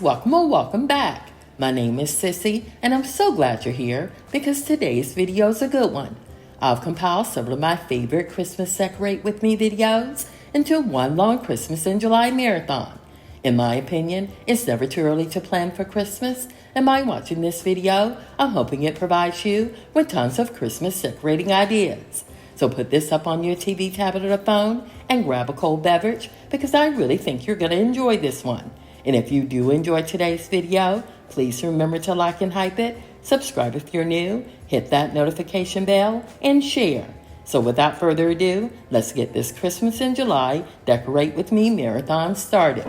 welcome or welcome back. My name is Sissy, and I'm so glad you're here because today's video is a good one. I've compiled several of my favorite Christmas Decorate With Me videos into one long Christmas in July marathon. In my opinion, it's never too early to plan for Christmas, and by watching this video, I'm hoping it provides you with tons of Christmas decorating ideas. So put this up on your TV, tablet, or phone and grab a cold beverage because I really think you're going to enjoy this one. And if you do enjoy today's video, please remember to like and hype it, subscribe if you're new, hit that notification bell, and share. So without further ado, let's get this Christmas in July Decorate With Me marathon started.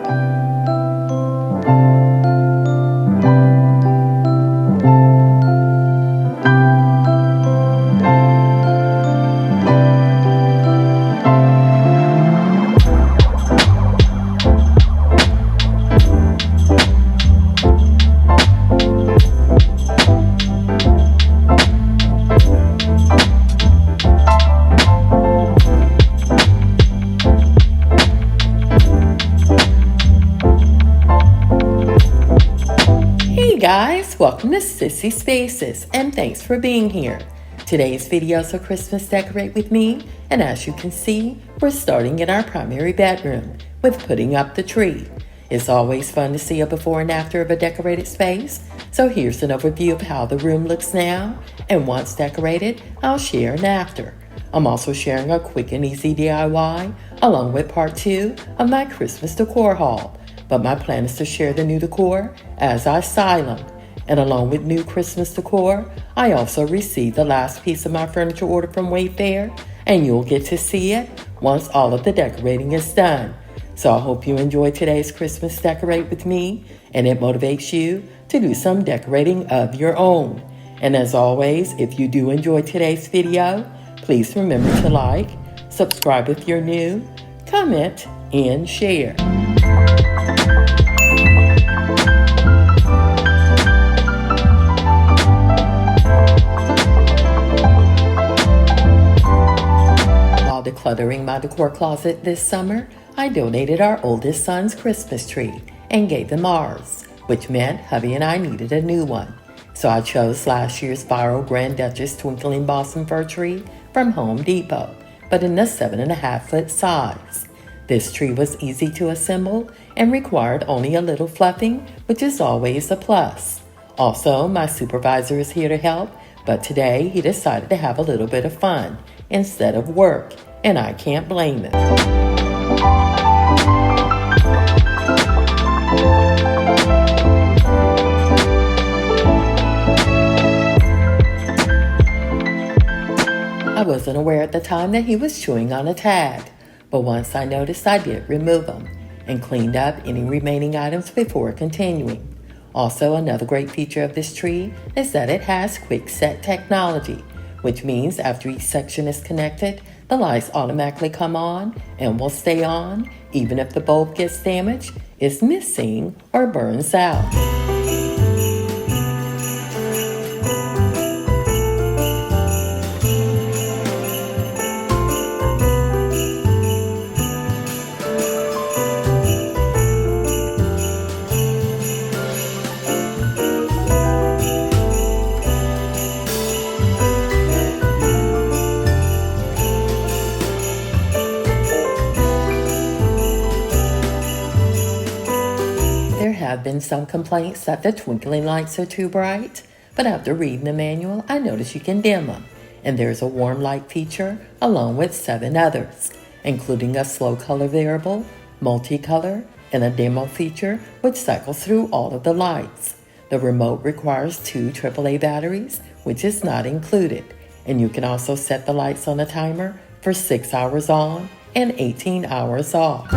Guys, welcome to Sissy Spaces, and thanks for being here. Today's video is a Christmas Decorate With Me, and as you can see, we're starting in our primary bedroom with putting up the tree. It's always fun to see a before and after of a decorated space, so here's an overview of how the room looks now, and once decorated, I'll share an after. I'm also sharing a quick and easy DIY, along with part 2 of my Christmas decor haul. But my plan is to share the new decor as I style them. And along with new Christmas decor, I also received the last piece of my furniture order from Wayfair, and you'll get to see it once all of the decorating is done. So I hope you enjoy today's Christmas Decorate With Me, and it motivates you to do some decorating of your own. And as always, if you do enjoy today's video, please remember to like, subscribe if you're new, comment, and share. While decluttering my decor closet this summer, I donated our oldest son's Christmas tree and gave them ours, which meant hubby and I needed a new one. So I chose last year's viral Grand Duchess Twinkling Balsam Fir tree from Home Depot, but in the 7.5-foot size. This tree was easy to assemble and required only a little fluffing, which is always a plus. Also, my supervisor is here to help, but today he decided to have a little bit of fun instead of work, and I can't blame him. I wasn't aware at the time that he was chewing on a tag. But once I noticed, I did remove them and cleaned up any remaining items before continuing. Also, another great feature of this tree is that it has quick set technology, which means after each section is connected, the lights automatically come on and will stay on even if the bulb gets damaged, is missing, or burns out. There have been some complaints that the twinkling lights are too bright, but after reading the manual, I noticed you can dim them, and there's a warm light feature along with 7 others, including a slow color variable, multicolor, and a demo feature which cycles through all of the lights. The remote requires 2 AAA batteries, which is not included, and you can also set the lights on a timer for 6 hours on and 18 hours off.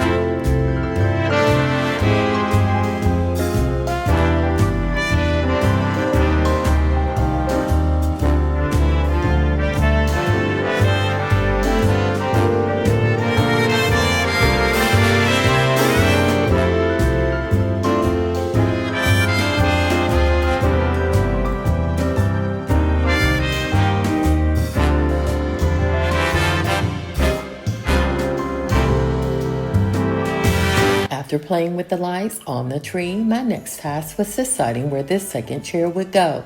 After playing with the lights on the tree, my next task was deciding where this second chair would go.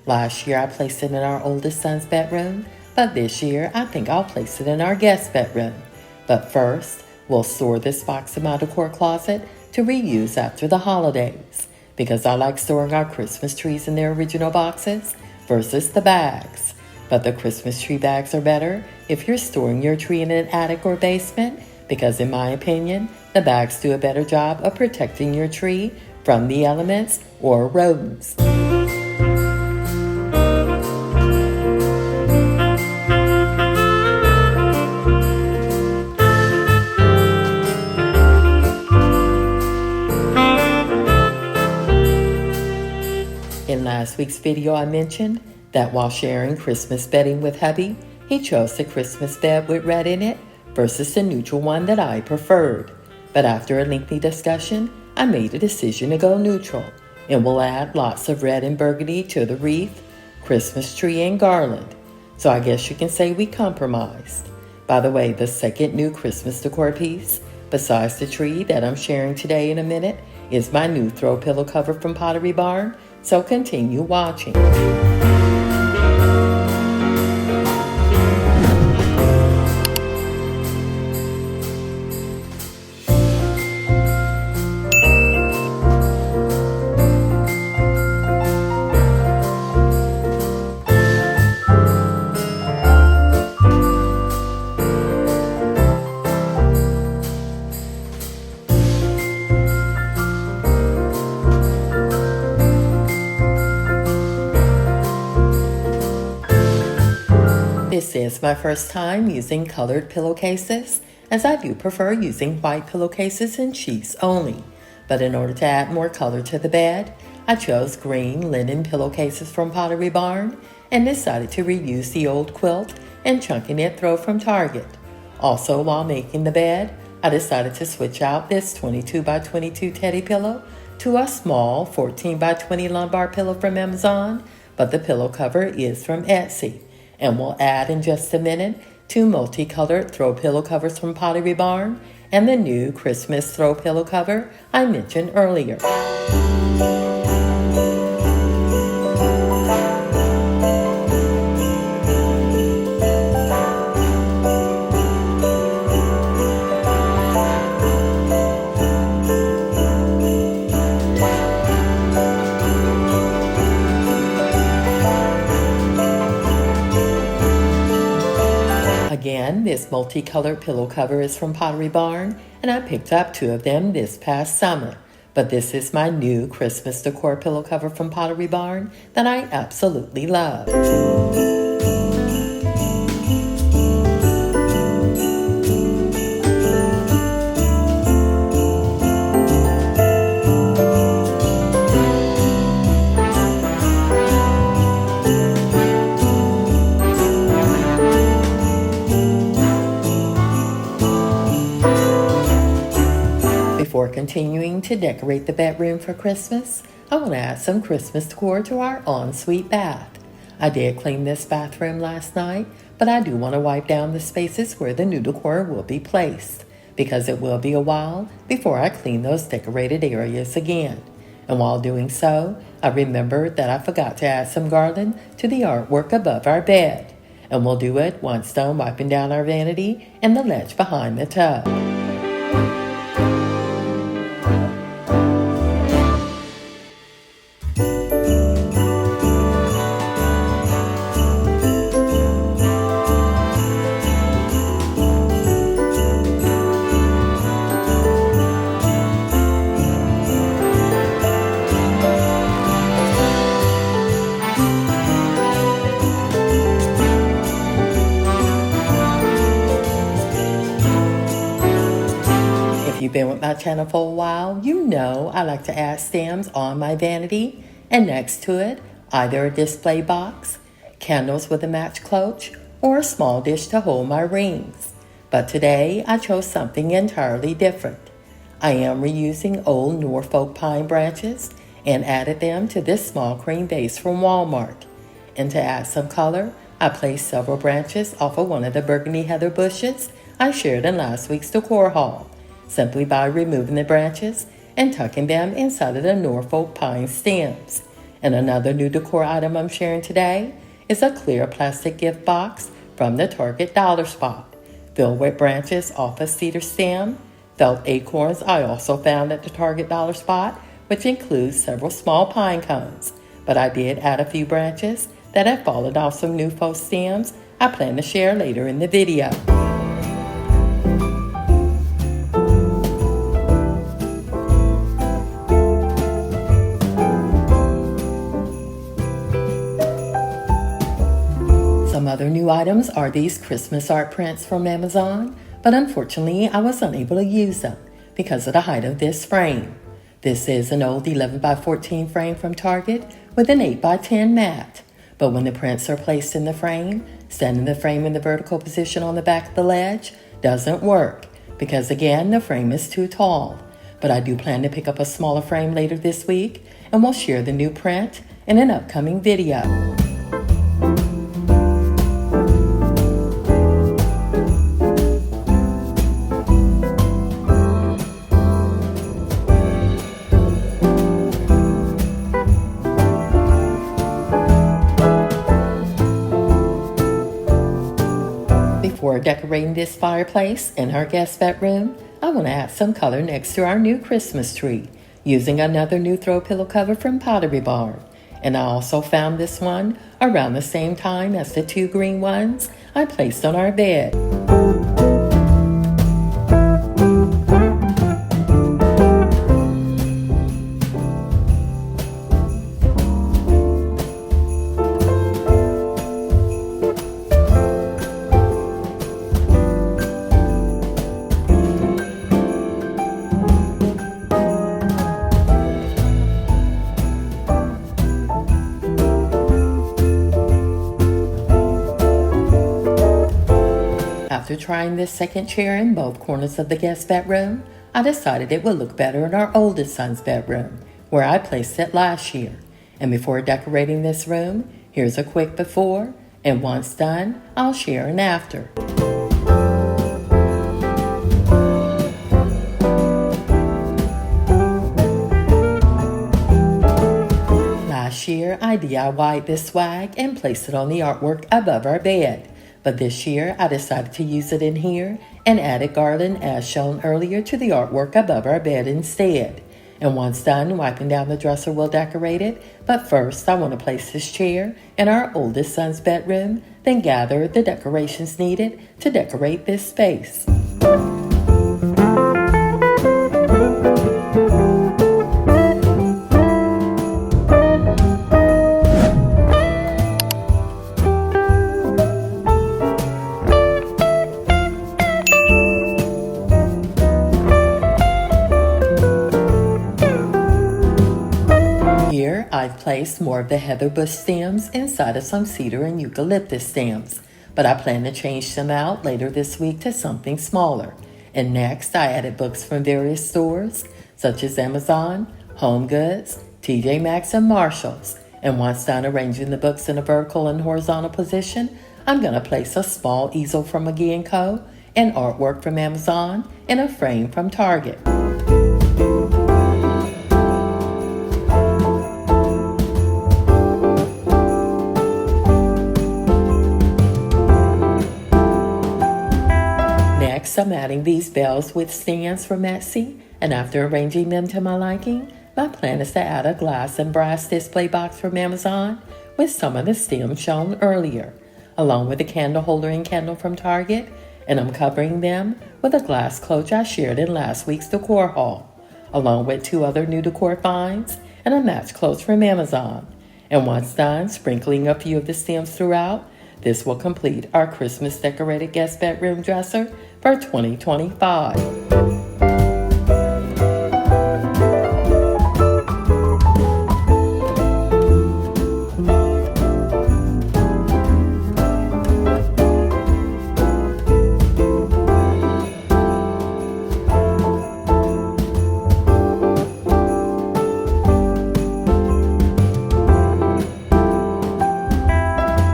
Last year I placed it in our oldest son's bedroom, but this year I think I'll place it in our guest bedroom. But first, we'll store this box in my decor closet to reuse after the holidays, because I like storing our Christmas trees in their original boxes versus the bags. But the Christmas tree bags are better if you're storing your tree in an attic or basement, because in my opinion, the bags do a better job of protecting your tree from the elements or rodents. In last week's video, I mentioned that while sharing Christmas bedding with hubby, he chose the Christmas bed with red in it versus the neutral one that I preferred. But after a lengthy discussion, I made a decision to go neutral, and will add lots of red and burgundy to the wreath, Christmas tree, and garland. So I guess you can say we compromised. By the way, the second new Christmas decor piece, besides the tree that I'm sharing today in a minute, is my new throw pillow cover from Pottery Barn, so continue watching. This is my first time using colored pillowcases, as I do prefer using white pillowcases and sheets only. But in order to add more color to the bed, I chose green linen pillowcases from Pottery Barn and decided to reuse the old quilt and chunky knit throw from Target. Also, while making the bed, I decided to switch out this 22 by 22 teddy pillow to a small 14 by 20 lumbar pillow from Amazon, but the pillow cover is from Etsy. And we'll add in just a minute 2 multicolored throw pillow covers from Pottery Barn and the new Christmas throw pillow cover I mentioned earlier. Again, this multicolored pillow cover is from Pottery Barn, and I picked up 2 of them this past summer. But this is my new Christmas decor pillow cover from Pottery Barn that I absolutely love. Before continuing to decorate the bedroom for Christmas, I want to add some Christmas decor to our ensuite bath. I did clean this bathroom last night, but I do want to wipe down the spaces where the new decor will be placed, because it will be a while before I clean those decorated areas again. And while doing so, I remembered that I forgot to add some garland to the artwork above our bed. And we'll do it once done wiping down our vanity and the ledge behind the tub. If you've been with my channel for a while, you know I like to add stems on my vanity, and next to it, either a display box, candles with a match cloche, or a small dish to hold my rings. But today, I chose something entirely different. I am reusing old Norfolk pine branches and added them to this small cream vase from Walmart. And to add some color, I placed several branches off of one of the burgundy heather bushes I shared in last week's decor haul. simply by removing the branches and tucking them inside of the Norfolk pine stems. And another new decor item I'm sharing today is a clear plastic gift box from the Target Dollar Spot, filled with branches off a cedar stem. Felt acorns I also found at the Target Dollar Spot, which includes several small pine cones. But I did add a few branches that have fallen off some new faux stems I plan to share later in the video. Some other new items are these Christmas art prints from Amazon, but unfortunately I was unable to use them because of the height of this frame. This is an old 11 by 14 frame from Target with an 8 by 10 mat. But when the prints are placed in the frame, standing the frame in the vertical position on the back of the ledge doesn't work because again the frame is too tall. But I do plan to pick up a smaller frame later this week and we'll share the new print in an upcoming video. Before decorating this fireplace in our guest bedroom, I want to add some color next to our new Christmas tree using another new throw pillow cover from Pottery Barn. And I also found this one around the same time as the two green ones I placed on our bed. After trying this second chair in both corners of the guest bedroom, I decided it would look better in our oldest son's bedroom, where I placed it last year. And before decorating this room, here's a quick before, and once done, I'll share an after. Last year, I DIY'd this swag and placed it on the artwork above our bed. But this year, I decided to use it in here and added garland as shown earlier to the artwork above our bed instead. And once done, wiping down the dresser will decorate it. But first, I want to place this chair in our oldest son's bedroom, then gather the decorations needed to decorate this space. Here, I've placed more of the heather bush stems inside of some cedar and eucalyptus stems, but I plan to change them out later this week to something smaller. And next, I added books from various stores, such as Amazon, Home Goods, TJ Maxx, and Marshalls. And once done arranging the books in a vertical and horizontal position, I'm going to place a small easel from McGee & Co. and artwork from Amazon in a frame from Target. Next, I'm adding these bells with stands from Etsy, and after arranging them to my liking, my plan is to add a glass and brass display box from Amazon with some of the stems shown earlier, along with a candle holder and candle from Target, and I'm covering them with a glass cloche I shared in last week's decor haul, along with two other new decor finds and a match cloche from Amazon. And once done, sprinkling a few of the stems throughout, this will complete our Christmas decorated guest bedroom dresser for 2025.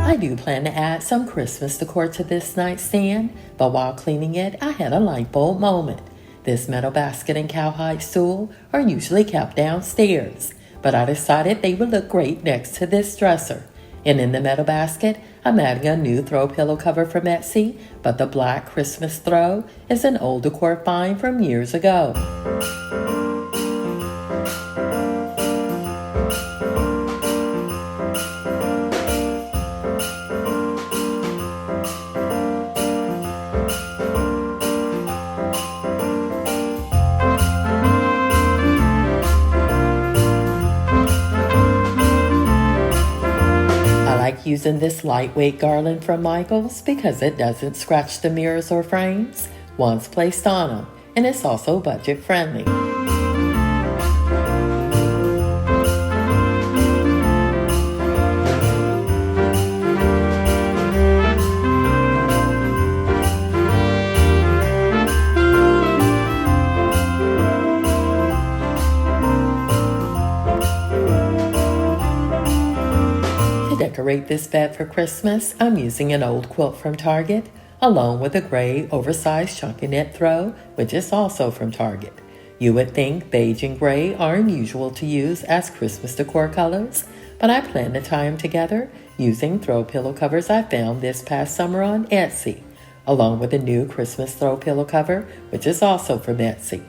I do plan to add some Christmas decor to this nightstand, but while cleaning it, I had a light bulb moment. This metal basket and cowhide stool are usually kept downstairs, but I decided they would look great next to this dresser. And in the metal basket, I'm adding a new throw pillow cover from Etsy, but the black Christmas throw is an old decor find from years ago. I like using this lightweight garland from Michaels because it doesn't scratch the mirrors or frames once placed on them, and it's also budget friendly. To decorate this bed for Christmas, I'm using an old quilt from Target, along with a gray oversized chunky knit throw, which is also from Target. You would think beige and gray are unusual to use as Christmas decor colors, but I plan to tie them together using throw pillow covers I found this past summer on Etsy, along with a new Christmas throw pillow cover, which is also from Etsy.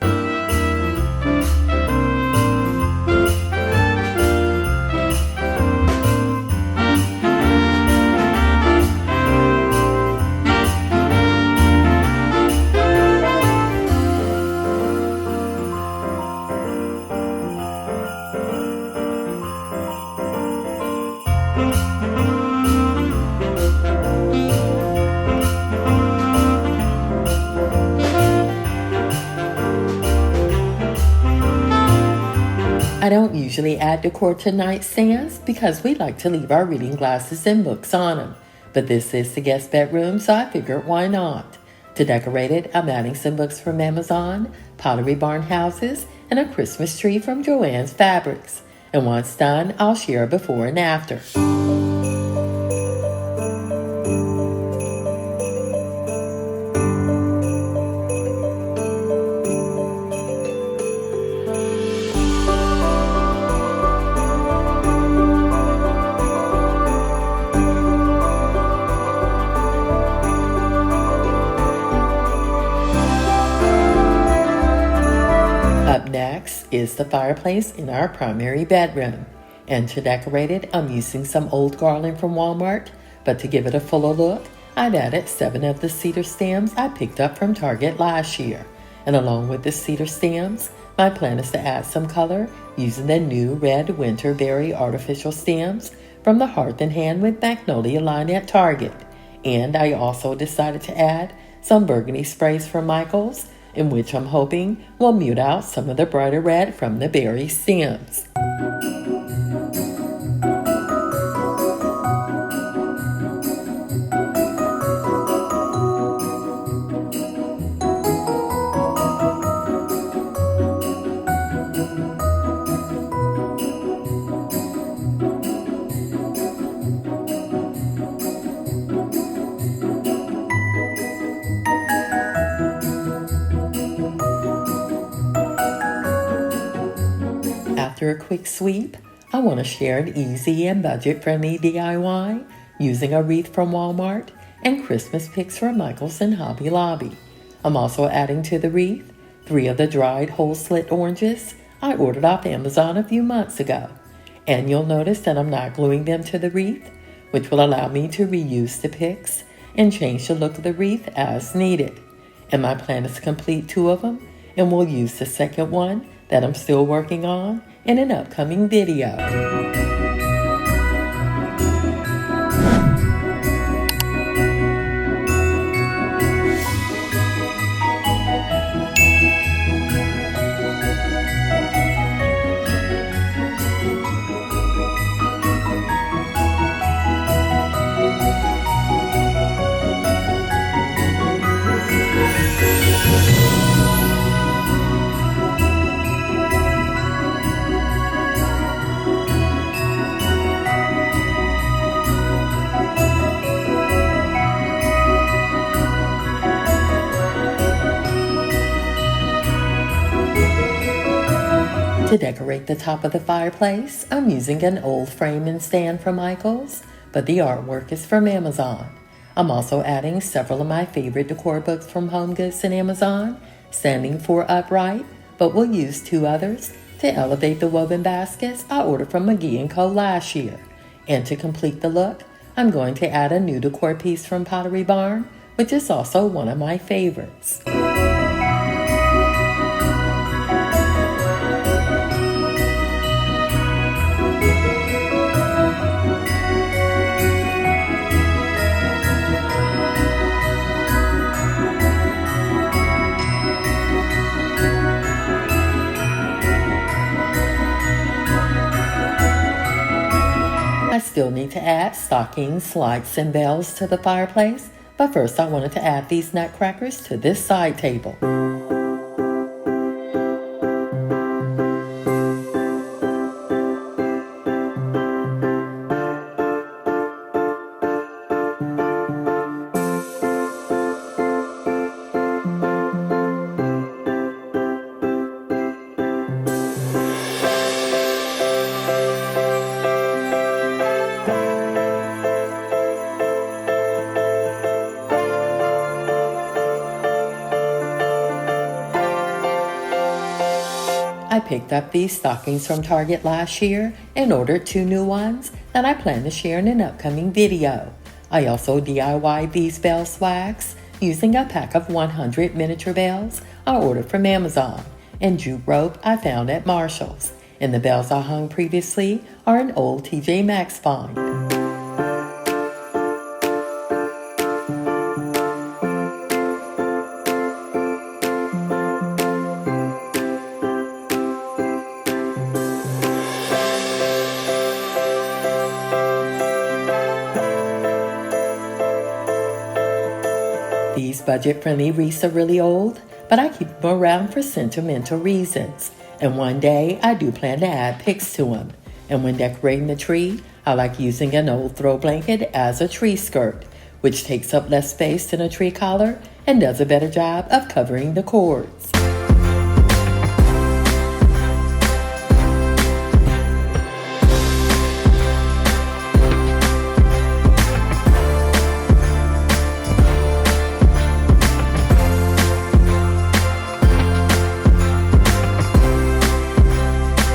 I don't usually add decor to nightstands because we like to leave our reading glasses and books on them, but this is the guest bedroom, so I figured why not. To decorate it, I'm adding some books from Amazon, Pottery Barn houses, and a Christmas tree from Joann's Fabrics. And once done, I'll share a before and after. Up next is the fireplace in our primary bedroom. And to decorate it, I'm using some old garland from Walmart, but to give it a fuller look, I've added 7 of the cedar stems I picked up from Target last year. And along with the cedar stems, my plan is to add some color using the new red winterberry artificial stems from the Hearth and Hand with Magnolia line at Target. And I also decided to add some burgundy sprays from Michaels, in which I'm hoping will mute out some of the brighter red from the berry stems. After a quick sweep, I want to share an easy and budget-friendly DIY using a wreath from Walmart and Christmas picks from Michaels and Hobby Lobby. I'm also adding to the wreath 3 of the dried whole slit oranges I ordered off Amazon a few months ago. And you'll notice that I'm not gluing them to the wreath, which will allow me to reuse the picks and change the look of the wreath as needed. And my plan is to complete 2 of them, and we'll use the second one that I'm still working on in an upcoming video. To decorate the top of the fireplace, I'm using an old frame and stand from Michaels, but the artwork is from Amazon. I'm also adding several of my favorite decor books from HomeGoods and Amazon, Standing for Upright, but we'll use 2 others to elevate the woven baskets I ordered from McGee & Co. last year. And to complete the look, I'm going to add a new decor piece from Pottery Barn, which is also one of my favorites. I still need to add stockings, lights, and bells to the fireplace, but first I wanted to add these nutcrackers to this side table. I picked up these stockings from Target last year and ordered 2 new ones that I plan to share in an upcoming video. I also DIY'd these bell swags using a pack of 100 miniature bells I ordered from Amazon and jute rope I found at Marshall's. And the bells I hung previously are an old TJ Maxx find. These budget-friendly wreaths are really old, but I keep them around for sentimental reasons. And one day, I do plan to add pics to them. And when decorating the tree, I like using an old throw blanket as a tree skirt, which takes up less space than a tree collar and does a better job of covering the cords.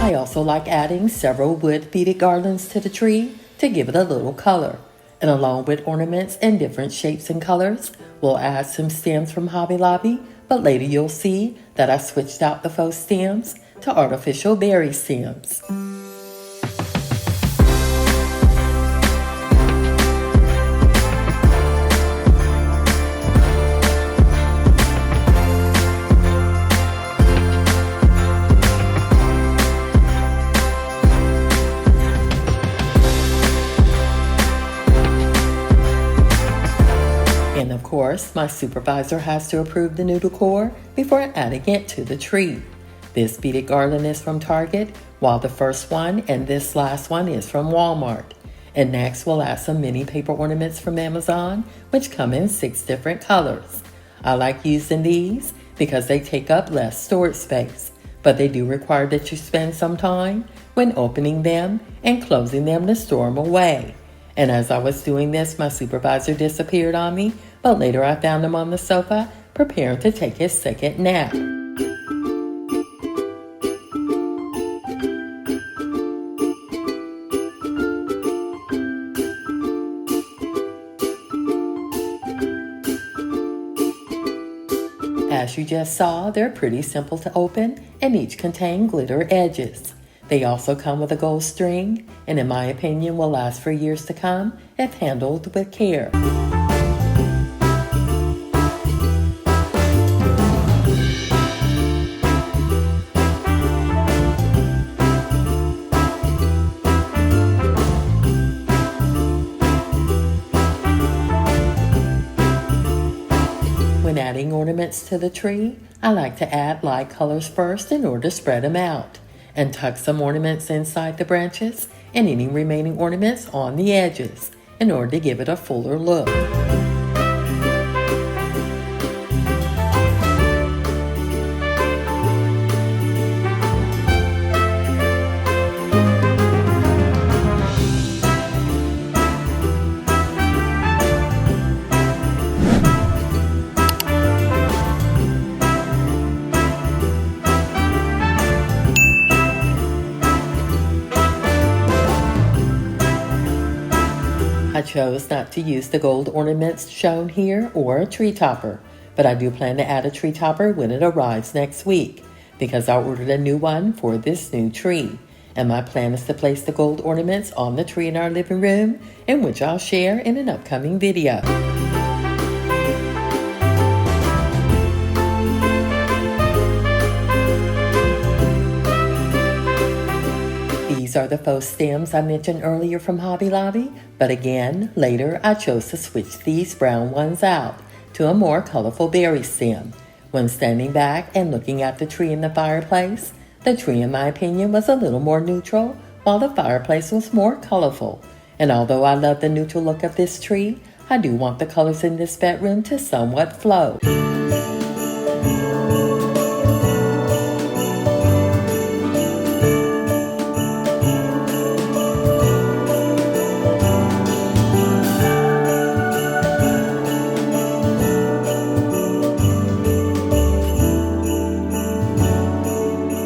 I also like adding several wood beaded garlands to the tree to give it a little color. And along with ornaments in different shapes and colors, we'll add some stems from Hobby Lobby, but later you'll see that I switched out the faux stems to artificial berry stems. And of course, my supervisor has to approve the new decor before adding it to the tree. This beaded garland is from Target, while the first one and this last one is from Walmart. And next we'll add some mini paper ornaments from Amazon, which come in 6 different colors. I like using these because they take up less storage space, but they do require that you spend some time when opening them and closing them to store them away. And as I was doing this, my supervisor disappeared on me, but later I found him on the sofa preparing to take his second nap. As you just saw, they're pretty simple to open and each contain glitter edges. They also come with a gold string, and in my opinion will last for years to come if handled with care. When adding ornaments to the tree, I like to add light colors first in order to spread them out, and tuck some ornaments inside the branches and any remaining ornaments on the edges in order to give it a fuller look. chose not to use the gold ornaments shown here or a tree topper, but I do plan to add a tree topper when it arrives next week because I ordered a new one for this new tree. And my plan is to place the gold ornaments on the tree in our living room, in which I'll share in an upcoming video. These are the faux stems I mentioned earlier from Hobby Lobby, but again, later I chose to switch these brown ones out to a more colorful berry stem. When standing back and looking at the tree in the fireplace, the tree in my opinion was a little more neutral, while the fireplace was more colorful. And although I love the neutral look of this tree, I do want the colors in this bedroom to somewhat flow.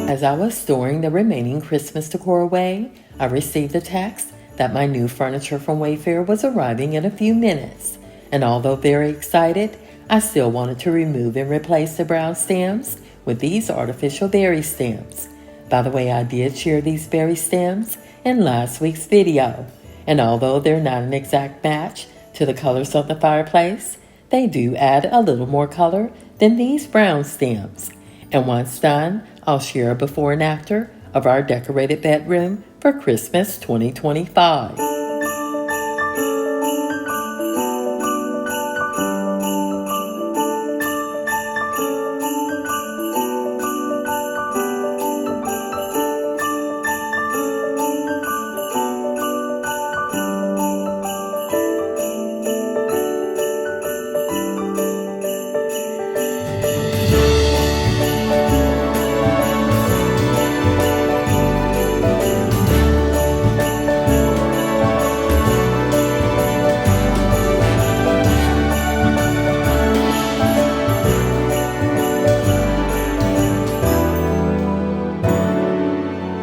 As I was storing the remaining Christmas decor away, I received a text that my new furniture from Wayfair was arriving in a few minutes. And although very excited, I still wanted to remove and replace the brown stems with these artificial berry stems. By the way, I did share these berry stems in last week's video. And although they're not an exact match to the colors of the fireplace, they do add a little more color than these brown stems. And once done, I'll share a before and after of our decorated bedroom for Christmas 2025.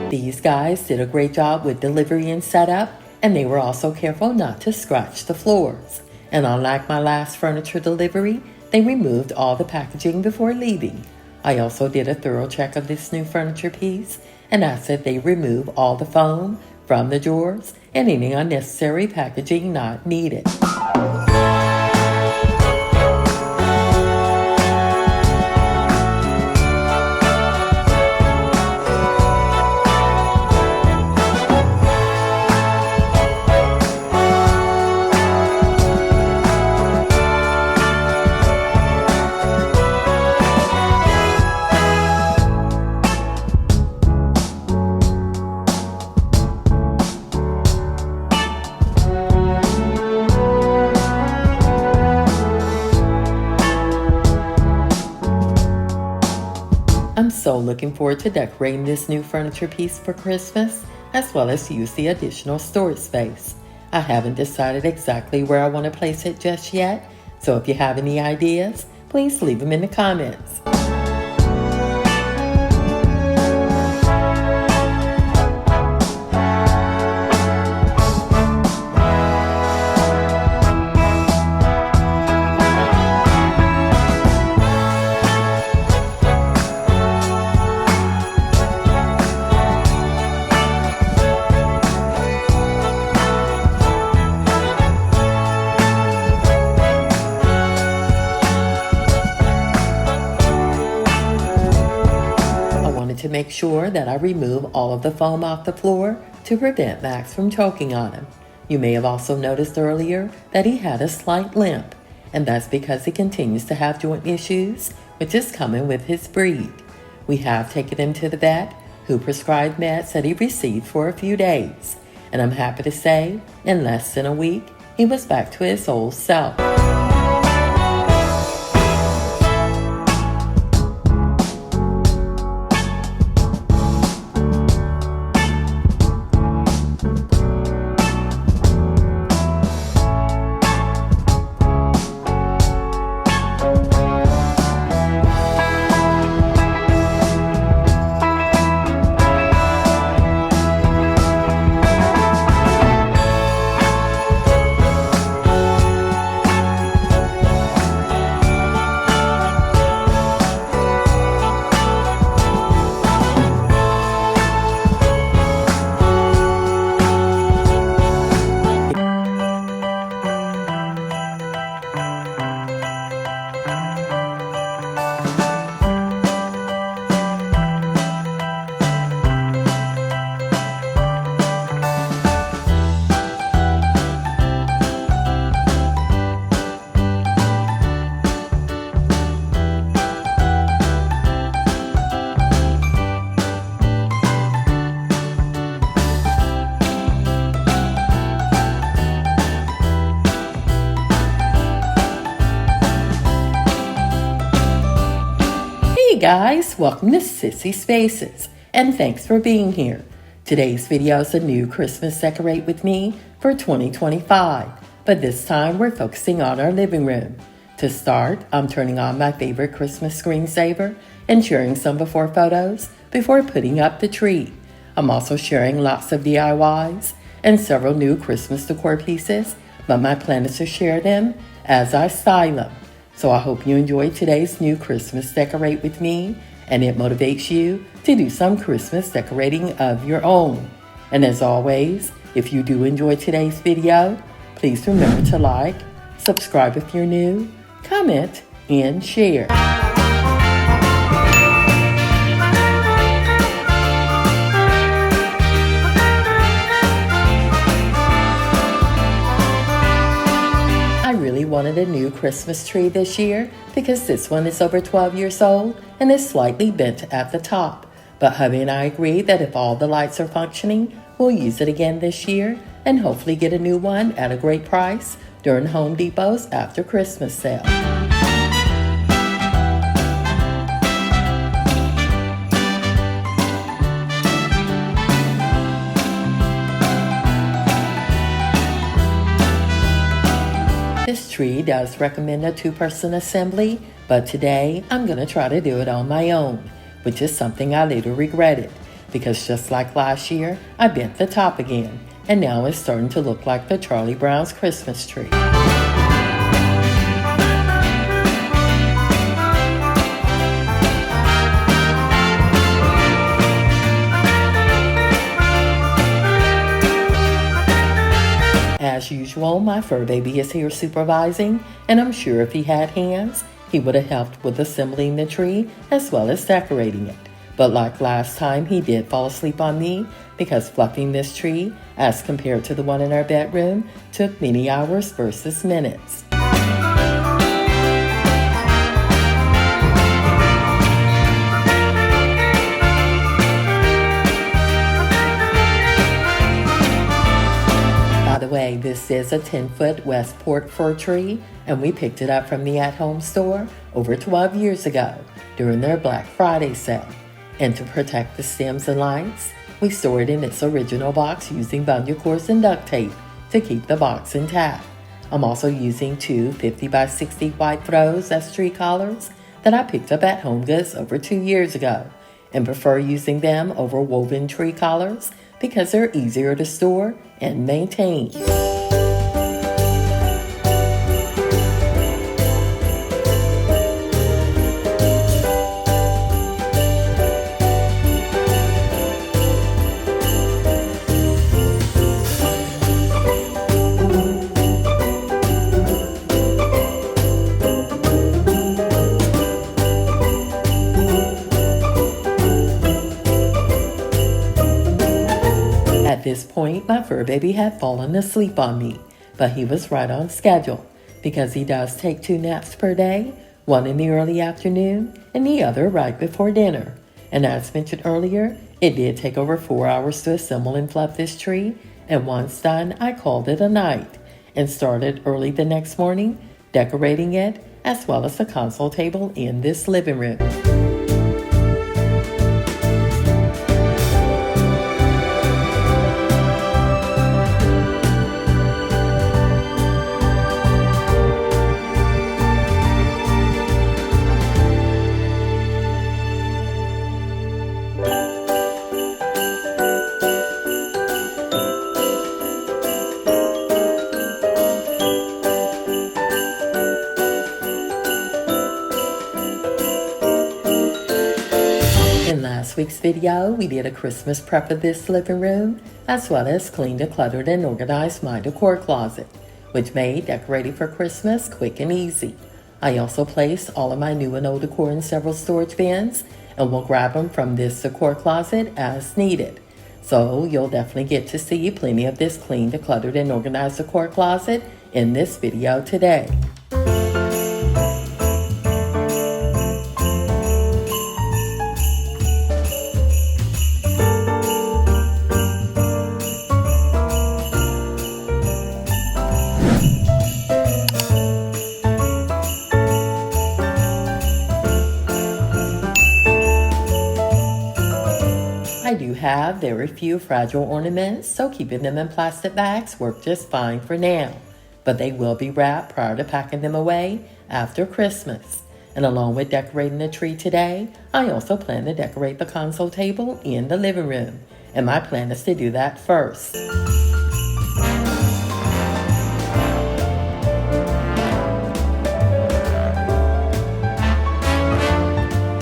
These guys did a great job with delivery and setup, and they were also careful not to scratch the floors. And unlike my last furniture delivery, they removed all the packaging before leaving. I also did a thorough check of this new furniture piece, and asked that they remove all the foam from the drawers and any unnecessary packaging not needed. I'm so looking forward to decorating this new furniture piece for Christmas, as well as use the additional storage space. I haven't decided exactly where I want to place it just yet, so if you have any ideas, please leave them in the comments. To make sure that I remove all of the foam off the floor to prevent Max from choking on him. You may have also noticed earlier that he had a slight limp, and that's because he continues to have joint issues, which is common with his breed. We have taken him to the vet, who prescribed meds that he received for a few days, and I'm happy to say, in less than a week, he was back to his old self. guys, welcome to Sissy Spaces, and thanks for being here. Today's video is a new Christmas Decorate With Me for 2025, but this time we're focusing on our living room. To start, I'm turning on my favorite Christmas screensaver and sharing some before photos before putting up the tree. I'm also sharing lots of DIYs and several new Christmas decor pieces, but my plan is to share them as I style them. So I hope you enjoyed today's new Christmas Decorate With Me, and it motivates you to do some Christmas decorating of your own. And as always, if you do enjoy today's video, please remember to like, subscribe if you're new, comment, and share. I really wanted a new Christmas tree this year because this one is over 12 years old and is slightly bent at the top. But hubby and I agreed that if all the lights are functioning, we'll use it again this year and hopefully get a new one at a great price during Home Depot's after Christmas sale. This tree does recommend a two-person assembly, but today I'm going to try to do it on my own, which is something I later regretted, because just like last year, I bent the top again, and now it's starting to look like the Charlie Brown's Christmas tree. As usual, my fur baby is here supervising, and I'm sure if he had hands, he would have helped with assembling the tree as well as decorating it. But like last time, he did fall asleep on me because fluffing this tree, as compared to the one in our bedroom, took many hours versus minutes. By the way, this is a 10-foot Westport fir tree, and we picked it up from the at-home store over 12 years ago during their Black Friday sale. And to protect the stems and lights, we store it in its original box using bungee cords and duct tape to keep the box intact. I'm also using two 50 by 60 white throws as tree collars that I picked up at HomeGoods over 2 years ago, and prefer using them over woven tree collars because they're easier to store and maintain. At this point, my fur baby had fallen asleep on me, but he was right on schedule because he does take 2 naps per day, one in the early afternoon and the other right before dinner. And as mentioned earlier, it did take over 4 hours to assemble and fluff this tree, and once done, I called it a night and started early the next morning decorating it as well as the console table in this living room. In last week's video, we did a Christmas prep of this living room, as well as cleaned, decluttered, and organized my decor closet, which made decorating for Christmas quick and easy. I also placed all of my new and old decor in several storage bins, and will grab them from this decor closet as needed. So you'll definitely get to see plenty of this clean, decluttered, and organized decor closet in this video today. have very few fragile ornaments, so keeping them in plastic bags work just fine for now. But they will be wrapped prior to packing them away after Christmas. And along with decorating the tree today, I also plan to decorate the console table in the living room. And my plan is to do that first.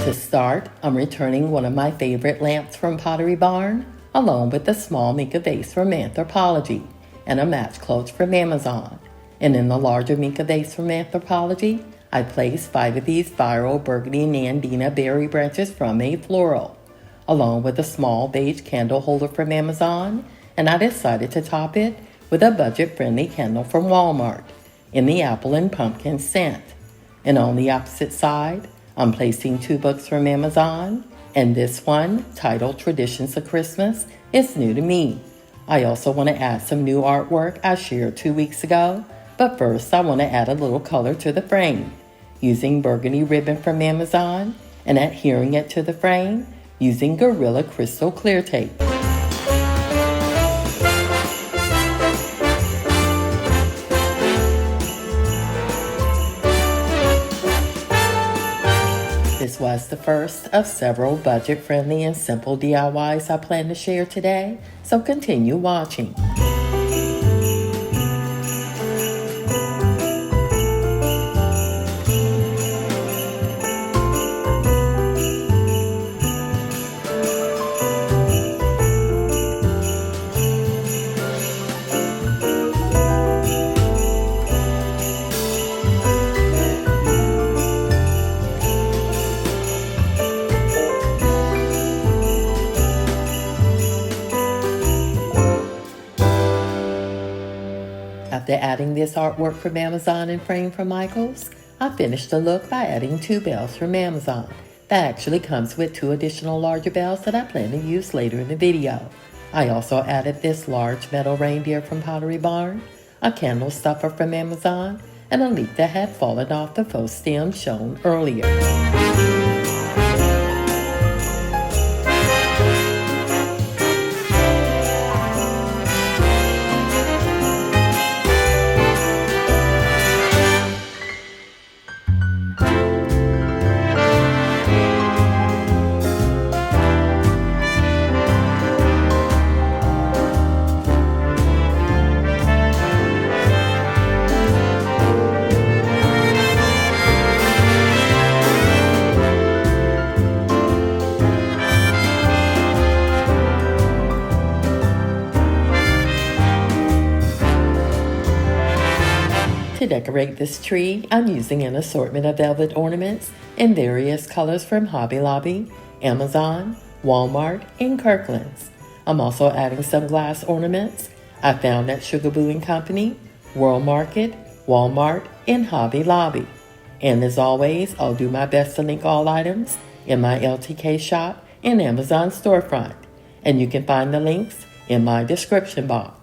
To start, I'm returning one of my favorite lamps from Pottery Barn, along with a small Mica vase from Anthropologie, and a match cloche from Amazon. And in the larger Mica vase from Anthropologie, I placed 5 of these viral burgundy Nandina berry branches from A Floral, along with a small beige candle holder from Amazon, and I decided to top it with a budget-friendly candle from Walmart in the apple and pumpkin scent. And on the opposite side, I'm placing 2 books from Amazon, and this one, titled Traditions of Christmas, is new to me. I also want to add some new artwork I shared 2 weeks ago, but first I want to add a little color to the frame, using burgundy ribbon from Amazon and adhering it to the frame using Gorilla Crystal Clear Tape. This was the first of several budget-friendly and simple DIYs I plan to share today, so continue watching. After adding this artwork from Amazon and frame from Michaels, I finished the look by adding 2 bells from Amazon. That actually comes with 2 additional larger bells that I plan to use later in the video. I also added this large metal reindeer from Pottery Barn, a candle stuffer from Amazon, and a leaf that had fallen off the faux stem shown earlier. To decorate this tree, I'm using an assortment of velvet ornaments in various colors from Hobby Lobby, Amazon, Walmart, and Kirkland's. I'm also adding some glass ornaments I found at Sugar Boo & Company, World Market, Walmart, and Hobby Lobby. And as always, I'll do my best to link all items in my LTK shop and Amazon storefront. And you can find the links in my description box.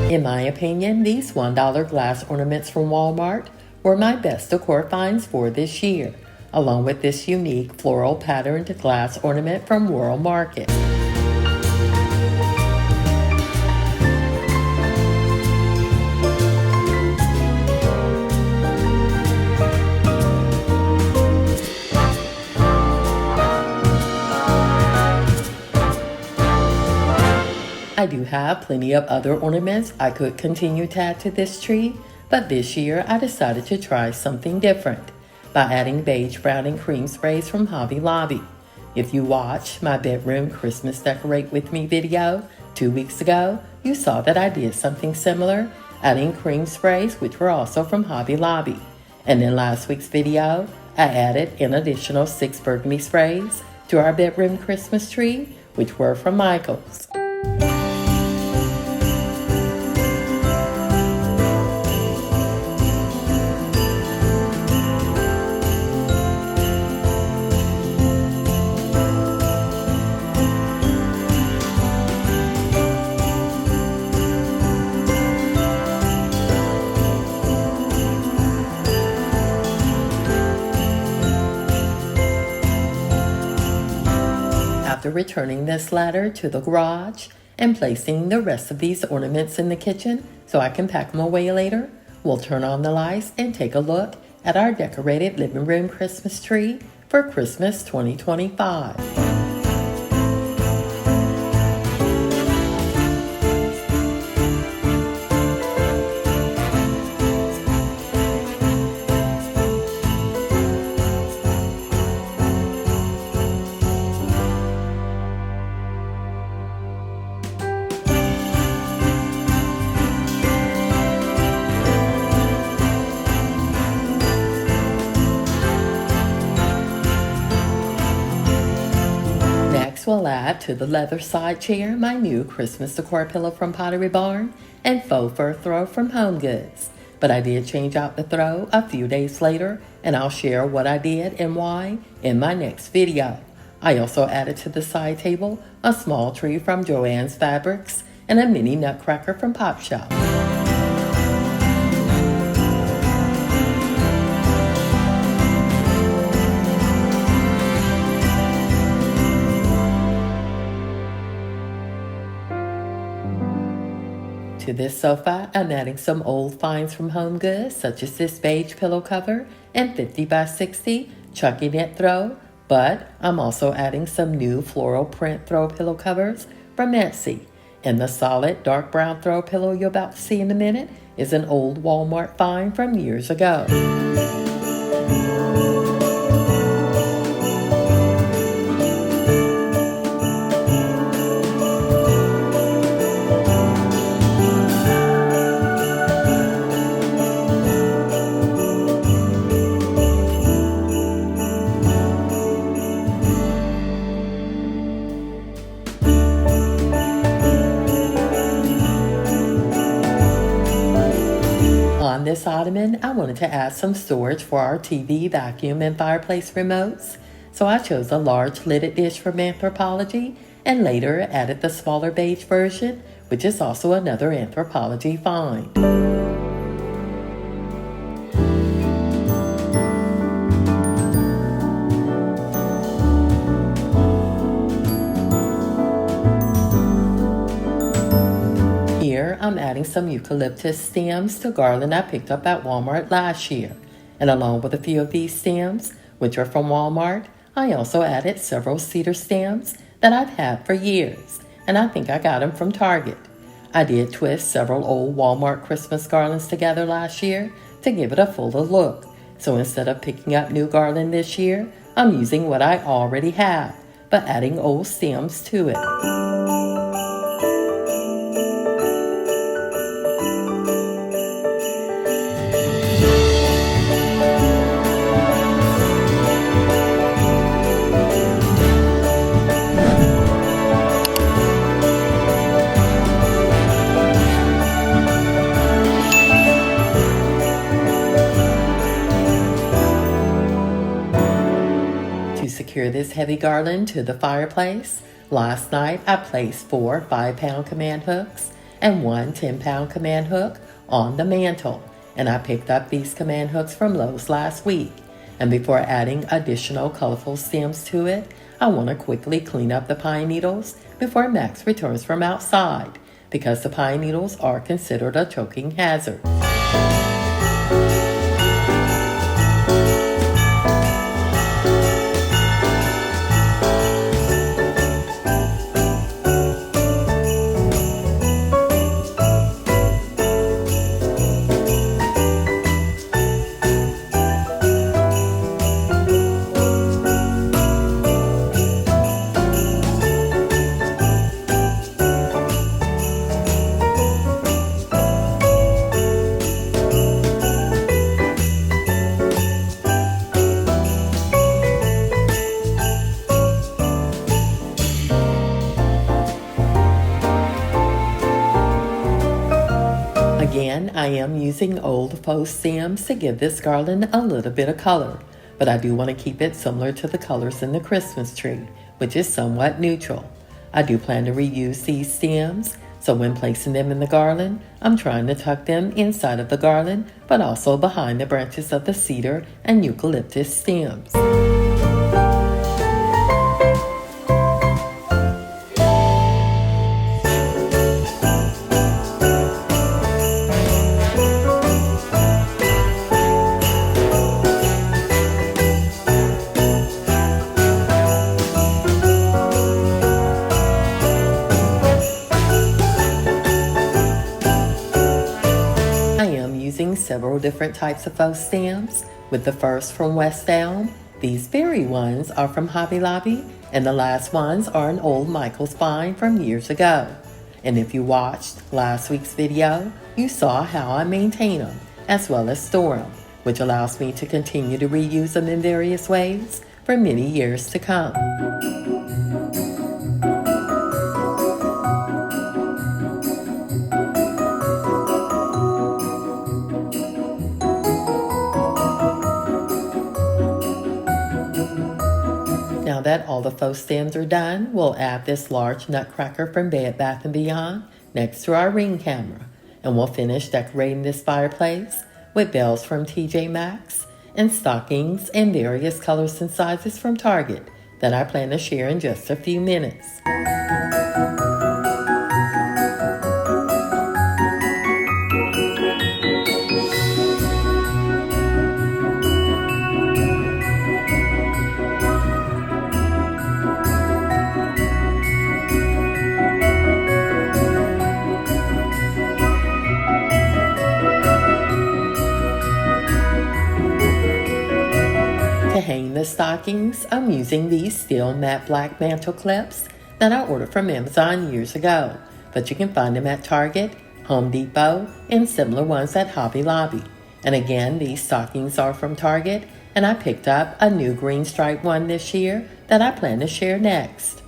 In my opinion, these $1 glass ornaments from Walmart were my best decor finds for this year, along with this unique floral patterned glass ornament from World Market. I do have plenty of other ornaments I could continue to add to this tree, but this year I decided to try something different. by adding beige, brown, and cream sprays from Hobby Lobby. If you watched my bedroom Christmas Decorate With Me video 2 weeks ago, you saw that I did something similar, adding cream sprays which were also from Hobby Lobby. And in last week's video, I added an additional 6 burgundy sprays to our bedroom Christmas tree, which were from Michaels. After returning this ladder to the garage and placing the rest of these ornaments in the kitchen so I can pack them away later, we'll turn on the lights and take a look at our decorated living room Christmas tree for Christmas 2025. We'll add to the leather side chair my new Christmas decor pillow from Pottery Barn and faux fur throw from Home Goods. But I did change out the throw a few days later, and I'll share what I did and why in my next video. I also added to the side table a small tree from Joann's Fabrics and a mini nutcracker from Pop Shop. To this sofa, I'm adding some old finds from Home Goods, such as this beige pillow cover and 50 by 60 Chucky knit throw, but I'm also adding some new floral print throw pillow covers from Etsy. And the solid dark brown throw pillow you're about to see in a minute is an old Walmart find from years ago. On this ottoman, I wanted to add some storage for our TV, vacuum, and fireplace remotes, so I chose a large lidded dish from Anthropologie and later added the smaller beige version, which is also another Anthropologie find. Here, I'm adding some eucalyptus stems to garland I picked up at Walmart last year. And along with a few of these stems, which are from Walmart, I also added several cedar stems that I've had for years, and I think I got them from Target. I did twist several old Walmart Christmas garlands together last year to give it a fuller look. So instead of picking up new garland this year, I'm using what I already have, but adding old stems to it. To secure this heavy garland to the fireplace, last night I placed 4 5-pound command hooks and 1 10-pound command hook on the mantle, and I picked up these command hooks from Lowe's last week. And before adding additional colorful stems to it, I want to quickly clean up the pine needles before Max returns from outside, because the pine needles are considered a choking hazard. Again, I am using old faux stems to give this garland a little bit of color, but I do want to keep it similar to the colors in the Christmas tree, which is somewhat neutral. I do plan to reuse these stems, so when placing them in the garland, I'm trying to tuck them inside of the garland, but also behind the branches of the cedar and eucalyptus stems. Several different types of faux stems, with the first from West Elm. These berry ones are from Hobby Lobby, and the last ones are an old Michaels find from years ago. And if you watched last week's video, you saw how I maintain them, as well as store them, which allows me to continue to reuse them in various ways for many years to come. Now that all the faux stems are done, we'll add this large nutcracker from Bed Bath & Beyond next to our ring camera. And we'll finish decorating this fireplace with bells from TJ Maxx and stockings in various colors and sizes from Target that I plan to share in just a few minutes. To hang the stockings, I'm using these steel matte black mantle clips that I ordered from Amazon years ago, but you can find them at Target, Home Depot, and similar ones at Hobby Lobby. And again, these stockings are from Target, and I picked up a new green stripe one this year that I plan to share next.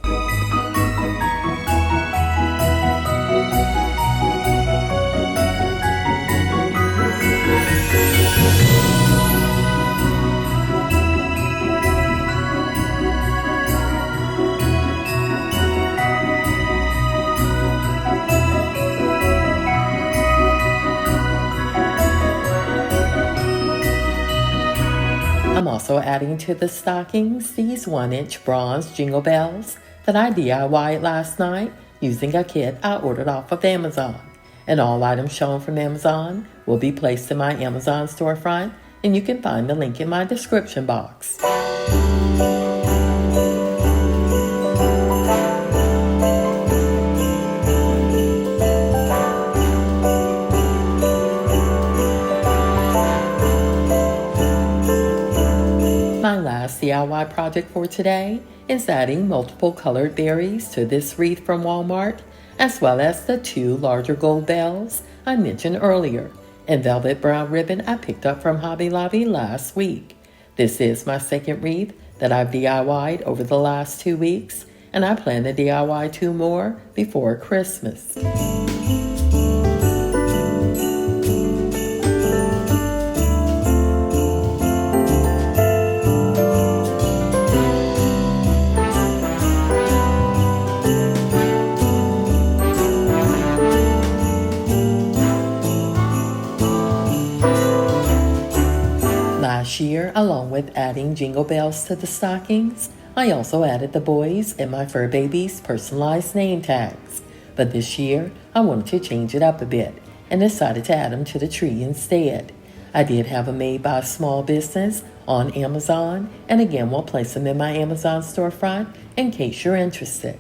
I'm also adding to the stockings these 1-inch bronze jingle bells that I DIY'd last night using a kit I ordered off of Amazon. And all items shown from Amazon will be placed in my Amazon storefront, and you can find the link in my description box. My last DIY project for today is adding multiple colored berries to this wreath from Walmart, as well as the 2 larger gold bells I mentioned earlier, and velvet brown ribbon I picked up from Hobby Lobby last week. This is my second wreath that I've DIY'd over the last 2 weeks, and I plan to DIY 2 more before Christmas. Last year, along with adding jingle bells to the stockings, I also added the boys and my fur babies' personalized name tags. But this year, I wanted to change it up a bit and decided to add them to the tree instead. I did have them made by a small business on Amazon, and again, we'll place them in my Amazon storefront in case you're interested.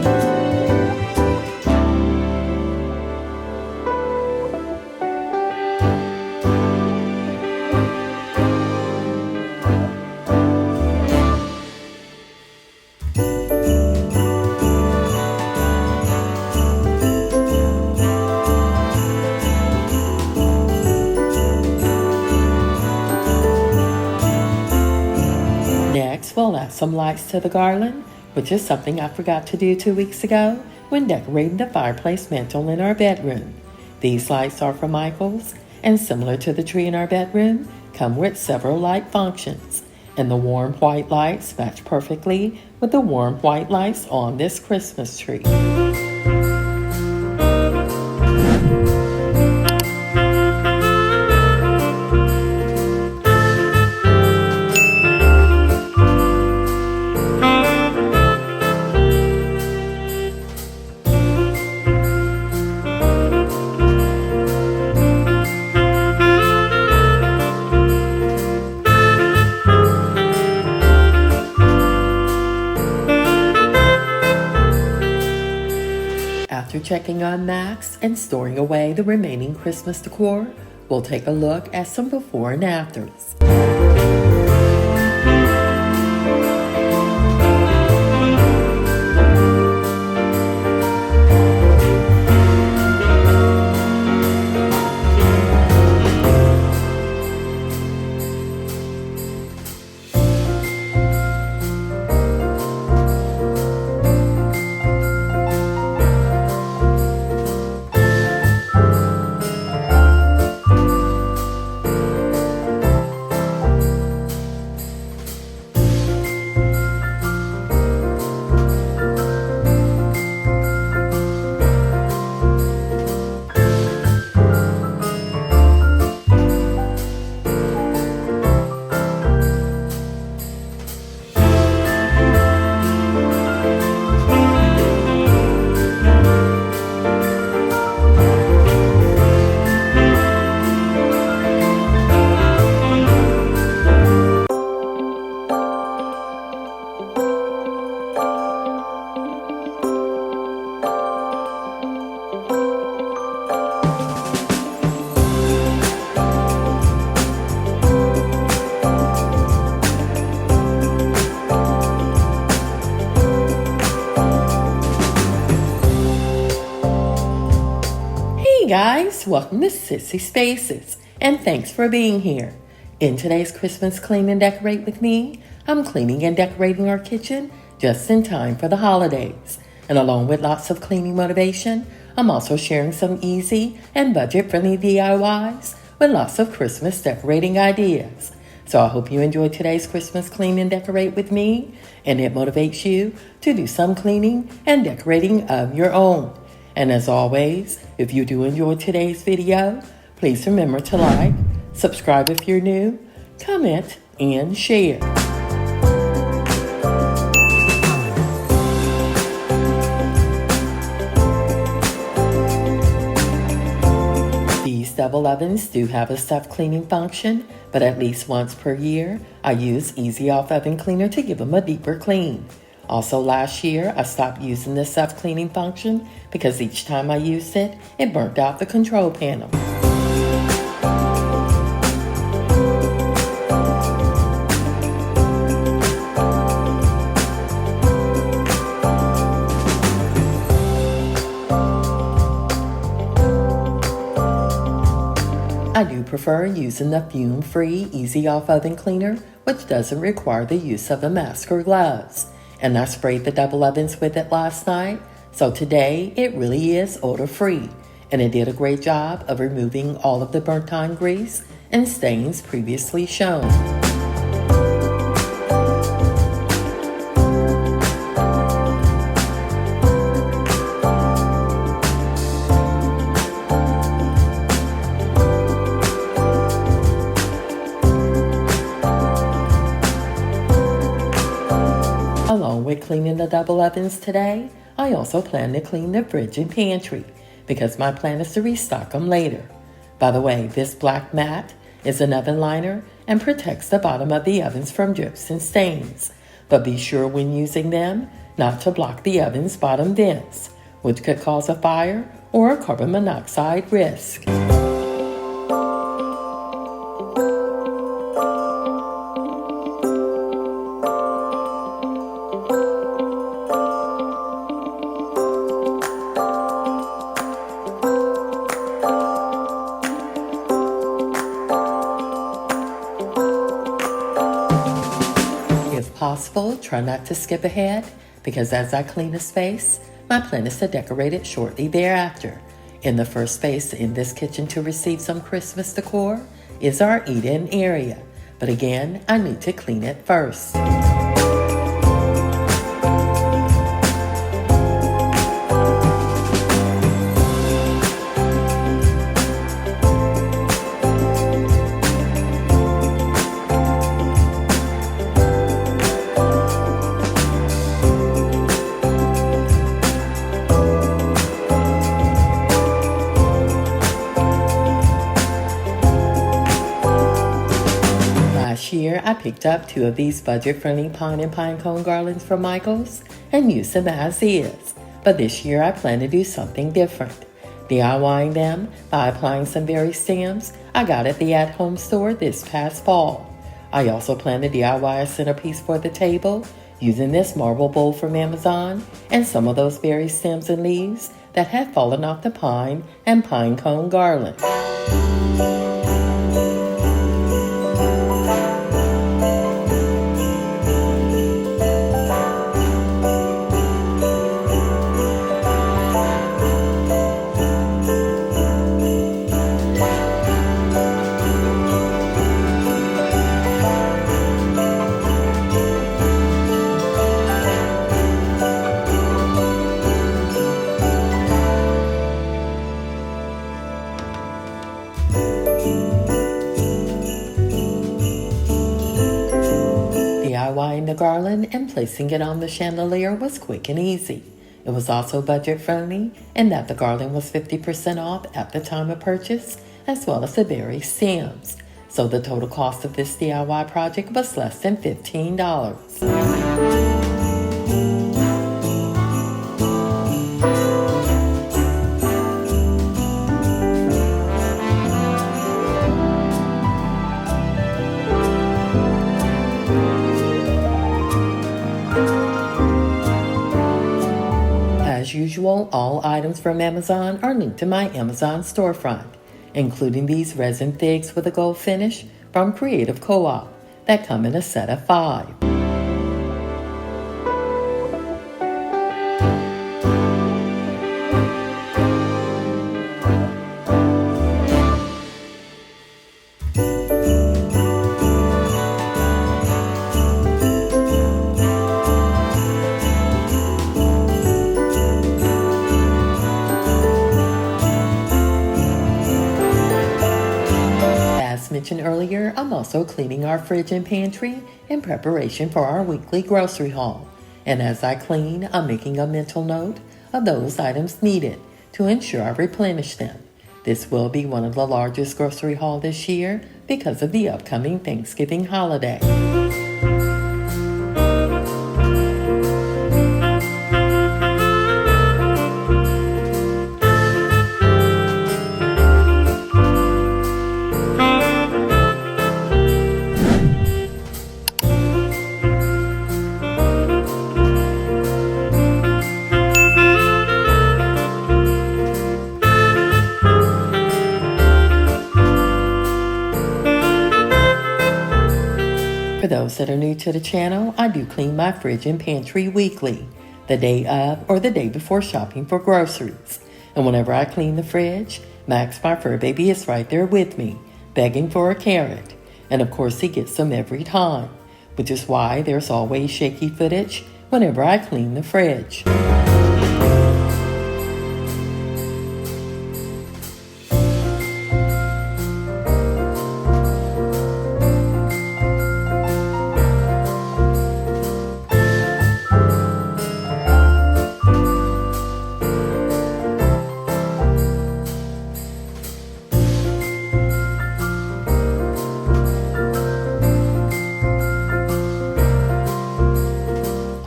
We'll add some lights to the garland, which is something I forgot to do 2 weeks ago when decorating the fireplace mantle in our bedroom. These lights are from Michaels, and similar to the tree in our bedroom, come with several light functions. And the warm white lights match perfectly with the warm white lights on this Christmas tree. After checking on Max and storing away the remaining Christmas decor, we'll take a look at some before and afters. Hey guys, welcome to Sissy Spaces, and thanks for being here. In today's Christmas Clean and Decorate with me, I'm cleaning and decorating our kitchen just in time for the holidays. And along with lots of cleaning motivation, I'm also sharing some easy and budget-friendly DIYs with lots of Christmas decorating ideas. So I hope you enjoyed today's Christmas Clean and Decorate with me, and it motivates you to do some cleaning and decorating of your own. And as always, if you do enjoy today's video, please remember to like, subscribe if you're new, comment, and share. These double ovens do have a self-cleaning function, but at least once per year, I use Easy Off Oven Cleaner to give them a deeper clean. Also last year, I stopped using the self-cleaning function because each time I used it, it burnt out the control panel. I do prefer using the fume-free Easy Off Oven Cleaner, which doesn't require the use of a mask or gloves. And I sprayed the double ovens with it last night, so today it really is odor-free, and it did a great job of removing all of the burnt-on grease and stains previously shown. Along with cleaning the double ovens today, I also plan to clean the fridge and pantry because my plan is to restock them later. By the way, this black mat is an oven liner and protects the bottom of the ovens from drips and stains. But be sure when using them not to block the oven's bottom vents, which could cause a fire or a carbon monoxide risk. If possible, try not to skip ahead because as I clean a space, my plan is to decorate it shortly thereafter. In the first space in this kitchen to receive some Christmas decor is our eat-in area, but again, I need to clean it first. Last year, I picked up 2 of these budget-friendly pine and pine cone garlands from Michaels and used them as is. But this year, I plan to do something different. DIYing them by applying some berry stems I got at the at-home store this past fall. I also plan to DIY a centerpiece for the table using this marble bowl from Amazon and some of those berry stems and leaves that had fallen off the pine and pine cone garland. DIYing the garland and placing it on the chandelier was quick and easy. It was also budget friendly in that the garland was 50% off at the time of purchase, as well as the berry stems. So the total cost of this DIY project was less than $15. As usual, all items from Amazon are linked to my Amazon storefront, including these resin figs with a gold finish from Creative Co-op that come in a set of 5. As mentioned earlier, I'm also cleaning our fridge and pantry in preparation for our weekly grocery haul. And as I clean, I'm making a mental note of those items needed to ensure I replenish them. This will be one of the largest grocery haul this year because of the upcoming Thanksgiving holiday. For those that are new to the channel, I do clean my fridge and pantry weekly, the day of or the day before shopping for groceries. And whenever I clean the fridge, Max, my fur baby, is right there with me, begging for a carrot. And of course he gets them every time, which is why there's always shaky footage whenever I clean the fridge.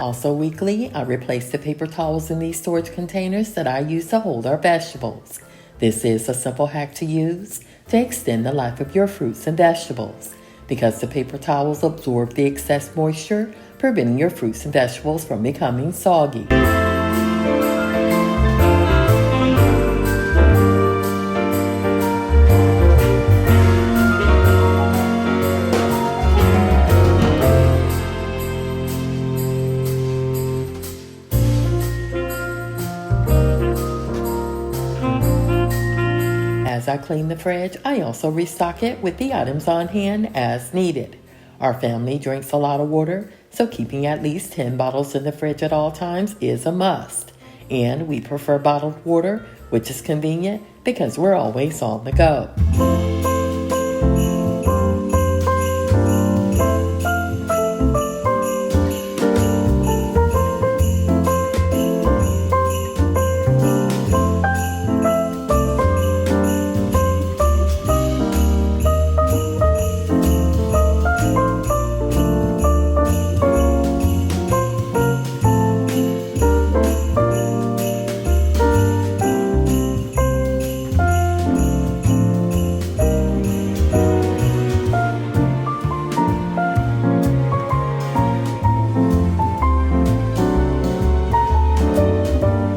Also weekly, I replace the paper towels in these storage containers that I use to hold our vegetables. This is a simple hack to use to extend the life of your fruits and vegetables because the paper towels absorb the excess moisture, preventing your fruits and vegetables from becoming soggy. I clean the fridge, I also restock it with the items on hand as needed. Our family drinks a lot of water, so keeping at least 10 bottles in the fridge at all times is a must. And we prefer bottled water, which is convenient because we're always on the go.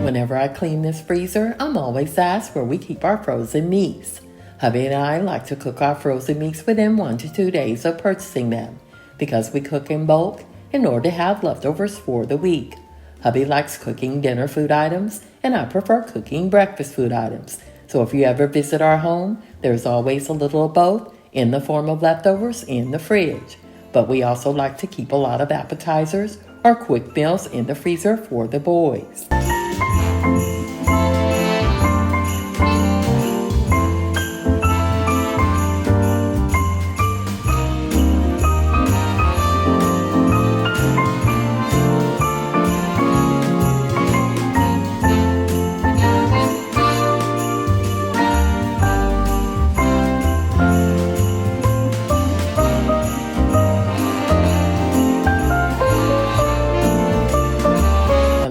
Whenever I clean this freezer, I'm always asked where we keep our frozen meats. Hubby and I like to cook our frozen meats within 1 to 2 days of purchasing them because we cook in bulk in order to have leftovers for the week. Hubby likes cooking dinner food items, and I prefer cooking breakfast food items. So if you ever visit our home, there's always a little of both in the form of leftovers in the fridge. But we also like to keep a lot of appetizers or quick meals in the freezer for the boys.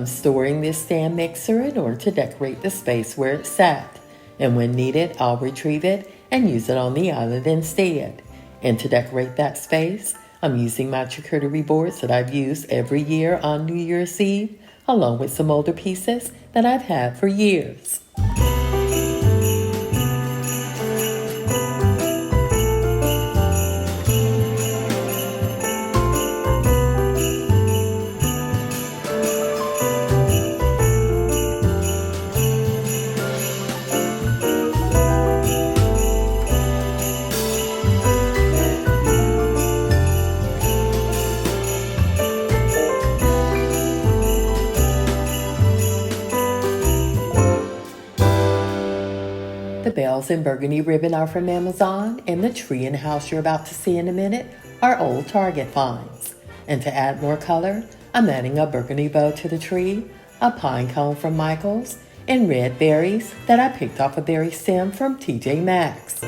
Storing this stand mixer in order to decorate the space where it's sat. And when needed, I'll retrieve it and use it on the island instead. And to decorate that space, I'm using my charcuterie boards that I've used every year on New Year's Eve, along with some older pieces that I've had for years. The bells and burgundy ribbon are from Amazon, and the tree and house you're about to see in a minute are old Target finds. And to add more color, I'm adding a burgundy bow to the tree, a pine cone from Michael's, and red berries that I picked off a berry stem from TJ Maxx.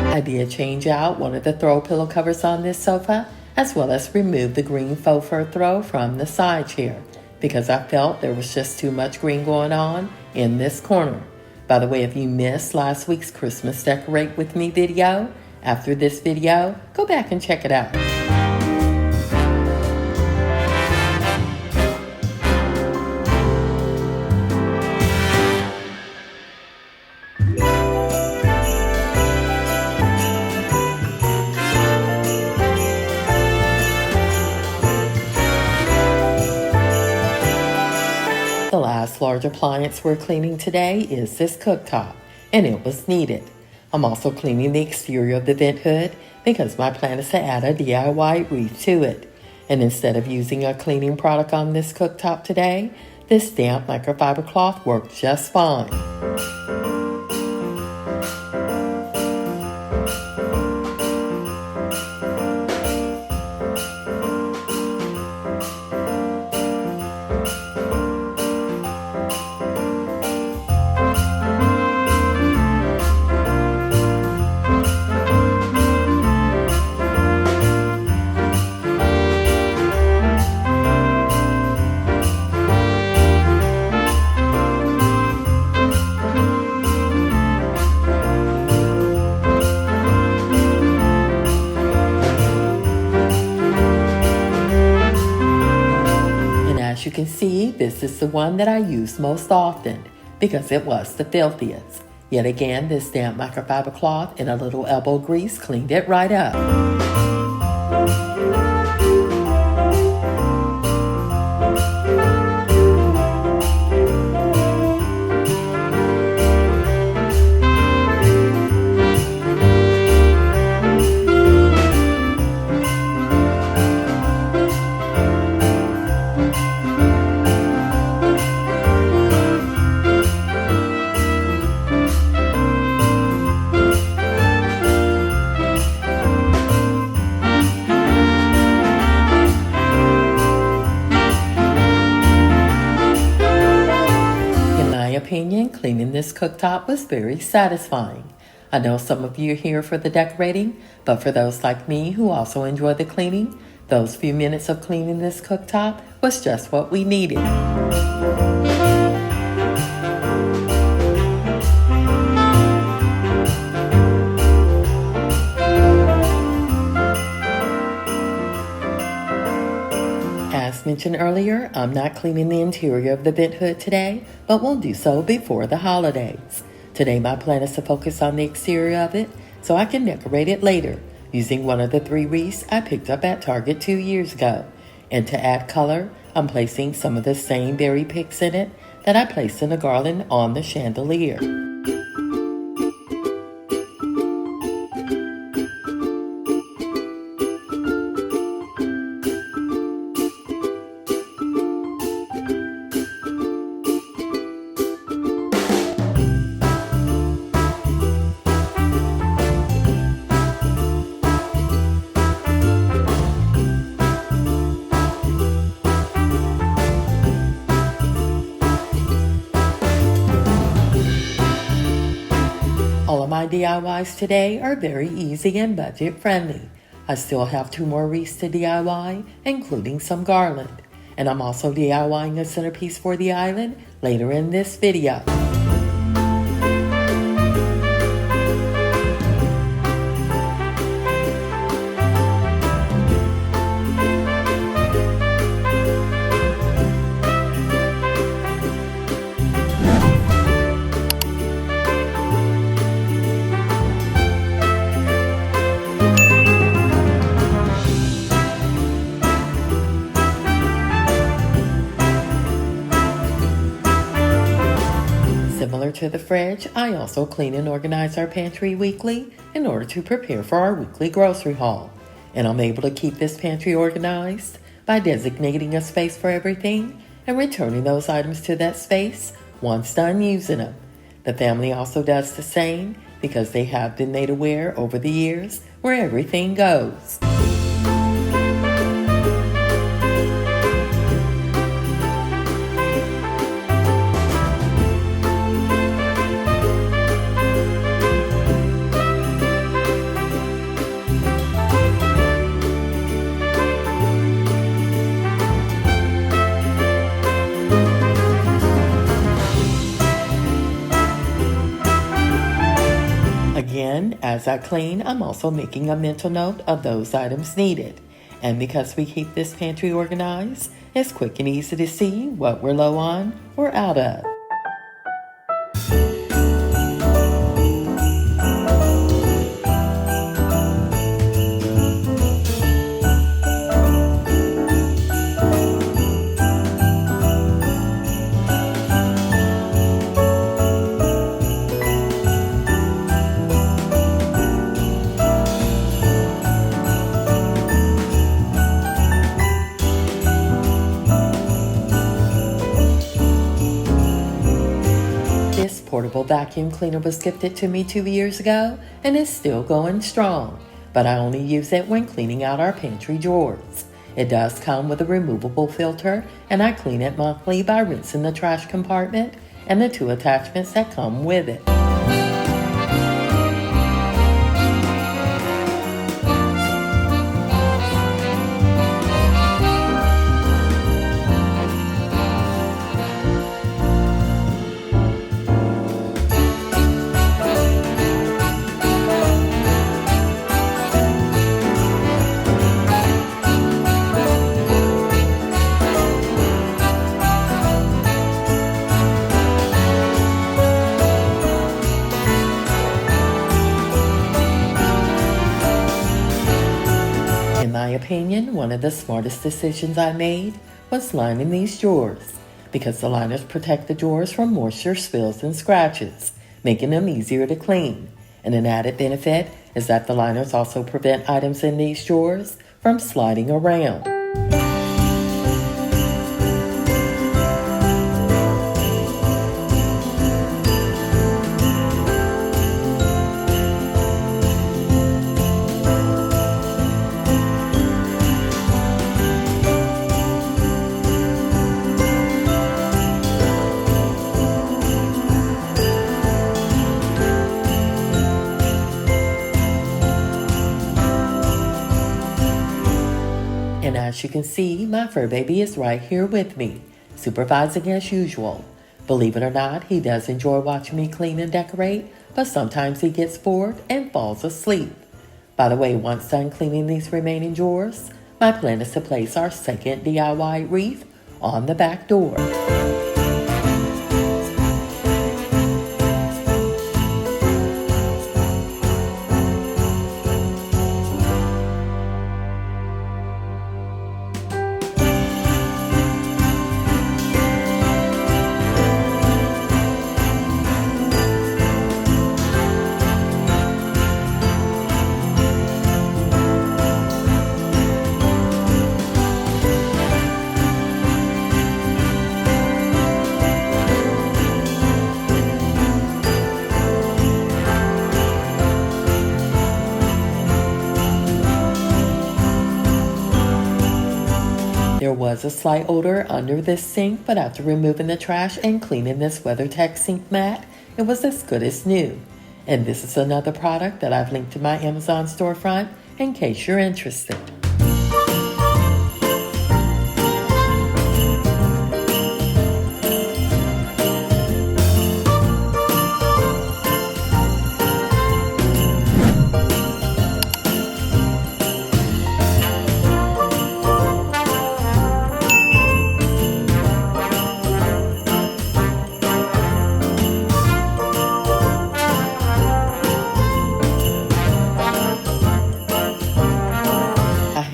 I did change out one of the throw pillow covers on this sofa, as well as remove the green faux fur throw from the side chair, because I felt there was just too much green going on in this corner. By the way, if you missed last week's Christmas Decorate With Me video, after this video, go back and check it out. The last large appliance we're cleaning today is this cooktop, and it was needed. I'm also cleaning the exterior of the vent hood because my plan is to add a DIY wreath to it. And instead of using a cleaning product on this cooktop today, this damp microfiber cloth worked just fine. you can see, this is the one that I use most often because it was the filthiest. Yet again, this damp microfiber cloth and a little elbow grease cleaned it right up. Opinion, cleaning this cooktop was very satisfying. I know some of you are here for the decorating, but for those like me who also enjoy the cleaning, those few minutes of cleaning this cooktop was just what we needed. As mentioned earlier, I'm not cleaning the interior of the vent hood today, but we'll do so before the holidays. Today my plan is to focus on the exterior of it so I can decorate it later using one of the 3 wreaths I picked up at Target 2 years ago. And to add color, I'm placing some of the same berry picks in it that I placed in the garland on the chandelier. All of my DIYs today are very easy and budget friendly. I still have 2 more wreaths to DIY, including some garland. And I'm also DIYing a centerpiece for the island later in this video. Similar to the fridge, I also clean and organize our pantry weekly in order to prepare for our weekly grocery haul. And I'm able to keep this pantry organized by designating a space for everything and returning those items to that space once done using them. The family also does the same because they have been made aware over the years where everything goes. Again, as I clean, I'm also making a mental note of those items needed. And because we keep this pantry organized, it's quick and easy to see what we're low on or out of. This portable vacuum cleaner was gifted to me 2 years ago and is still going strong, but I only use it when cleaning out our pantry drawers. It does come with a removable filter, and I clean it monthly by rinsing the trash compartment and the 2 attachments that come with it. one of the smartest decisions I made was lining these drawers, because the liners protect the drawers from moisture spills and scratches, making them easier to clean. And an added benefit is that the liners also prevent items in these drawers from sliding around. And as you can see, my fur baby is right here with me, supervising as usual. Believe it or not, he does enjoy watching me clean and decorate, but sometimes he gets bored and falls asleep. By the way, once done cleaning these remaining drawers, my plan is to place our second DIY wreath on the back door. There was a slight odor under this sink, but after removing the trash and cleaning this WeatherTech sink mat, it was as good as new. And this is another product that I've linked to my Amazon storefront in case you're interested.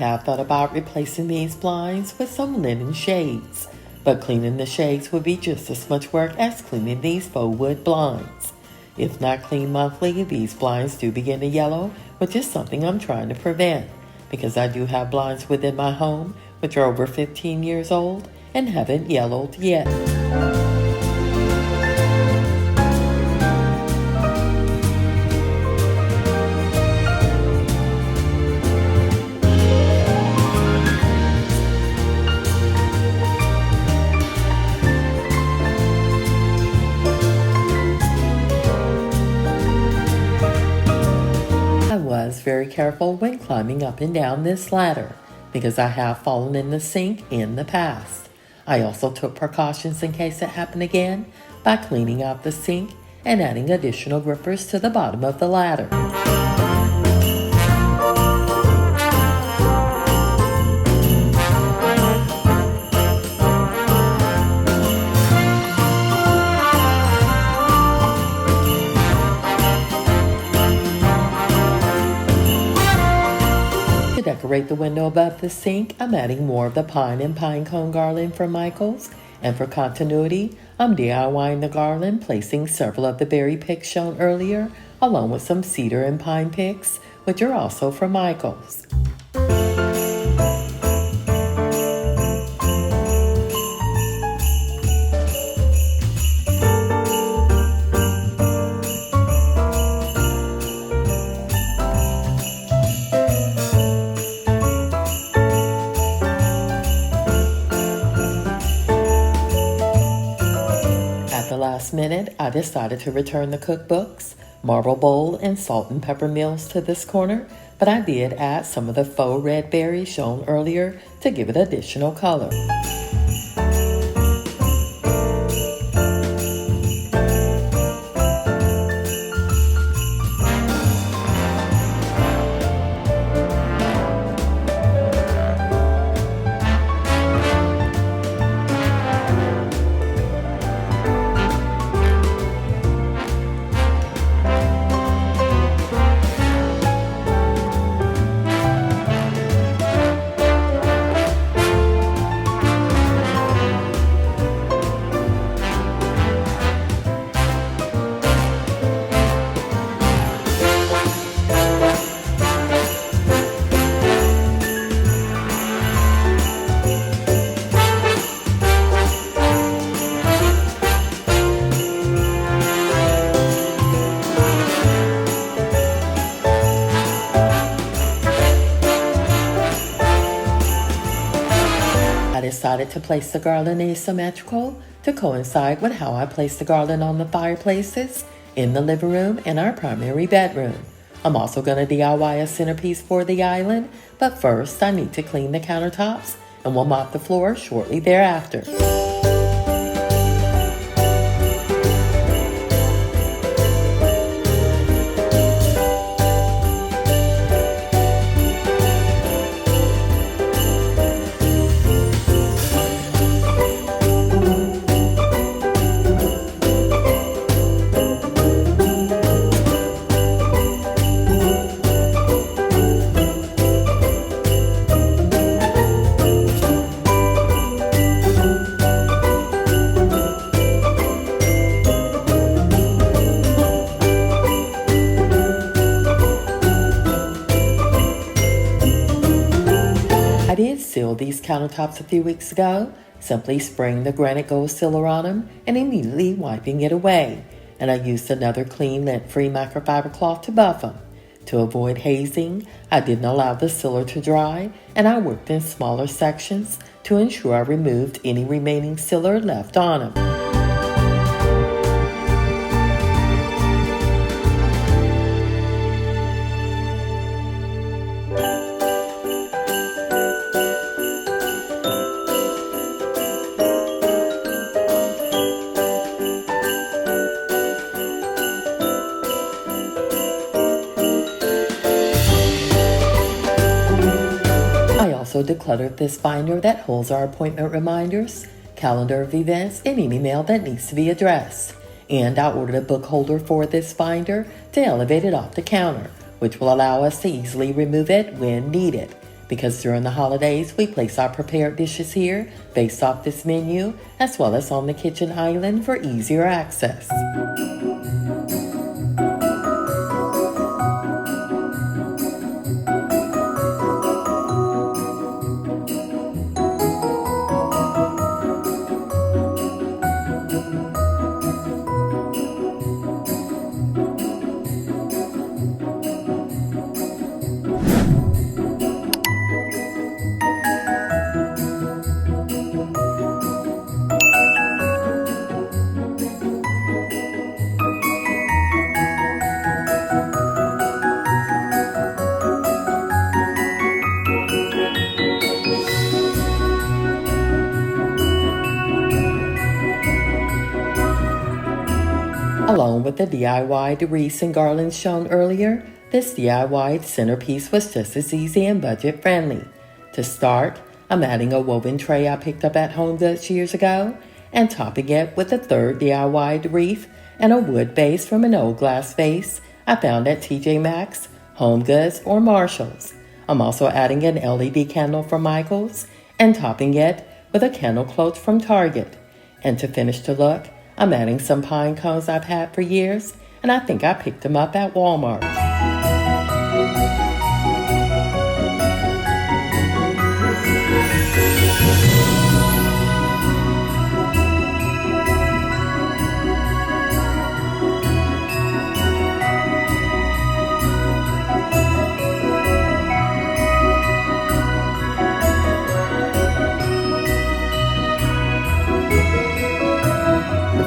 I thought about replacing these blinds with some linen shades, but cleaning the shades would be just as much work as cleaning these faux wood blinds. If not cleaned monthly, these blinds do begin to yellow, which is something I'm trying to prevent, because I do have blinds within my home which are over 15 years old and haven't yellowed yet. I was very careful when climbing up and down this ladder because I have fallen in the sink in the past. I also took precautions in case it happened again by cleaning out the sink and adding additional grippers to the bottom of the ladder. To decorate the window above the sink, I'm adding more of the pine and pine cone garland from Michaels. And for continuity, I'm DIYing the garland, placing several of the berry picks shown earlier, along with some cedar and pine picks, which are also from Michaels. Last minute, I decided to return the cookbooks, marble bowl, and salt and pepper meals to this corner, but I did add some of the faux red berries shown earlier to give it additional color. I decided to place the garland asymmetrical to coincide with how I place the garland on the fireplaces in the living room and our primary bedroom. I'm also going to DIY a centerpiece for the island, but first I need to clean the countertops and we'll mop the floor shortly thereafter. I did seal these countertops a few weeks ago, simply spraying the granite gold sealer on them and immediately wiping it away. And I used another clean lint-free microfiber cloth to buff them. To avoid hazing, I didn't allow the sealer to dry, and I worked in smaller sections to ensure I removed any remaining sealer left on them. I also decluttered this binder that holds our appointment reminders, calendar of events, and any mail that needs to be addressed. And I ordered a book holder for this binder to elevate it off the counter, which will allow us to easily remove it when needed. Because during the holidays, we place our prepared dishes here based off this menu, as well as on the kitchen island for easier access. Along with the DIY wreaths and garlands shown earlier, this DIY centerpiece was just as easy and budget friendly. To start, I'm adding a woven tray I picked up at HomeGoods years ago and topping it with a third DIY wreath and a wood base from an old glass vase I found at TJ Maxx, HomeGoods, or Marshall's. I'm also adding an LED candle from Michaels and topping it with a candle cloth from Target. And to finish the look, I'm adding some pine cones I've had for years, and I think I picked them up at Walmart.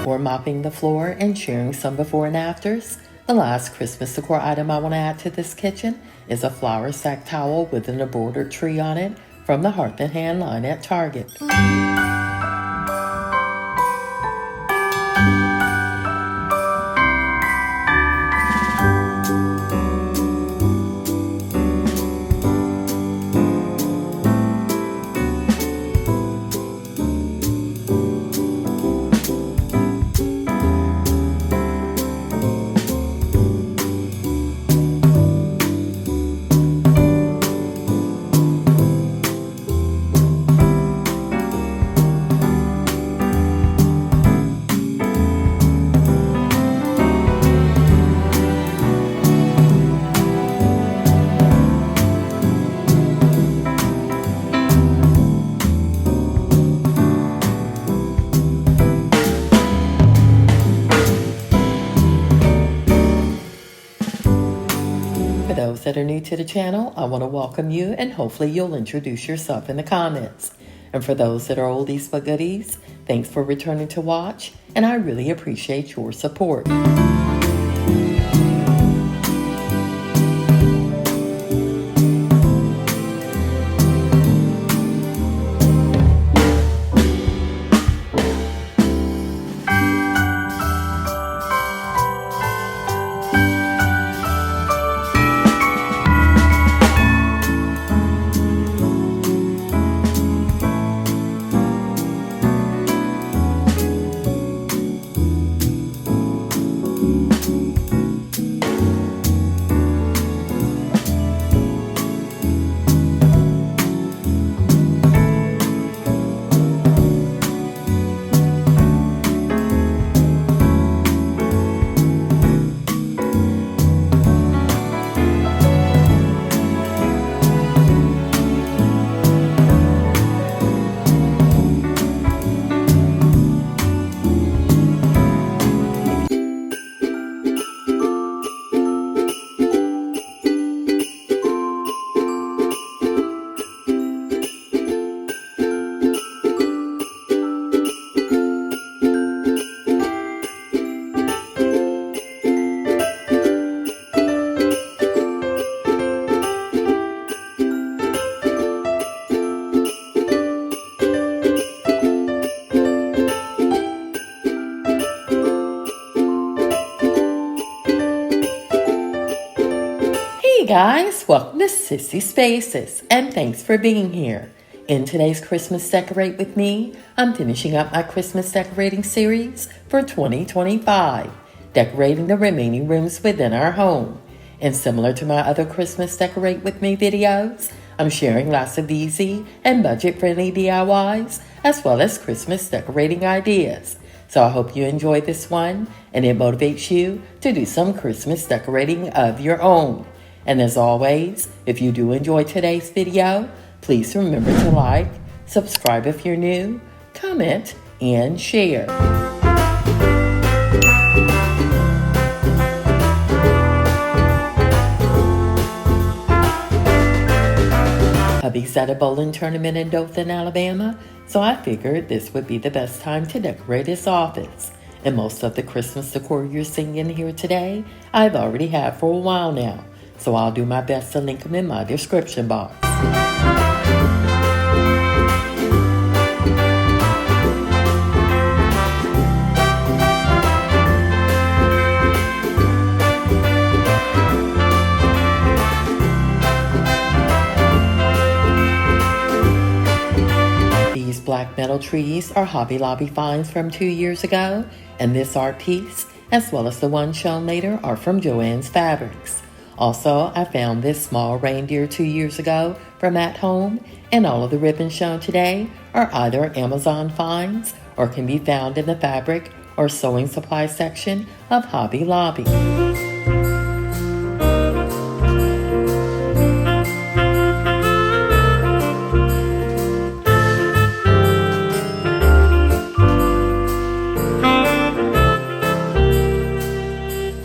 Before mopping the floor and sharing some before and afters, the last Christmas decor item I want to add to this kitchen is a flour sack towel with an embroidered tree on it from the Hearth and Hand line at Target. For those that are new to the channel, I want to welcome you and hopefully you'll introduce yourself in the comments. And for those that are oldies but goodies, thanks for returning to watch, and I really appreciate your support. Hey guys, welcome to Sissy Spaces, and thanks for being here. In today's Christmas Decorate With Me, I'm finishing up my Christmas decorating series for 2025, decorating the remaining rooms within our home. And similar to my other Christmas Decorate With Me videos, I'm sharing lots of easy and budget-friendly DIYs, as well as Christmas decorating ideas. So I hope you enjoy this one, and it motivates you to do some Christmas decorating of your own. And as always, if you do enjoy today's video, please remember to like, subscribe if you're new, comment, and share. Hubby's at a bowling tournament in Dothan, Alabama, so I figured this would be the best time to decorate his office. And most of the Christmas decor you're seeing in here today, I've already had for a while now. So I'll do my best to link them in my description box. These black metal trees are Hobby Lobby finds from 2 years ago, and this art piece, as well as the one shown later, are from Joann's Fabrics. Also, I found this small reindeer 2 years ago from At Home, and all of the ribbons shown today are either Amazon finds or can be found in the fabric or sewing supply section of Hobby Lobby.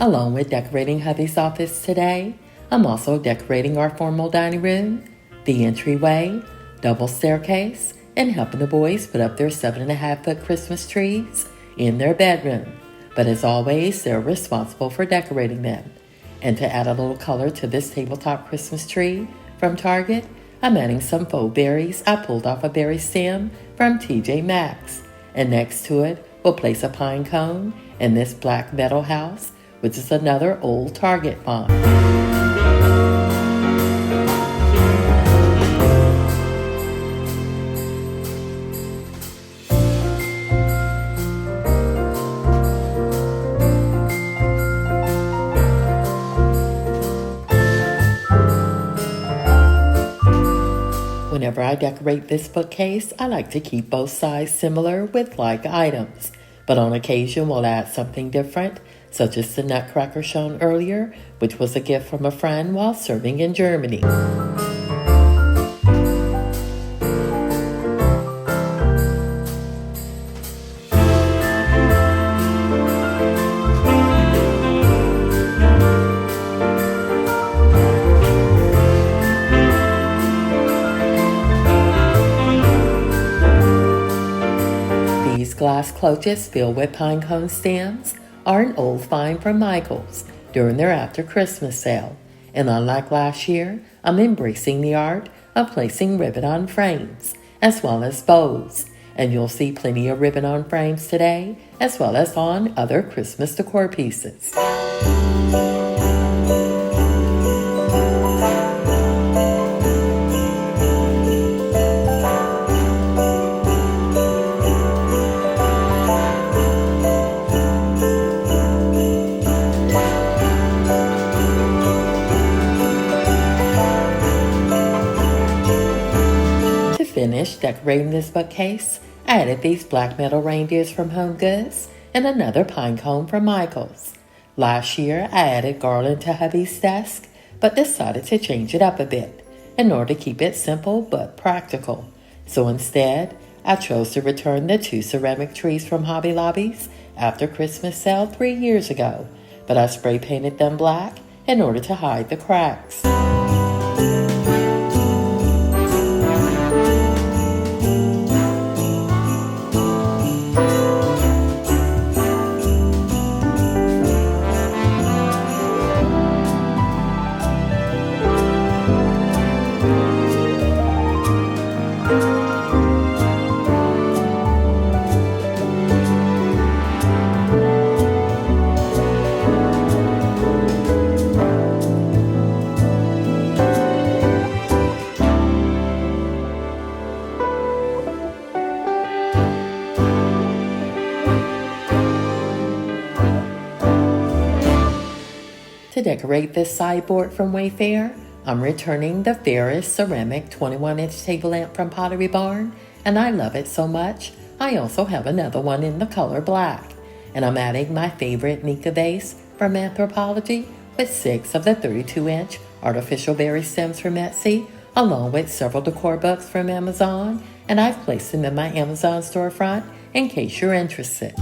Along with decorating hubby's office today, I'm also decorating our formal dining room, the entryway, double staircase, and helping the boys put up their 7.5-foot Christmas trees in their bedroom. But as always, they're responsible for decorating them. And to add a little color to this tabletop Christmas tree from Target, I'm adding some faux berries I pulled off a berry stem from TJ Maxx. And next to it, we'll place a pine cone and this black metal house, which is another old Target find. Whenever I decorate this bookcase, I like to keep both sides similar with like items. But on occasion, we'll add something different, such as the nutcracker shown earlier, which was a gift from a friend while serving in Germany. glass cloches filled with pine cone stems are an old find from Michaels during their after Christmas sale. And unlike last year, I'm embracing the art of placing ribbon on frames, as well as bows. And you'll see plenty of ribbon on frames today, as well as on other Christmas decor pieces. To finish decorating this bookcase, I added these black metal reindeers from Home Goods and another pine cone from Michaels. Last year, I added garland to hubby's desk, but decided to change it up a bit in order to keep it simple but practical. So instead, I chose to return the 2 ceramic trees from Hobby Lobby's after Christmas sale 3 years ago, but I spray painted them black in order to hide the cracks. To decorate this sideboard from Wayfair, I'm returning the Ferris ceramic 21-inch table lamp from Pottery Barn, and I love it so much, I also have another one in the color black. And I'm adding my favorite Nika vase from Anthropologie with 6 of the 32-inch artificial berry stems from Etsy, along with several decor books from Amazon, and I've placed them in my Amazon storefront in case you're interested.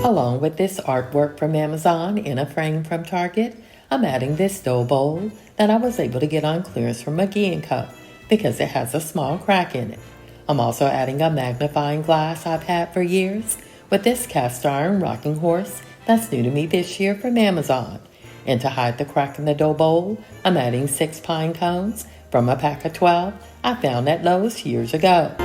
Along with this artwork from Amazon in a frame from Target, I'm adding this dough bowl that I was able to get on clearance from McGee & Co. because it has a small crack in it. I'm also adding a magnifying glass I've had for years with this cast iron rocking horse that's new to me this year from Amazon. And to hide the crack in the dough bowl, I'm adding 6 pine cones from a pack of 12 I found at Lowe's years ago.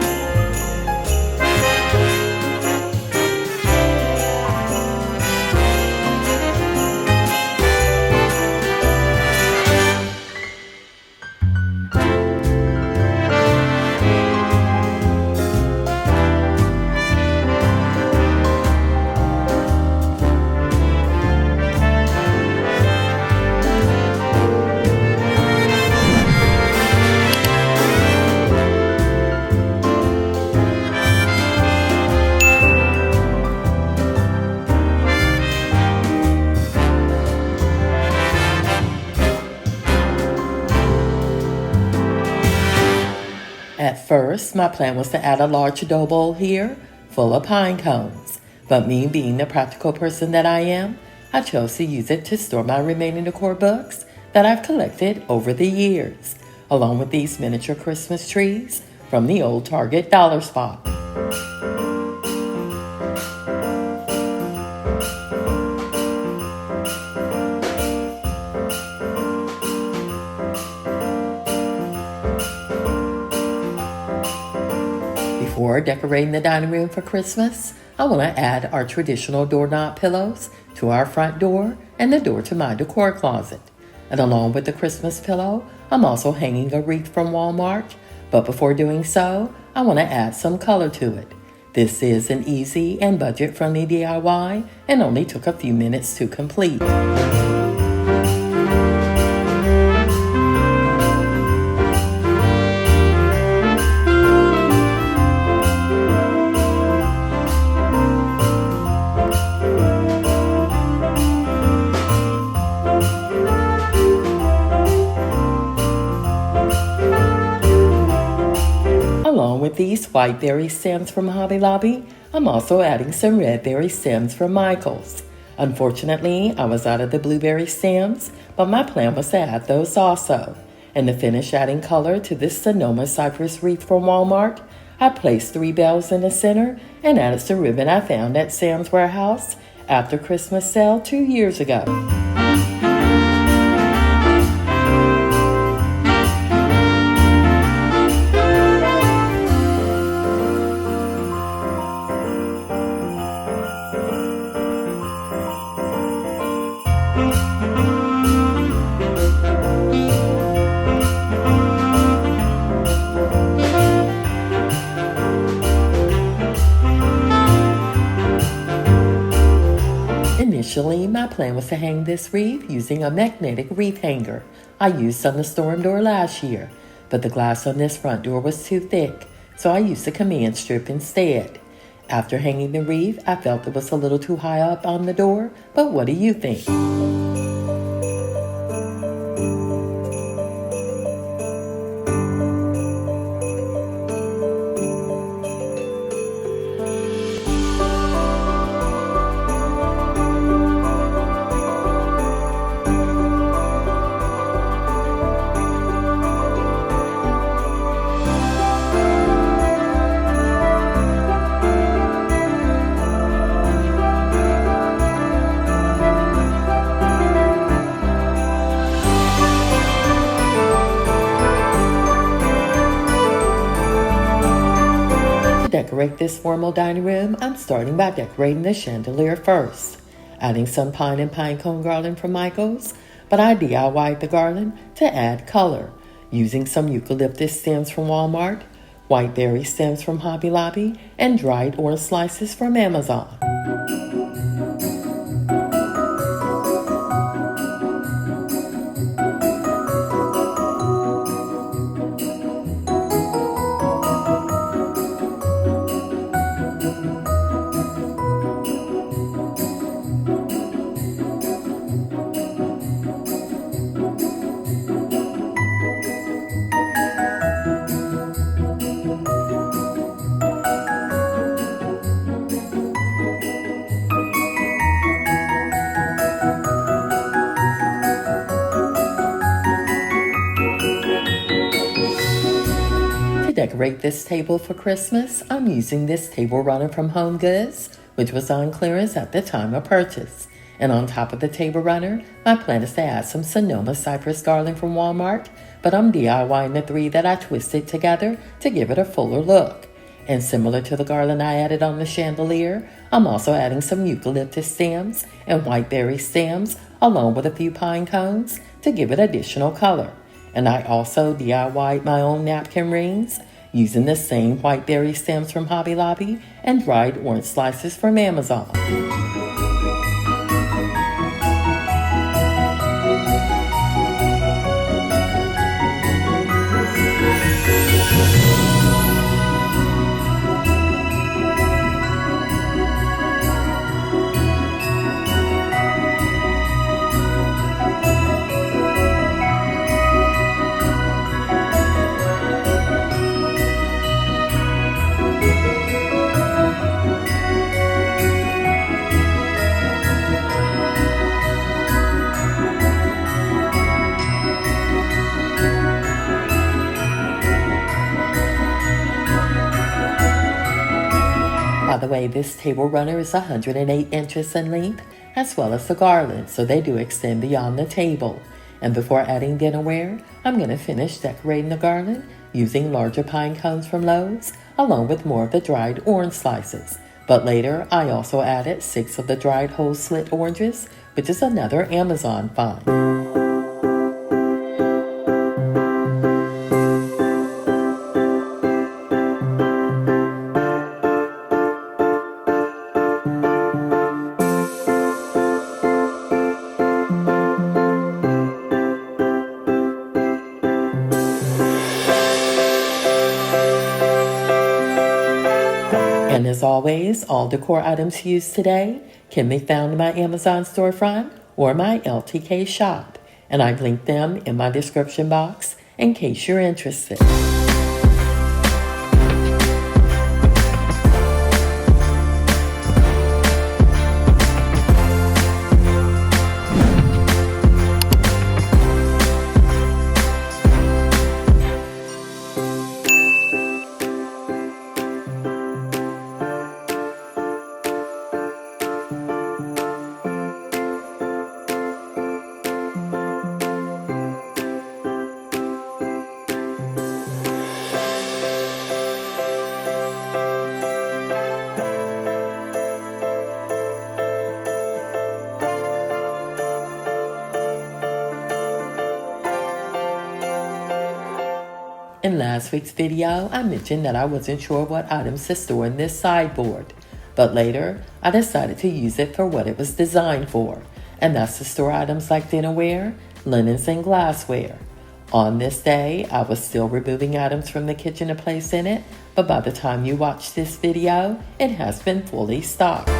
At first, my plan was to add a large dough bowl here, full of pine cones. But me being the practical person that I am, I chose to use it to store my remaining decor books that I've collected over the years, along with these miniature Christmas trees from the old Target dollar spot. Before decorating the dining room for Christmas, I want to add our traditional doorknob pillows to our front door and the door to my decor closet. And along with the Christmas pillow, I'm also hanging a wreath from Walmart. But before doing so, I want to add some color to it. This is an easy and budget-friendly DIY and only took a few minutes to complete. white berry stems from Hobby Lobby, I'm also adding some red berry stems from Michaels. Unfortunately, I was out of the blueberry stems, but my plan was to add those also. And to finish adding color to this Sonoma cypress wreath from Walmart, I placed 3 bells in the center and added some ribbon I found at Sam's Warehouse after Christmas sale 2 years ago. Initially, my plan was to hang this wreath using a magnetic wreath hanger I used on the storm door last year, but the glass on this front door was too thick, so I used a command strip instead. After hanging the wreath, I felt it was a little too high up on the door, but what do you think? To decorate this formal dining room, I'm starting by decorating the chandelier first, adding some pine and pine cone garland from Michaels, but I DIY'd the garland to add color, using some eucalyptus stems from Walmart, white berry stems from Hobby Lobby, and dried orange slices from Amazon. To decorate this table for Christmas, I'm using this table runner from Home Goods, which was on clearance at the time of purchase. And on top of the table runner, my plan is to add some Sonoma cypress garland from Walmart, but I'm DIYing the 3 that I twisted together to give it a fuller look. And similar to the garland I added on the chandelier, I'm also adding some eucalyptus stems and white berry stems along with a few pine cones to give it additional color. And I also DIY'd my own napkin rings using the same white berry stems from Hobby Lobby and dried orange slices from Amazon. By the way, this table runner is 108 inches in length, as well as the garland, so they do extend beyond the table. And before adding dinnerware, I'm going to finish decorating the garland using larger pine cones from Lowe's, along with more of the dried orange slices. But later, I also added 6 of the dried whole slit oranges, which is another Amazon find. And as always, all decor items used today can be found in my Amazon storefront or my LTK shop, and I've linked them in my description box in case you're interested. In last week's video, I mentioned that I wasn't sure what items to store in this sideboard, but later I decided to use it for what it was designed for, and that's to store items like dinnerware, linens, and glassware. On this day, I was still removing items from the kitchen to place in it, but by the time you watch this video, it has been fully stocked.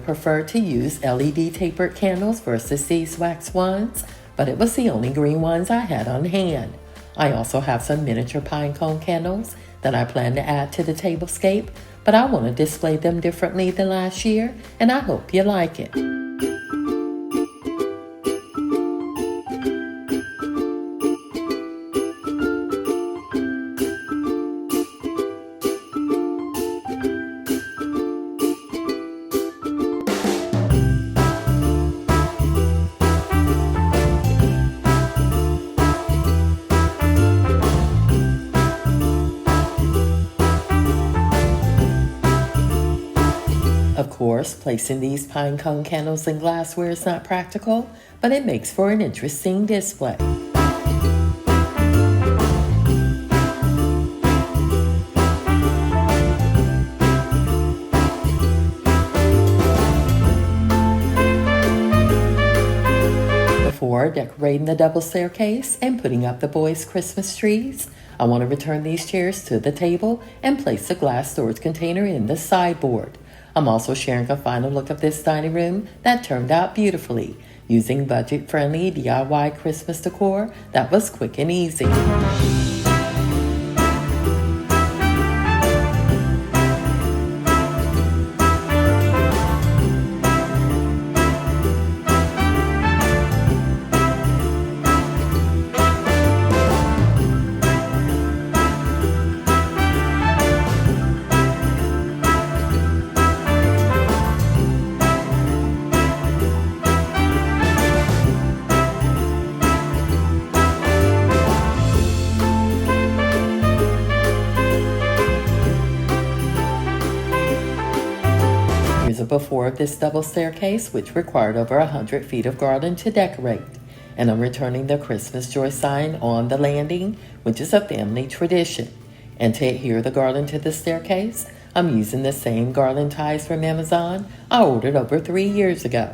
Preferred to use LED tapered candles versus these wax ones, but it was the only green ones I had on hand. I also have some miniature pine cone candles that I plan to add to the tablescape, but I want to display them differently than last year, and I hope you like it. Of course, placing these pine cone candles in glassware is not practical, but it makes for an interesting display. Before decorating the double staircase and putting up the boys' Christmas trees, I want to return these chairs to the table and place a glass storage container in the sideboard. I'm also sharing a final look of this dining room that turned out beautifully, using budget-friendly DIY Christmas decor that was quick and easy. Here's a before of this double staircase, which required over 100 feet of garland to decorate. And I'm returning the Christmas joy sign on the landing, which is a family tradition. And to adhere the garland to the staircase, I'm using the same garland ties from Amazon I ordered over 3 years ago.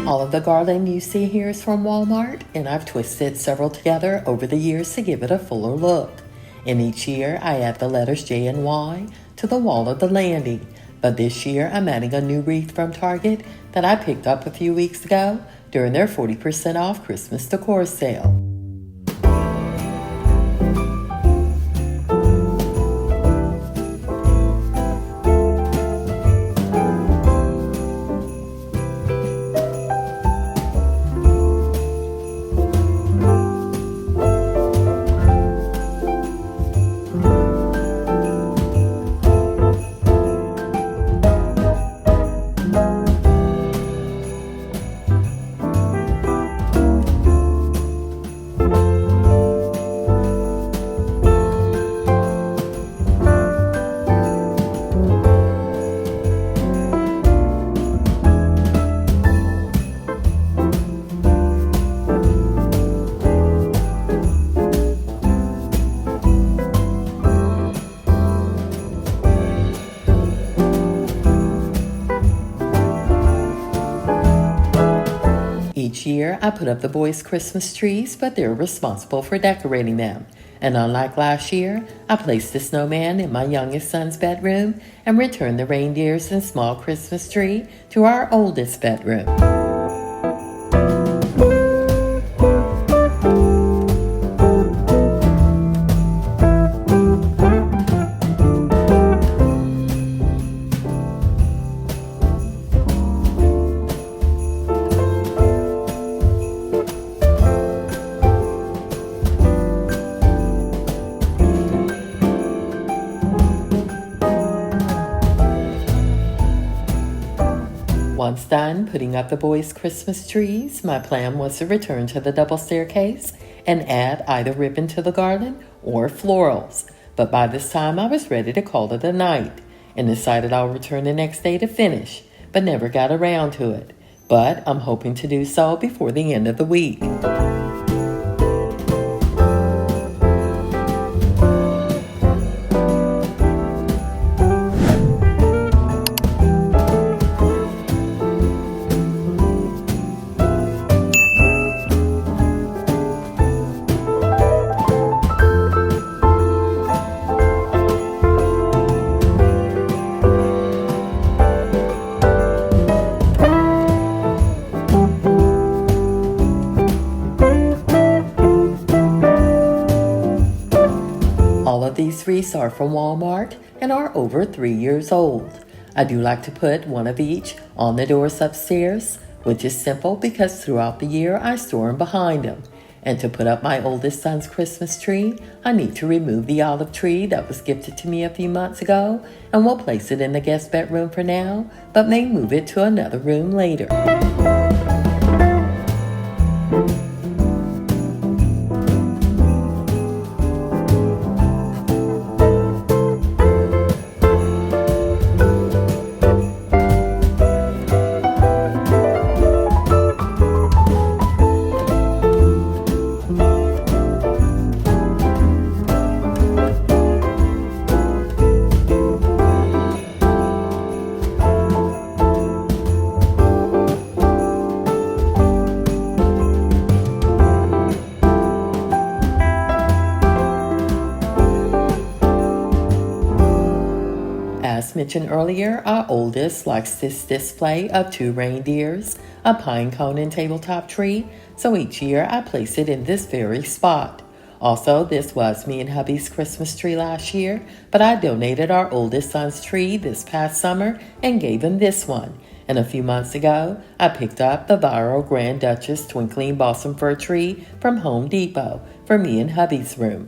All of the garland you see here is from Walmart, and I've twisted several together over the years to give it a fuller look. And each year I add the letters J and Y to the wall of the landing, but this year I'm adding a new wreath from Target that I picked up a few weeks ago during their 40% off Christmas decor sale. Each year, I put up the boys' Christmas trees, but they're responsible for decorating them. And unlike last year, I placed the snowman in my youngest son's bedroom and returned the reindeers and small Christmas tree to our oldest bedroom. Once done putting up the boys' Christmas trees, my plan was to return to the double staircase and add either ribbon to the garland or florals. But by this time I was ready to call it a night and decided I'll return the next day to finish, but never got around to it. But I'm hoping to do so before the end of the week. All of these wreaths are from Walmart and are over 3 years old. I do like to put one of each on the doors upstairs, which is simple because throughout the year I store them behind them. And to put up my oldest son's Christmas tree, I need to remove the olive tree that was gifted to me a few months ago, and we'll place it in the guest bedroom for now, but may move it to another room later. As mentioned earlier, our oldest likes this display of 2 reindeers, a pine cone and tabletop tree, so each year I place it in this very spot. Also, this was me and hubby's Christmas tree last year, but I donated our oldest son's tree this past summer and gave him this one. And a few months ago, I picked up the viral Grand Duchess Twinkling Balsam Fir tree from Home Depot for me and hubby's room.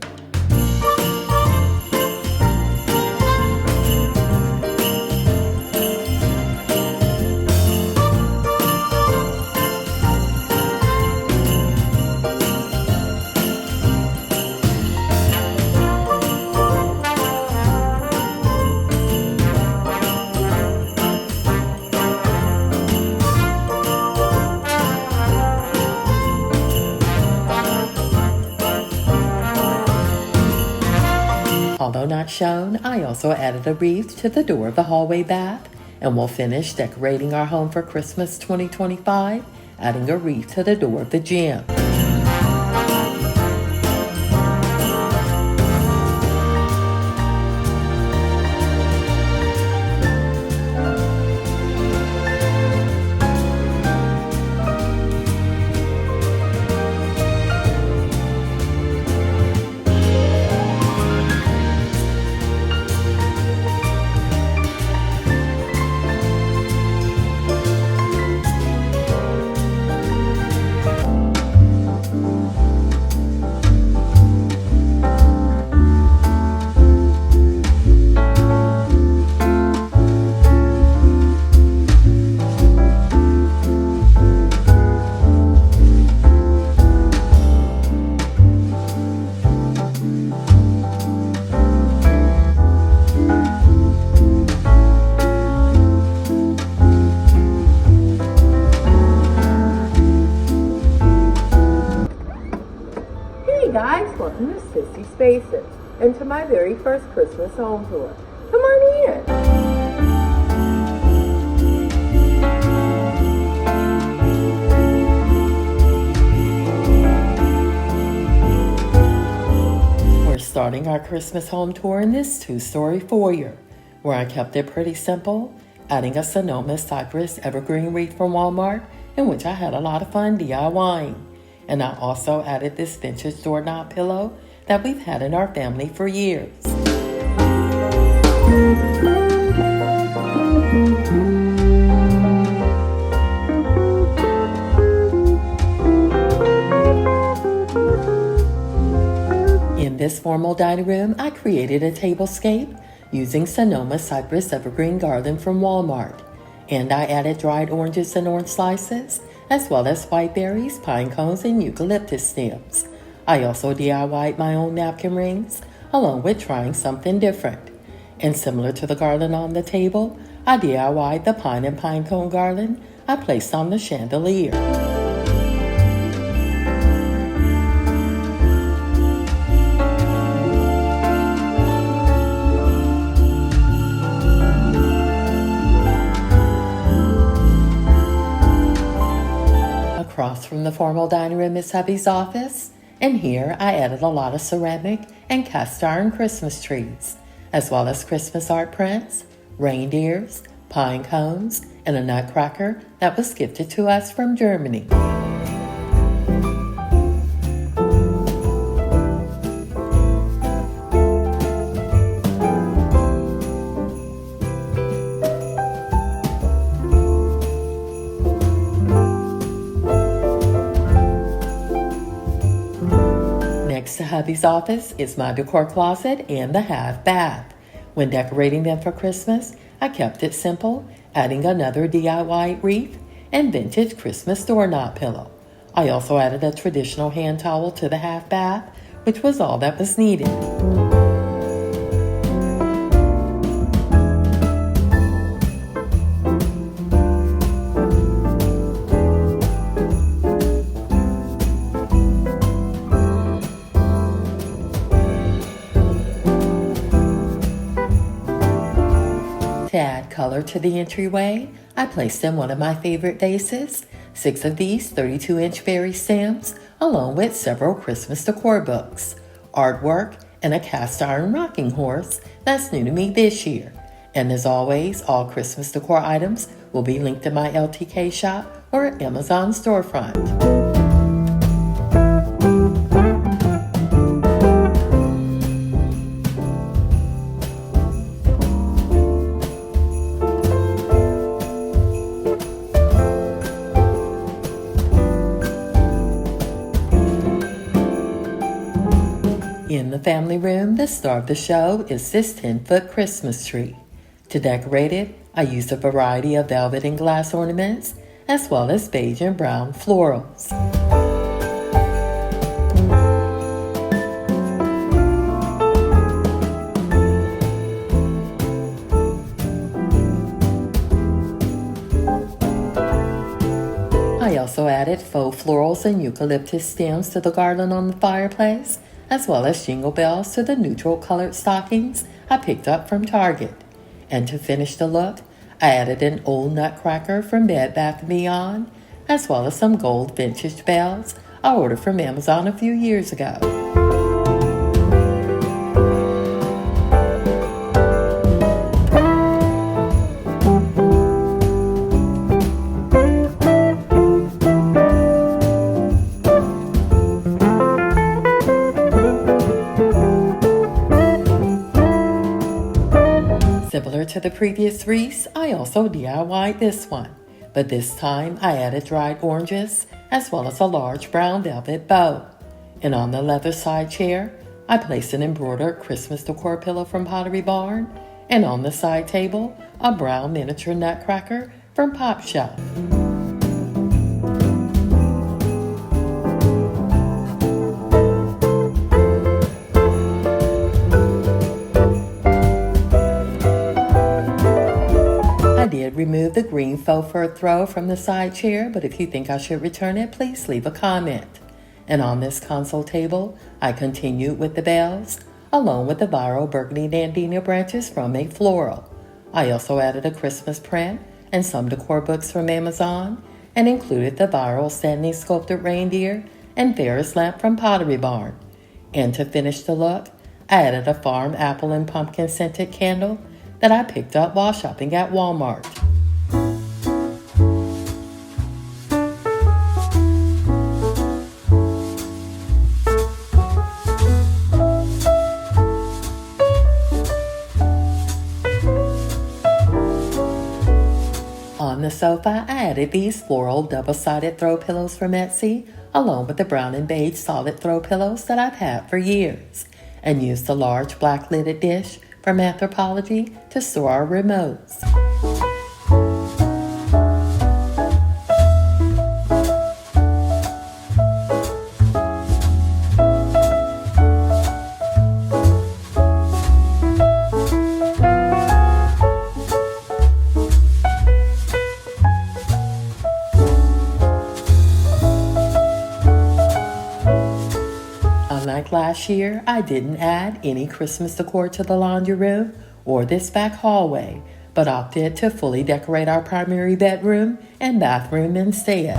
Although not shown, I also added a wreath to the door of the hallway bath, and we'll finish decorating our home for Christmas 2025, adding a wreath to the door of the gym. Hey guys, welcome to Sissy Spaces and to my very first Christmas home tour. Come on in. starting our Christmas home tour in this two-story foyer, where I kept it pretty simple, adding a Sonoma cypress evergreen wreath from Walmart, in which I had a lot of fun DIYing. And I also added this vintage doorknob pillow that we've had in our family for years. In this formal dining room, I created a tablescape using Sonoma cypress evergreen garland from Walmart. And I added dried oranges and orange slices, as well as white berries, pine cones, and eucalyptus stems. I also DIY'd my own napkin rings, along with trying something different. And similar to the garland on the table, I DIY'd the pine and pine cone garland I placed on the chandelier. Across from the formal dining room is hubby's office, and here I added a lot of ceramic and cast iron Christmas trees, as well as Christmas art prints, reindeers, pine cones, and a nutcracker that was gifted to us from Germany. Next to hubby's office is my decor closet and the half bath. When decorating them for Christmas, I kept it simple, adding another DIY wreath and vintage Christmas doorknob pillow. I also added a traditional hand towel to the half bath, which was all that was needed. To add color to the entryway, I placed in one of my favorite vases 6 of these 32-inch fairy stems, along with several Christmas decor books, artwork, and a cast iron rocking horse that's new to me this year. And as always, all Christmas decor items will be linked in my LTK shop or Amazon storefront. In the family room, the star of the show is this 10-foot Christmas tree. To decorate it, I used a variety of velvet and glass ornaments, as well as beige and brown florals. I also added faux florals and eucalyptus stems to the garland on the fireplace, as well as jingle bells to the neutral colored stockings I picked up from Target. And to finish the look, I added an old nutcracker from Bed Bath & Beyond, as well as some gold vintage bells I ordered from Amazon a few years ago. Similar to the previous wreaths, I also DIY'd this one, but this time I added dried oranges as well as a large brown velvet bow. And on the leather side chair, I placed an embroidered Christmas decor pillow from Pottery Barn, and on the side table, a brown miniature nutcracker from Pop Shelf. Remove the green faux fur throw from the side chair, but if you think I should return it, please leave a comment. And on this console table, I continued with the bells, along with the viral burgundy dandelion branches from A Floral. I also added a Christmas print and some decor books from Amazon, and included the viral standing sculpted reindeer and Ferris lamp from Pottery Barn. And to finish the look, I added a farm apple and pumpkin scented candle that I picked up while shopping at Walmart. On the sofa, I added these floral double-sided throw pillows from Etsy, along with the brown and beige solid throw pillows that I've had for years, and used the large black-lidded dish from Anthropologie to store our remotes. Unlike last year, I didn't add any Christmas decor to the laundry room or this back hallway, but opted to fully decorate our primary bedroom and bathroom instead.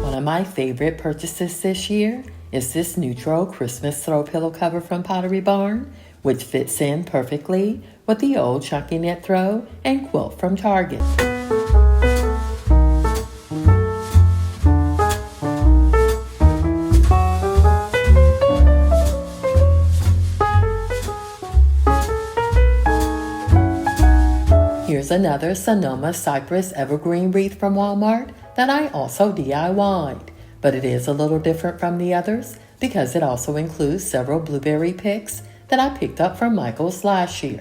One of my favorite purchases this year is this neutral Christmas throw pillow cover from Pottery Barn, which fits in perfectly with the old chunky knit throw and quilt from Target. Here's another Sonoma Cypress Evergreen wreath from Walmart that I also DIY'd, but it is a little different from the others because it also includes several blueberry picks that I picked up from Michael's last year.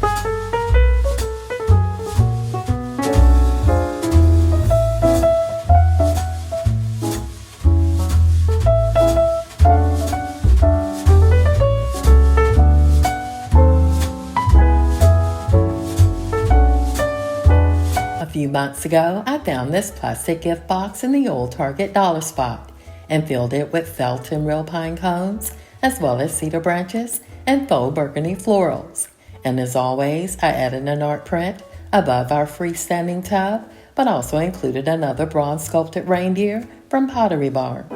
A few months ago, I found this plastic gift box in the old Target dollar spot and filled it with felt and real pine cones, as well as cedar branches and faux burgundy florals. And as always, I added an art print above our freestanding tub, but also included another bronze sculpted reindeer from Pottery Barn.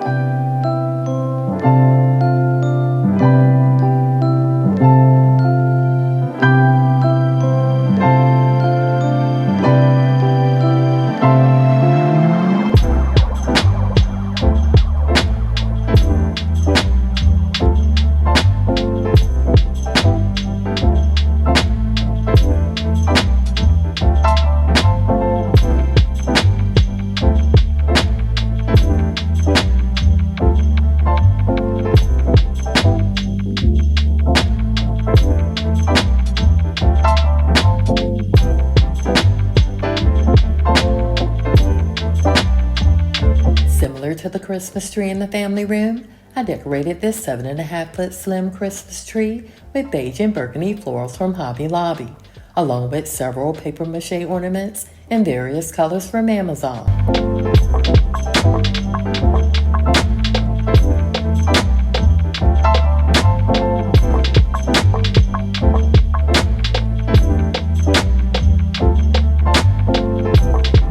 Similar to the Christmas tree in the family room, I decorated this 7.5-foot slim Christmas tree with beige and burgundy florals from Hobby Lobby, along with several paper mache ornaments in various colors from Amazon.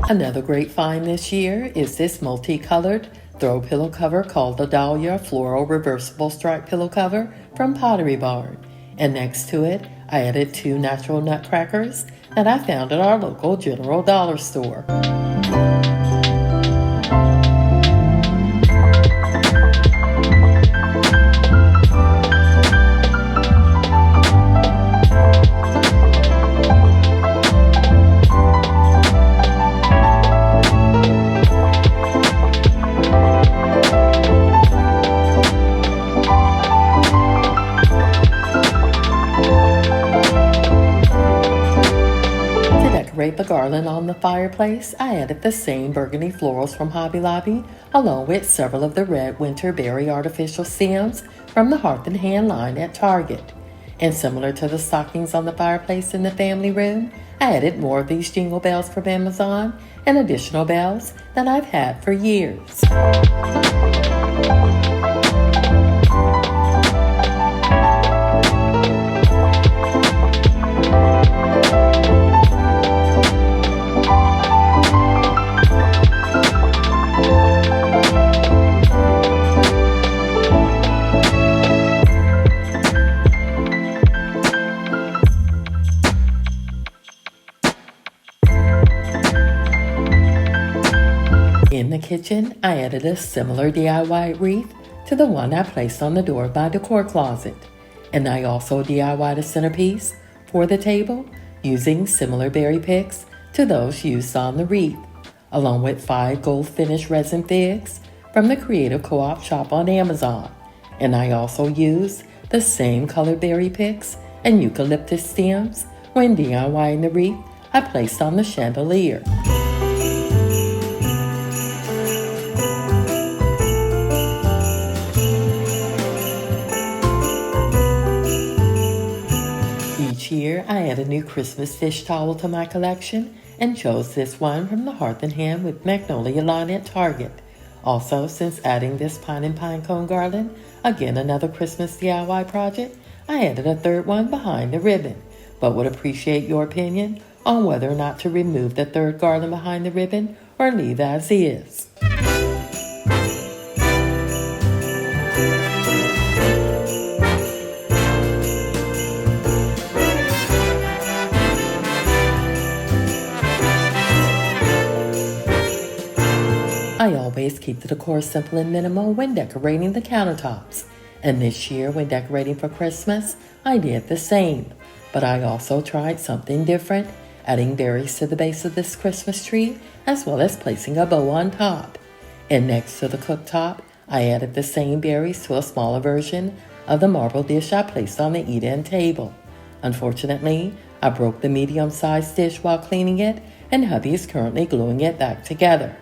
Another great find this year is this multicolored throw pillow cover called the Dahlia Floral Reversible Stripe Pillow Cover from Pottery Barn. And next to it, I added 2 natural nutcrackers that I found at our local general dollar store. The garland on the fireplace, I added the same burgundy florals from Hobby Lobby, along with several of the red winter berry artificial stems from the Hearth and Hand line at Target. And similar to the stockings on the fireplace in the family room, I added more of these jingle bells from Amazon and additional bells that I've had for years. kitchen, I added a similar DIY wreath to the one I placed on the door of my decor closet. And I also DIY'd a centerpiece for the table using similar berry picks to those used on the wreath, along with 5 gold finish resin figs from the Creative Co-op shop on Amazon. And I also used the same colored berry picks and eucalyptus stems when DIYing the wreath I placed on the chandelier. Each year, I add a new Christmas dish towel to my collection and chose this one from the Hearth and Hand with Magnolia line at Target. Also, since adding this pine and pine cone garland, again another Christmas DIY project, I added a third one behind the ribbon, but would appreciate your opinion on whether or not to remove the third garland behind the ribbon or leave as is. I always keep the decor simple and minimal when decorating the countertops. And this year, when decorating for Christmas, I did the same. But I also tried something different, adding berries to the base of this Christmas tree, as well as placing a bow on top. And next to the cooktop, I added the same berries to a smaller version of the marble dish I placed on the eat-in table. Unfortunately, I broke the medium-sized dish while cleaning it, and hubby is currently gluing it back together.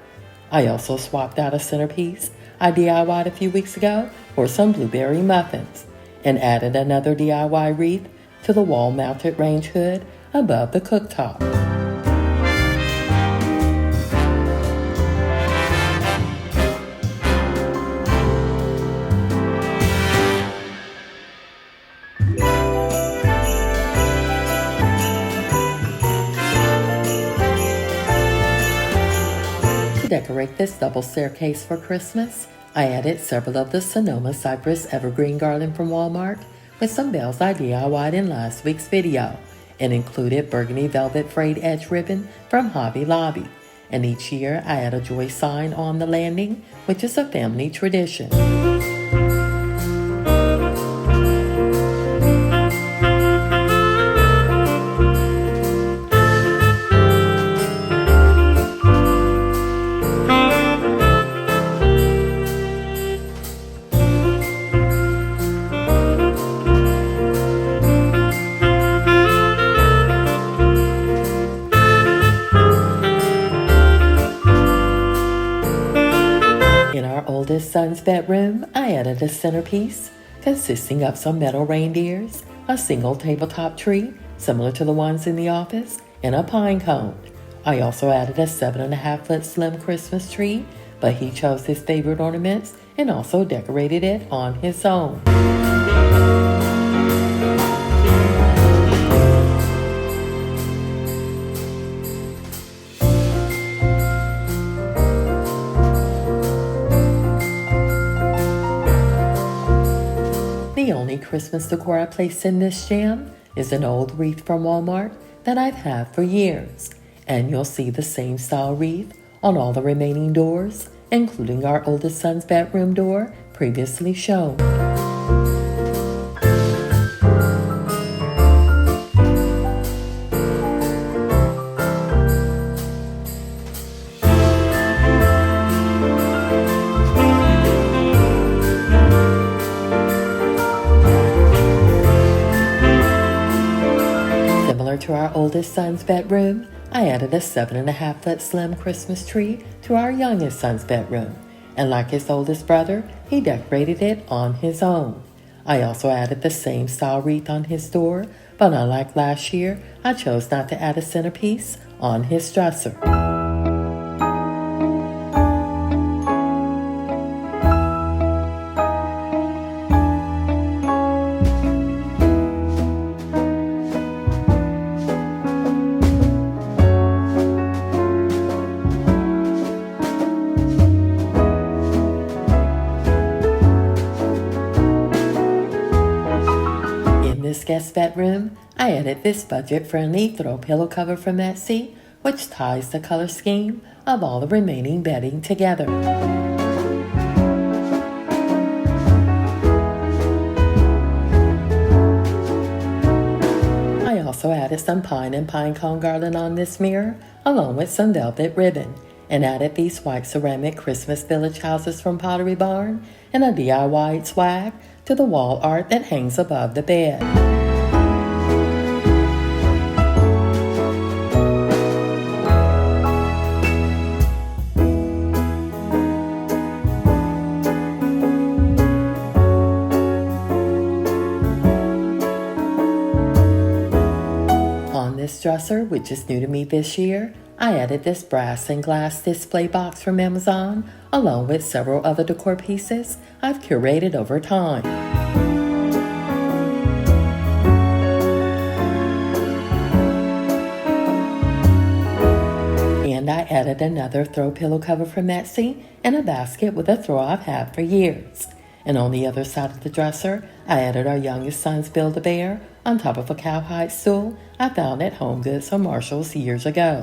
I also swapped out a centerpiece I DIY'd a few weeks ago for some blueberry muffins, and added another DIY wreath to the wall-mounted range hood above the cooktop. To decorate this double staircase for Christmas, I added several of the Sonoma Cypress Evergreen garland from Walmart with some bells I DIY'd in last week's video, and included burgundy velvet frayed edge ribbon from Hobby Lobby. And each year I add a joy sign on the landing, which is a family tradition. In our oldest son's bedroom, I added a centerpiece consisting of some metal reindeers, a single tabletop tree similar to the ones in the office, and a pine cone. I also added a 7.5-foot slim Christmas tree, but he chose his favorite ornaments and also decorated it on his own. The only Christmas decor I placed in this jam is an old wreath from Walmart that I've had for years. And you'll see the same style wreath on all the remaining doors, including our oldest son's bedroom door previously shown. Similar to our oldest son's bedroom, I added a 7.5-foot slim Christmas tree to our youngest son's bedroom, and like his oldest brother, he decorated it on his own. I also added the same style wreath on his door, but unlike last year, I chose not to add a centerpiece on his dresser. Guest bedroom, I added this budget-friendly throw pillow cover from Etsy, which ties the color scheme of all the remaining bedding together. I also added some pine and pine cone garland on this mirror, along with some velvet ribbon, and added these white ceramic Christmas Village houses from Pottery Barn and a DIY swag to the wall art that hangs above the bed. On this dresser, which is new to me this year, I added this brass and glass display box from Amazon, along with several other decor pieces I've curated over time. And I added another throw pillow cover from Etsy and a basket with a throw I've had for years. And on the other side of the dresser, I added our youngest son's Build-A-Bear on top of a cowhide stool I found at HomeGoods or Marshall's years ago.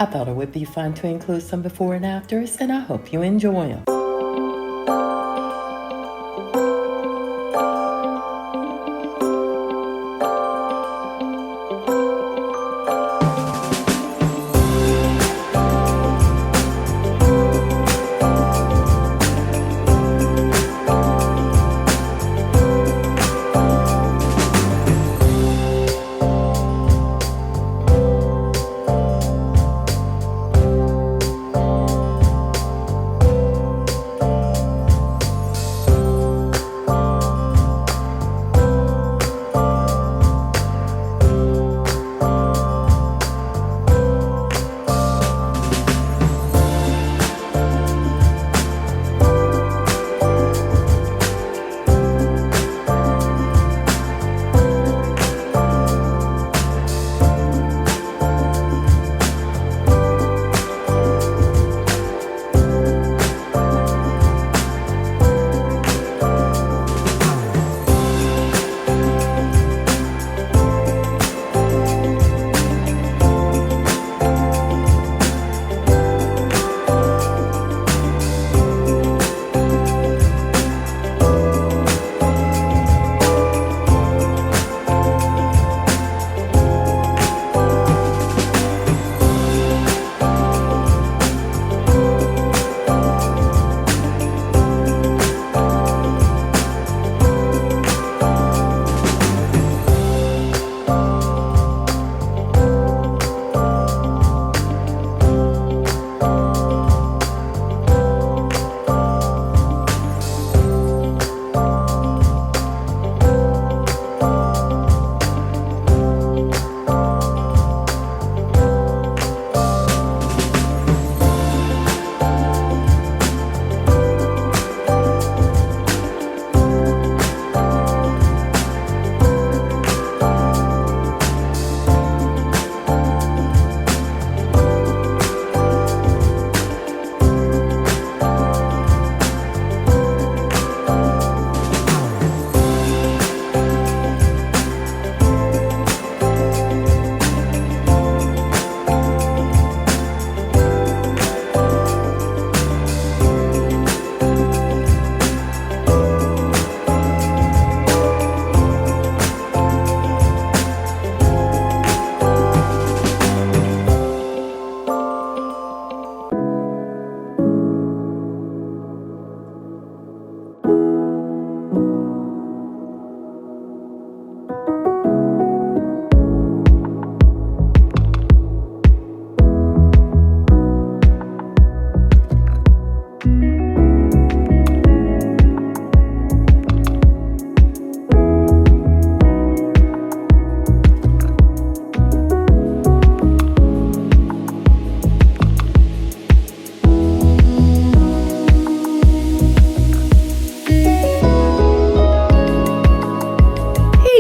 I thought it would be fun to include some before and afters, and I hope you enjoy them.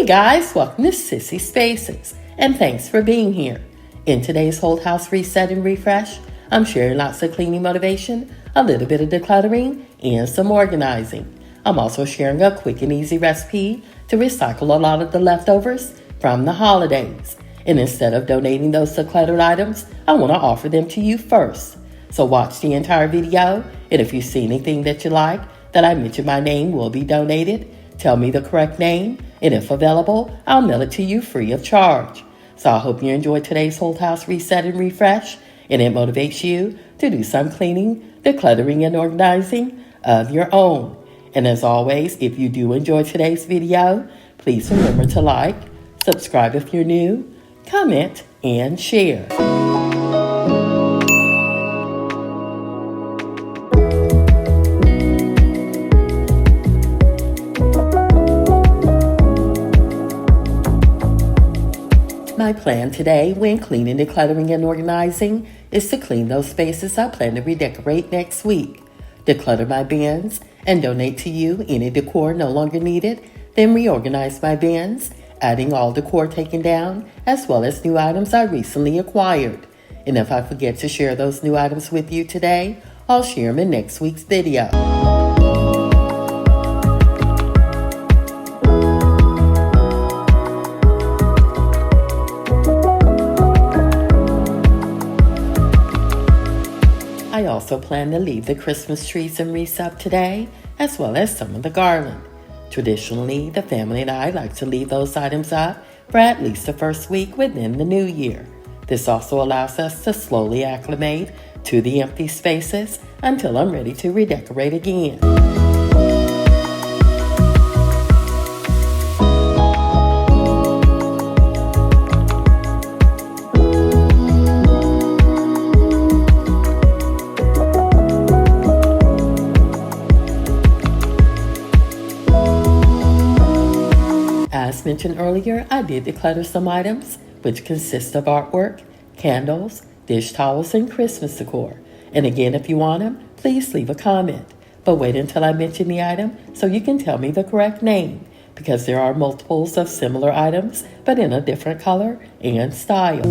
Hey guys, welcome to Sissy Spaces, and thanks for being here. In today's Whole House Reset and Refresh, I'm sharing lots of cleaning motivation, a little bit of decluttering, and some organizing. I'm also sharing a quick and easy recipe to recycle a lot of the leftovers from the holidays. And instead of donating those decluttered items, I want to offer them to you first. So watch the entire video, and if you see anything that you like that I mention my name will be donated, tell me the correct name, and if available, I'll mail it to you free of charge. So I hope you enjoyed today's Whole House Reset and Refresh, and it motivates you to do some cleaning, decluttering, and organizing of your own. And as always, if you do enjoy today's video, please remember to like, subscribe if you're new, comment, and share. My plan today when cleaning, decluttering, and organizing is to clean those spaces I plan to redecorate next week, declutter my bins, and donate to you any decor no longer needed, then reorganize my bins, adding all decor taken down, as well as new items I recently acquired. And if I forget to share those new items with you today, I'll share them in next week's video. I also plan to leave the Christmas trees and wreaths up today, as well as some of the garland. Traditionally, the family and I like to leave those items up for at least the first week within the new year. This also allows us to slowly acclimate to the empty spaces until I'm ready to redecorate again. As mentioned earlier, I did declutter some items, which consist of artwork, candles, dish towels, and Christmas decor. And again, if you want them, please leave a comment. But wait until I mention the item so you can tell me the correct name, because there are multiples of similar items, but in a different color and style.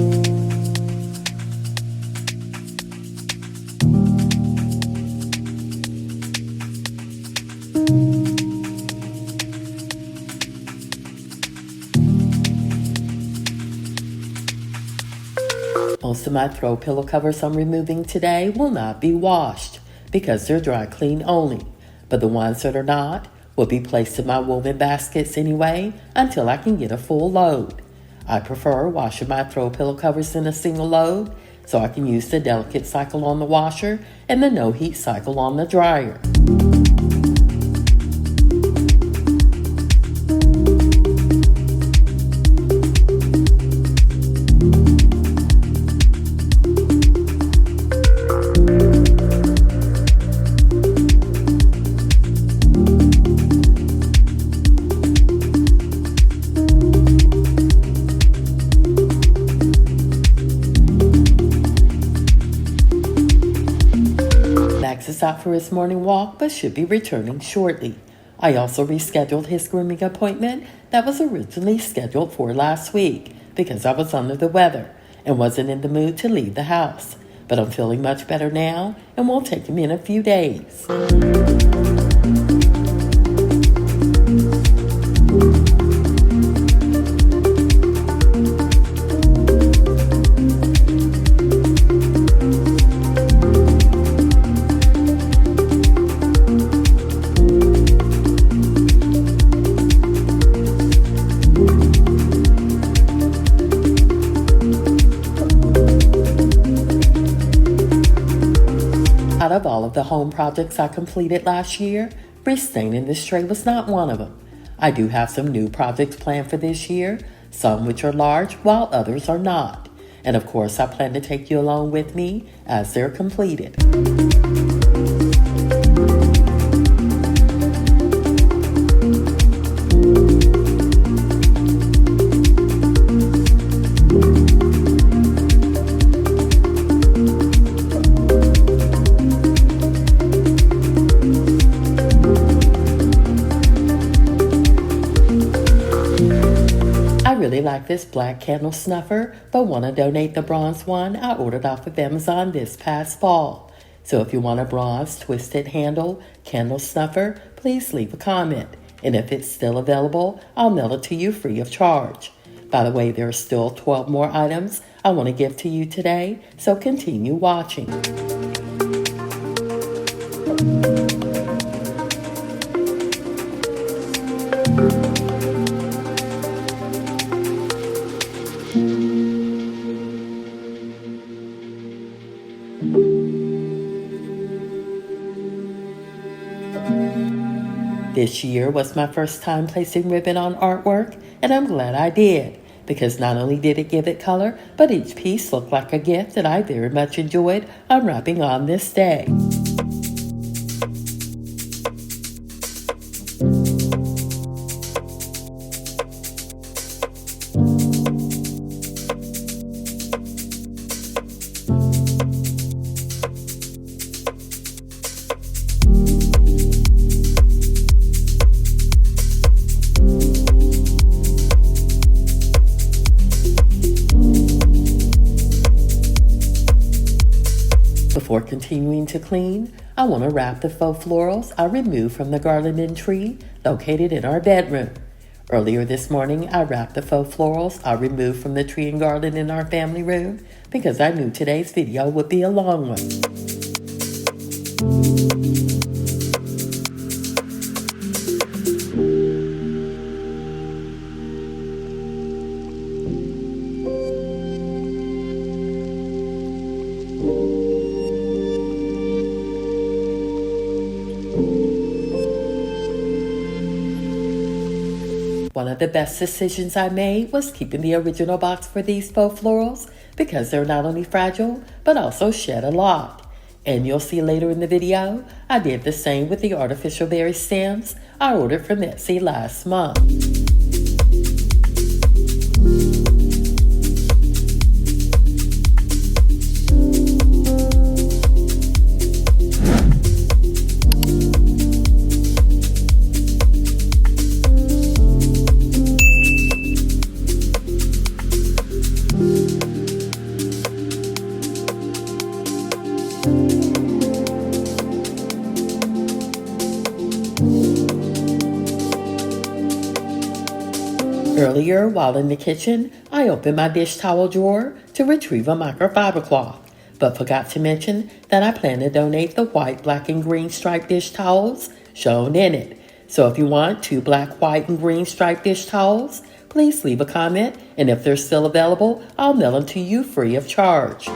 Most of my throw pillow covers I'm removing today will not be washed because they're dry clean only, but the ones that are not will be placed in my woven baskets anyway until I can get a full load. I prefer washing my throw pillow covers in a single load so I can use the delicate cycle on the washer and the no heat cycle on the dryer. Max is out for his morning walk but should be returning shortly. I also rescheduled his grooming appointment that was originally scheduled for last week because I was under the weather and wasn't in the mood to leave the house. But I'm feeling much better now and we'll take him in a few days. Out of all of the home projects I completed last year, restaining this tray was not one of them. I do have some new projects planned for this year, some which are large while others are not. And of course, I plan to take you along with me as they're completed. really like this black candle snuffer, but want to donate the bronze one I ordered off of Amazon this past fall. So if you want a bronze twisted handle candle snuffer, please leave a comment. And if it's still available, I'll mail it to you free of charge. By the way, there are still 12 more items I want to give to you today, so continue watching. This year was my first time placing ribbon on artwork, and I'm glad I did, because not only did it give it color, but each piece looked like a gift that I very much enjoyed unwrapping on this day. Before continuing to clean, I want to wrap the faux florals I removed from the garlanded tree located in our bedroom. Earlier this morning, I wrapped the faux florals I removed from the tree and garland in our family room because I knew today's video would be a long one. One of the best decisions I made was keeping the original box for these faux florals because they're not only fragile, but also shed a lot. And you'll see later in the video, I did the same with the artificial berry stems I ordered from Etsy last month. Earlier, while in the kitchen, I opened my dish towel drawer to retrieve a microfiber cloth, but forgot to mention that I plan to donate the white, black, and green striped dish towels shown in it. So if you want 2 black, white, and green striped dish towels, please leave a comment, and if they're still available, I'll mail them to you free of charge.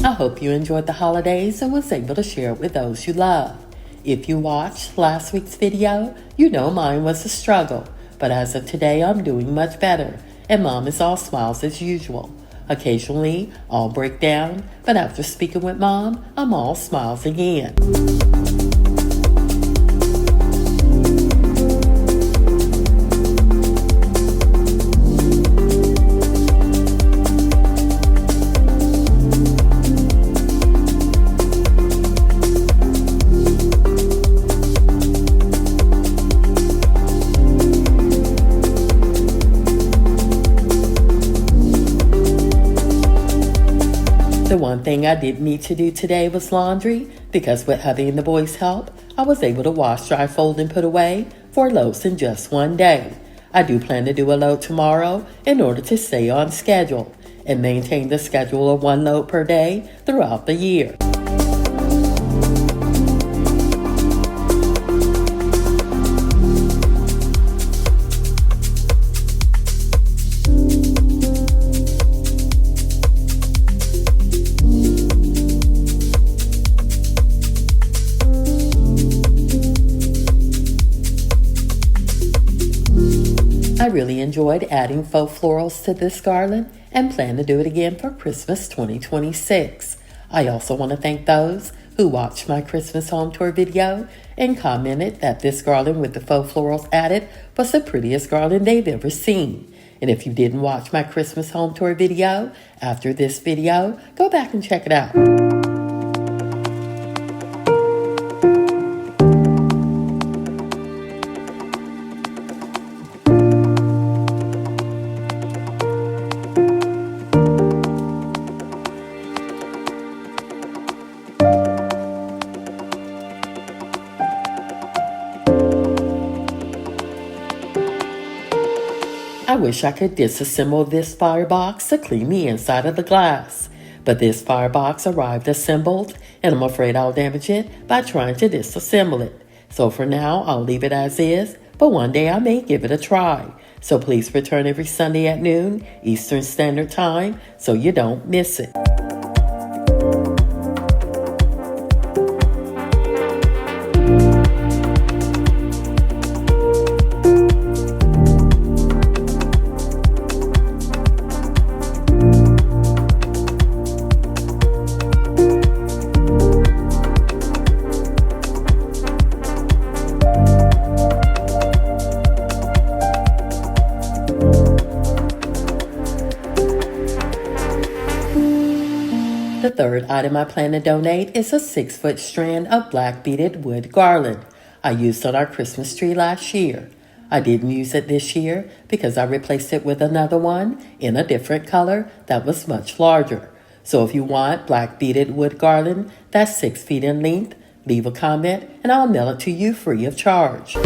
I hope you enjoyed the holidays and was able to share it with those you love. If you watched last week's video, you know mine was a struggle, but as of today, I'm doing much better, and Mom is all smiles as usual. Occasionally, I'll break down, but after speaking with Mom, I'm all smiles again. The one thing I didn't need to do today was laundry, because with hubby and the boys' help, I was able to wash, dry, fold, and put away 4 loads in just one day. I do plan to do a load tomorrow in order to stay on schedule and maintain the schedule of 1 load per day throughout the year. I really enjoyed adding faux florals to this garland and plan to do it again for Christmas 2026. I also want to thank those who watched my Christmas home tour video and commented that this garland with the faux florals added was the prettiest garland they've ever seen. And if you didn't watch my Christmas home tour video after this video, go back and check it out. I wish I could disassemble this firebox to clean the inside of the glass, but this firebox arrived assembled and I'm afraid I'll damage it by trying to disassemble it. So for now, I'll leave it as is, but one day I may give it a try. So please return every Sunday at noon Eastern Standard Time so you don't miss it. The third item I plan to donate is a 6-foot strand of black beaded wood garland I used on our Christmas tree last year. I didn't use it this year because I replaced it with another one in a different color that was much larger. So if you want black beaded wood garland that's 6 feet in length, leave a comment and I'll mail it to you free of charge.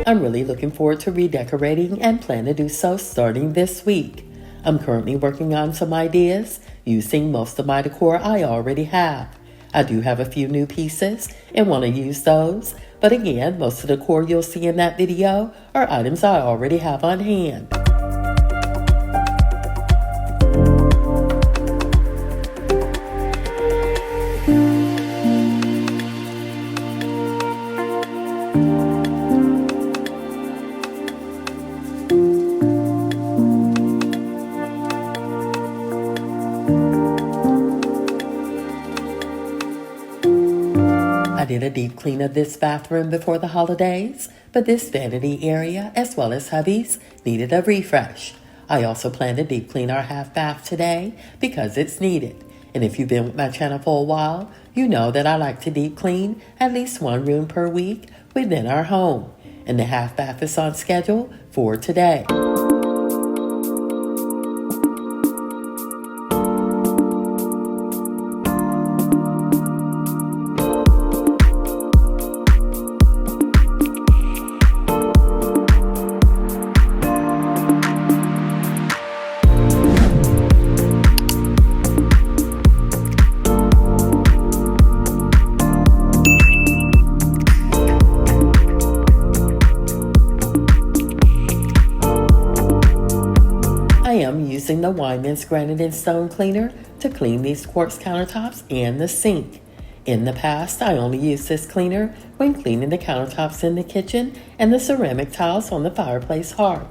I'm really looking forward to redecorating and plan to do so starting this week. I'm currently working on some ideas using most of my decor I already have. I do have a few new pieces and want to use those, but again, most of the decor you'll see in that video are items I already have on hand. I did a deep clean of this bathroom before the holidays, but this vanity area, as well as hubbies, needed a refresh. I also plan to deep clean our half bath today because it's needed. And if you've been with my channel for a while, you know that I like to deep clean at least one room per week within our home. And the half bath is on schedule for today. I am using the Wyman's Granite and Stone Cleaner to clean these quartz countertops and the sink. In the past, I only used this cleaner when cleaning the countertops in the kitchen and the ceramic tiles on the fireplace hearth.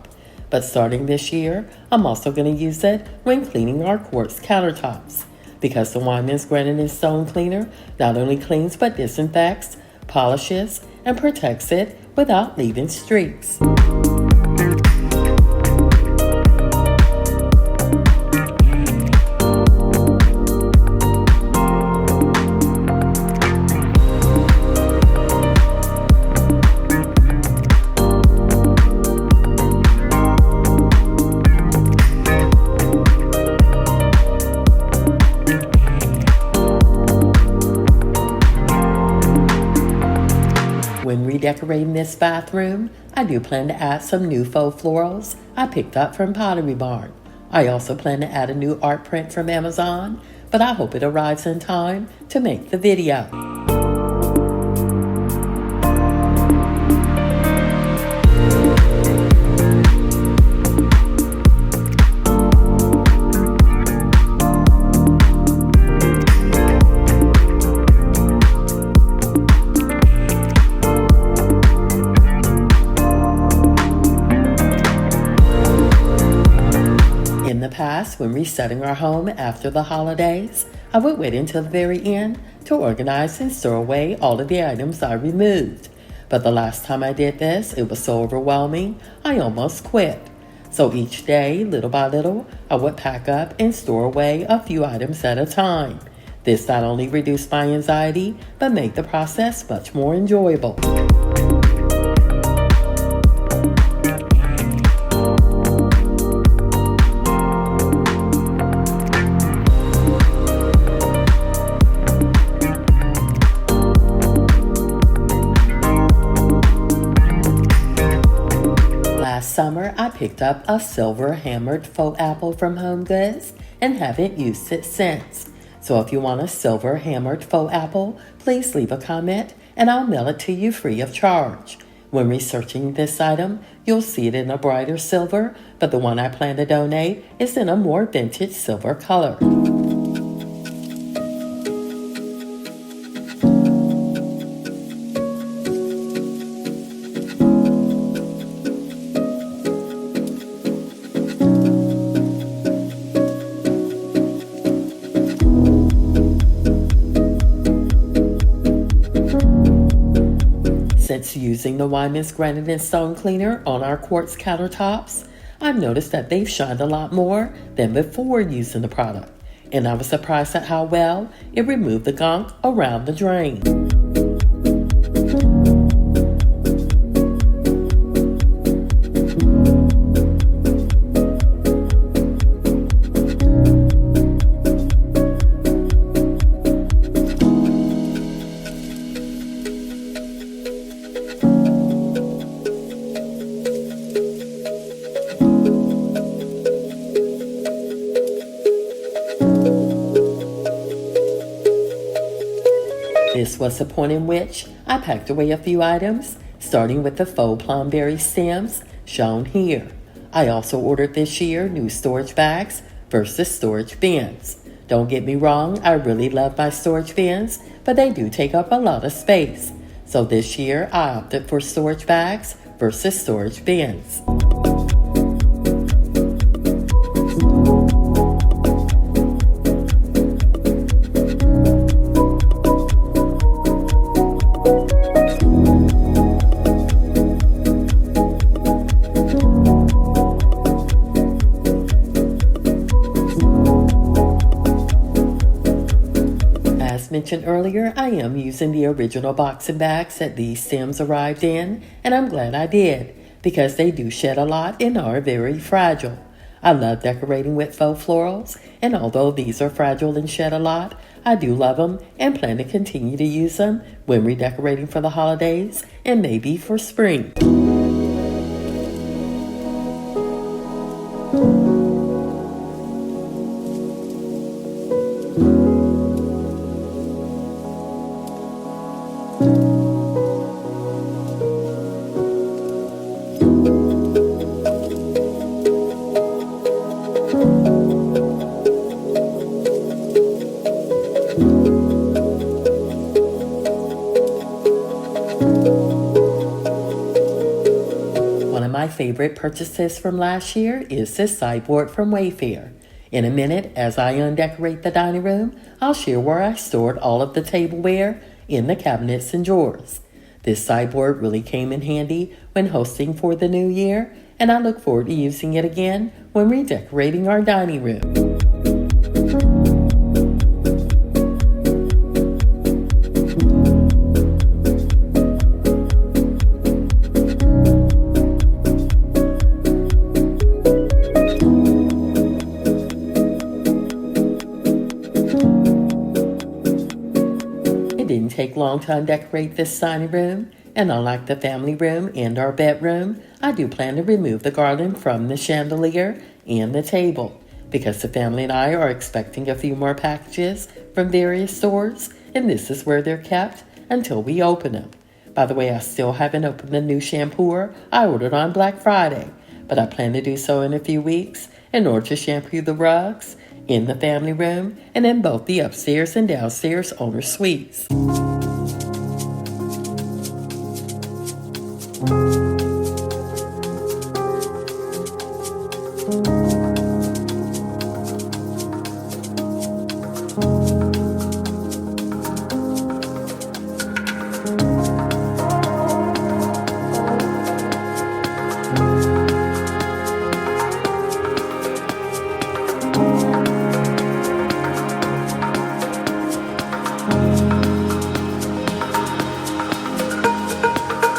But starting this year, I'm also going to use it when cleaning our quartz countertops, because the Wyman's Granite and Stone Cleaner not only cleans but disinfects, polishes, and protects it without leaving streaks. When redecorating this bathroom, I do plan to add some new faux florals I picked up from Pottery Barn. I also plan to add a new art print from Amazon, but I hope it arrives in time to make the video. In the past, when resetting our home after the holidays, I would wait until the very end to organize and store away all of the items I removed. But the last time I did this, it was so overwhelming, I almost quit. So each day, little by little, I would pack up and store away a few items at a time. This not only reduced my anxiety, but made the process much more enjoyable. Last summer, I picked up a silver hammered faux apple from HomeGoods and haven't used it since. So if you want a silver hammered faux apple, please leave a comment and I'll mail it to you free of charge. When researching this item, you'll see it in a brighter silver, but the one I plan to donate is in a more vintage silver color. Since using the Wyman's Granite & Stone Cleaner on our quartz countertops, I've noticed that they've shined a lot more than before using the product, and I was surprised at how well it removed the gunk around the drain. This was the point in which I packed away a few items, starting with the faux plumberry stems shown here. I also ordered this year new storage bags versus storage bins. Don't get me wrong, I really love my storage bins, but they do take up a lot of space. So this year I opted for storage bags versus storage bins. As mentioned earlier, I am using the original boxing bags that these stems arrived in, and I'm glad I did, because they do shed a lot and are very fragile. I love decorating with faux florals, and although these are fragile and shed a lot, I do love them and plan to continue to use them when redecorating for the holidays and maybe for spring. My favorite purchases from last year is this sideboard from Wayfair. In a minute, as I undecorate the dining room, I'll share where I stored all of the tableware in the cabinets and drawers. This sideboard really came in handy when hosting for the new year, and I look forward to using it again when redecorating our dining room. It didn't take long to undecorate this dining room, and unlike the family room and our bedroom, I do plan to remove the garland from the chandelier and the table. because the family and I are expecting a few more packages from various stores, and this is where they're kept until we open them. By the way, I still haven't opened the new shampooer I ordered on Black Friday, but I plan to do so in a few weeks in order to shampoo the rugs in the family room and in both the upstairs and downstairs owner suites.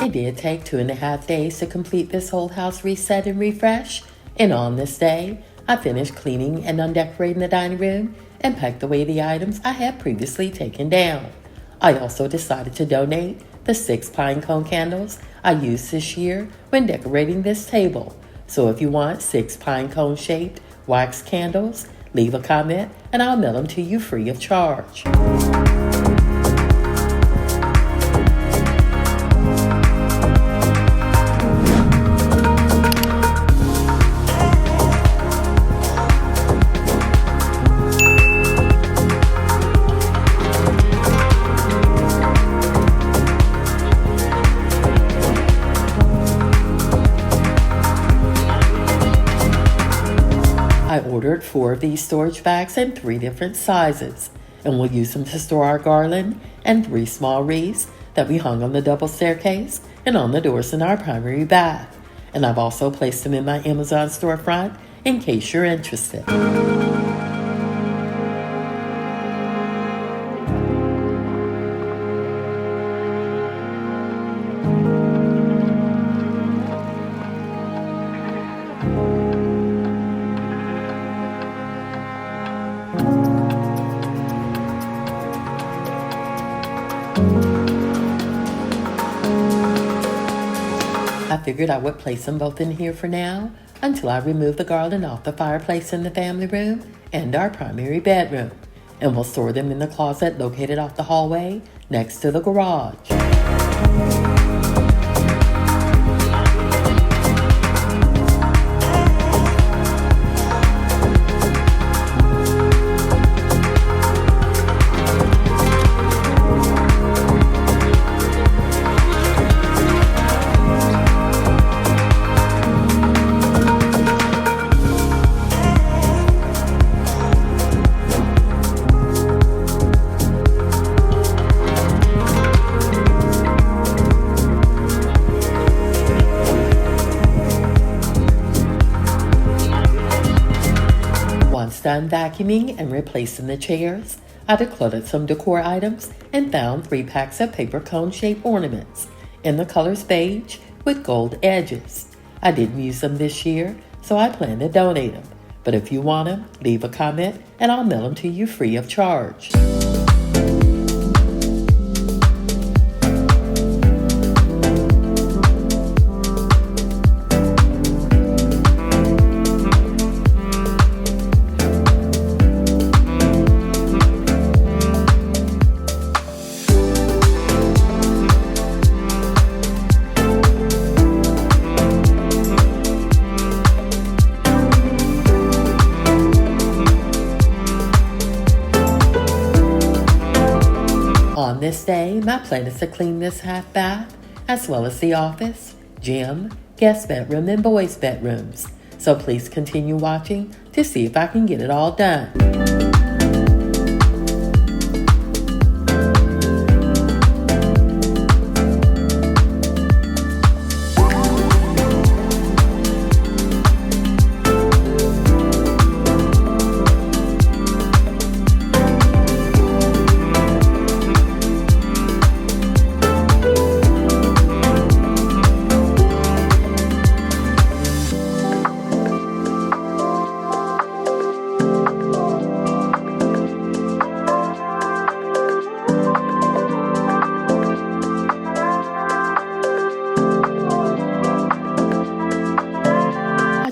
It did take 2.5 days to complete this whole house reset and refresh, and on this day, I finished cleaning and undecorating the dining room and packed away the items I had previously taken down. I also decided to donate the 6 pine cone candles I used this year when decorating this table. So if you want 6 pine cone shaped wax candles, leave a comment and I'll mail them to you free of charge. I ordered 4 of these storage bags in 3 different sizes, and we'll use them to store our garland and 3 small wreaths that we hung on the double staircase and on the doors in our primary bath. And I've also placed them in my Amazon storefront in case you're interested. I figured I would place them both in here for now until I remove the garland off the fireplace in the family room and our primary bedroom. And we'll store them in the closet located off the hallway next to the garage. Once done vacuuming and replacing the chairs, I decluttered some decor items and found 3 packs of paper cone-shaped ornaments in the colors beige with gold edges. I didn't use them this year, so I plan to donate them. But if you want them, leave a comment and I'll mail them to you free of charge. On this day, my plan is to clean this half bath, as well as the office, gym, guest bedroom, and boys' bedrooms. So please continue watching to see if I can get it all done.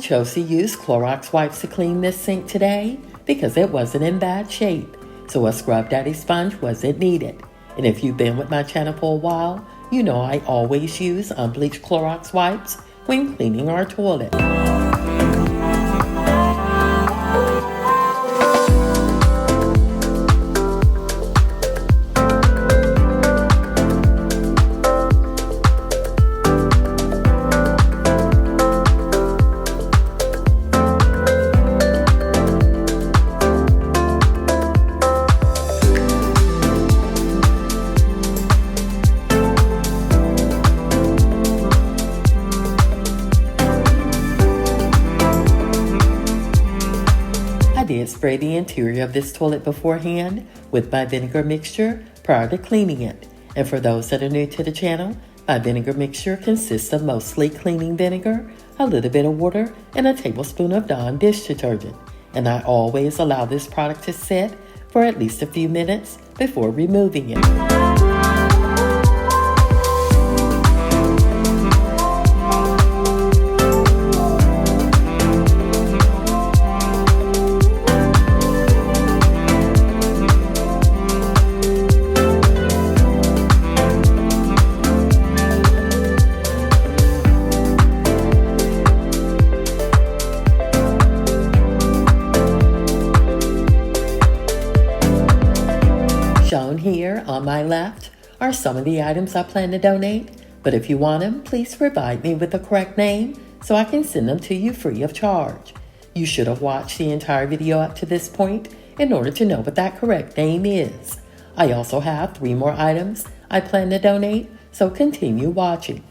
chose to use Clorox wipes to clean this sink today because it wasn't in bad shape, so a Scrub Daddy sponge wasn't needed. And if you've been with my channel for a while, you know I always use unbleached Clorox wipes when cleaning our toilet. I did spray the interior of this toilet beforehand with my vinegar mixture prior to cleaning it. And for those that are new to the channel, my vinegar mixture consists of mostly cleaning vinegar, a little bit of water, and a tablespoon of Dawn dish detergent. And I always allow this product to sit for at least a few minutes before removing it. Shown here on my left are some of the items I plan to donate, but if you want them, please provide me with the correct name so I can send them to you free of charge. You should have watched the entire video up to this point in order to know what that correct name is. I also have 3 more items I plan to donate, so continue watching.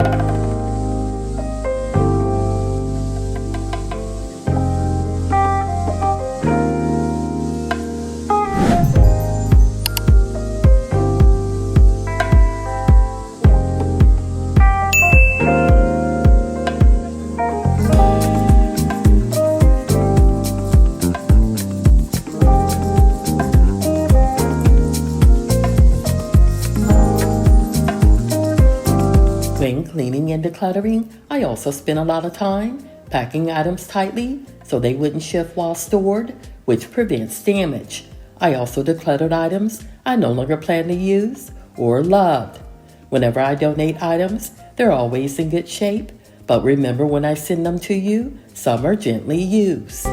When cleaning and decluttering, I also spent a lot of time packing items tightly so they wouldn't shift while stored, which prevents damage. I also decluttered items I no longer plan to use or loved. Whenever I donate items, they're always in good shape, but remember when I send them to you, some are gently used.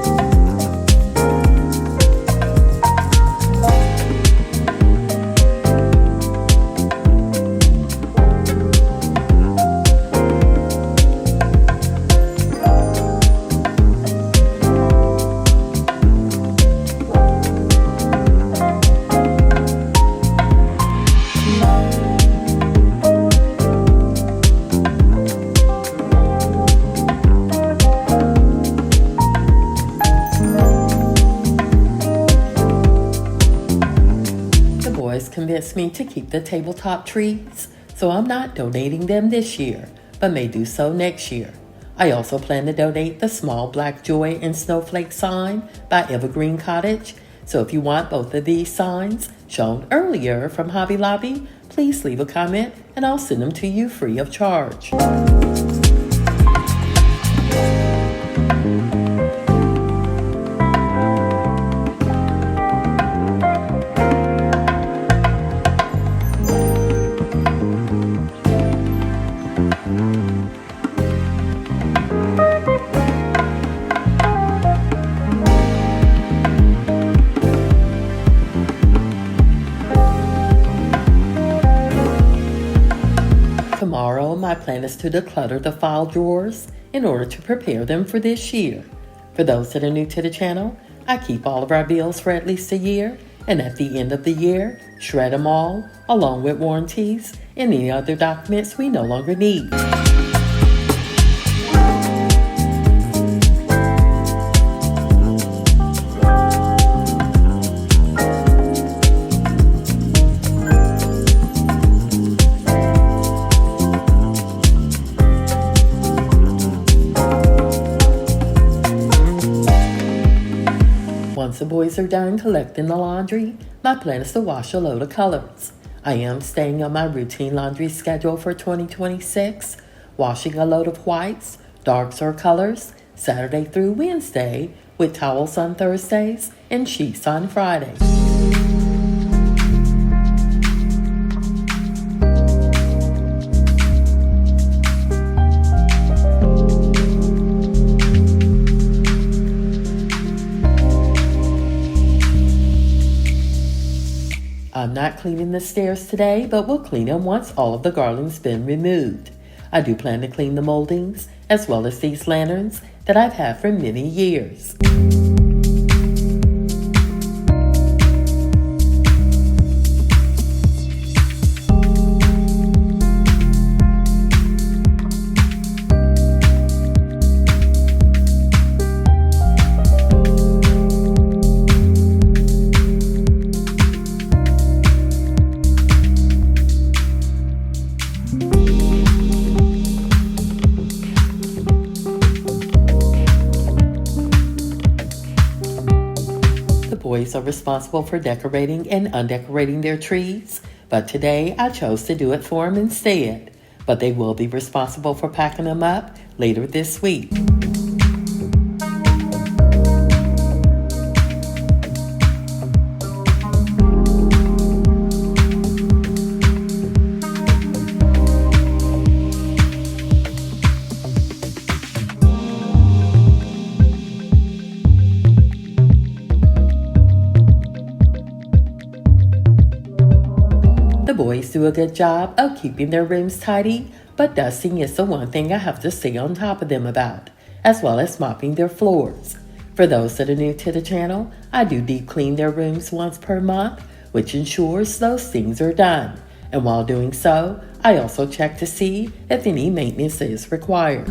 Convinced me to keep the tabletop trees, so I'm not donating them this year, but may do so next year. I also plan to donate the small black joy and snowflake sign by Evergreen Cottage, so if you want both of these signs shown earlier from Hobby Lobby, please leave a comment and I'll send them to you free of charge. Tomorrow, my plan is to declutter the file drawers in order to prepare them for this year. For those that are new to the channel, I keep all of our bills for at least a year, and at the end of the year, shred them all, along with warranties and any other documents we no longer need. Once the boys are done collecting the laundry, my plan is to wash a load of colors. I am staying on my routine laundry schedule for 2026, washing a load of whites, darks or colors, Saturday through Wednesday, with towels on Thursdays and sheets on Fridays. I'm not cleaning the stairs today, but we'll clean them once all of the garland's been removed. I do plan to clean the moldings, as well as these lanterns that I've had for many years. Boys are responsible for decorating and undecorating their trees, but today I chose to do it for them instead. But they will be responsible for packing them up later this week. The boys do a good job of keeping their rooms tidy, but dusting is the one thing I have to stay on top of them about, as well as mopping their floors. For those that are new to the channel, I do deep clean their rooms once per month, which ensures those things are done. And while doing so, I also check to see if any maintenance is required.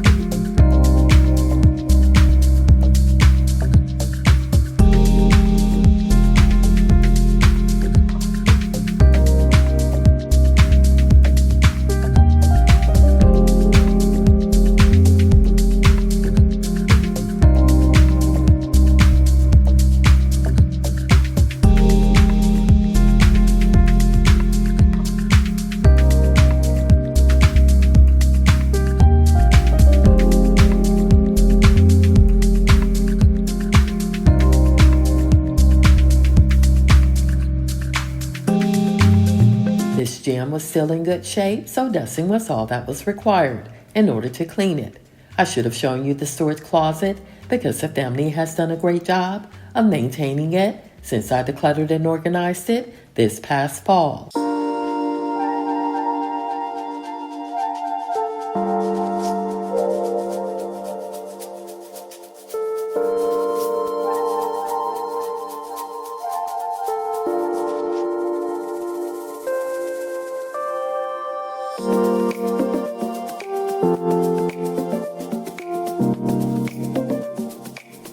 This gem was still in good shape, so dusting was all that was required in order to clean it. I should have shown you the storage closet because the family has done a great job of maintaining it since I decluttered and organized it this past fall.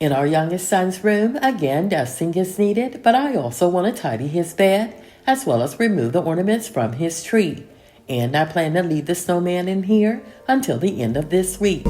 In our youngest son's room, again, dusting is needed, but I also want to tidy his bed as well as remove the ornaments from his tree. And I plan to leave the snowman in here until the end of this week.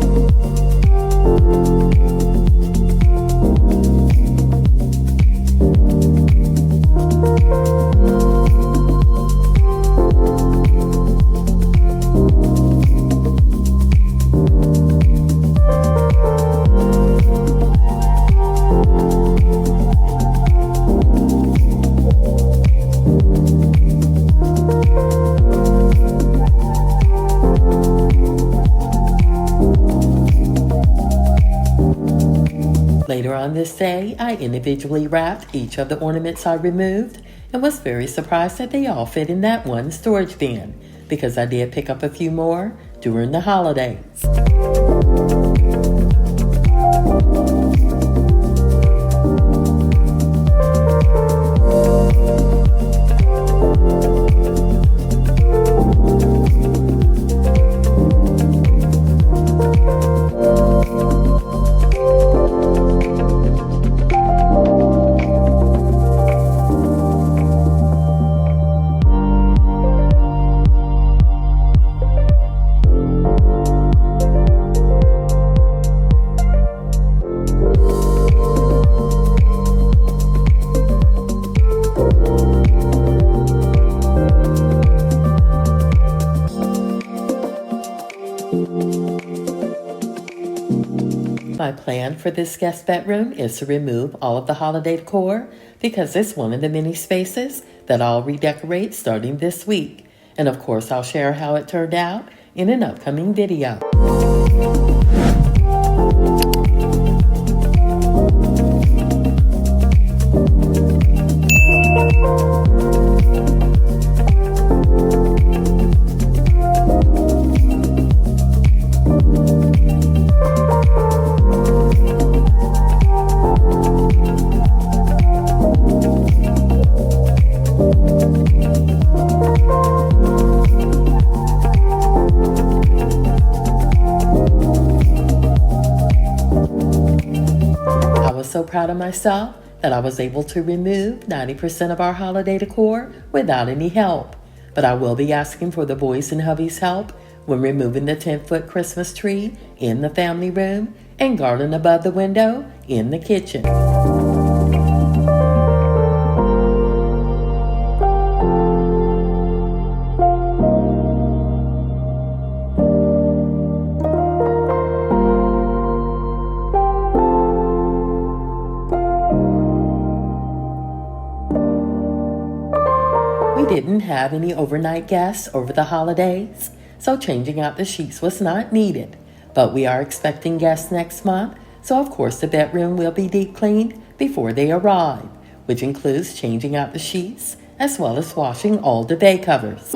Later on this day, I individually wrapped each of the ornaments I removed and was very surprised that they all fit in that one storage bin because I did pick up a few more during the holidays. My plan for this guest bedroom is to remove all of the holiday decor because it's one of the many spaces that I'll redecorate starting this week. And of course, I'll share how it turned out in an upcoming video. So proud of myself that I was able to remove 90% of our holiday decor without any help. But I will be asking for the boys and hubby's help when removing the 10-foot Christmas tree in the family room and garland above the window in the kitchen. We didn't have any overnight guests over the holidays, so changing out the sheets was not needed. But we are expecting guests next month, so of course the bedroom will be deep cleaned before they arrive, which includes changing out the sheets as well as washing all the bed covers.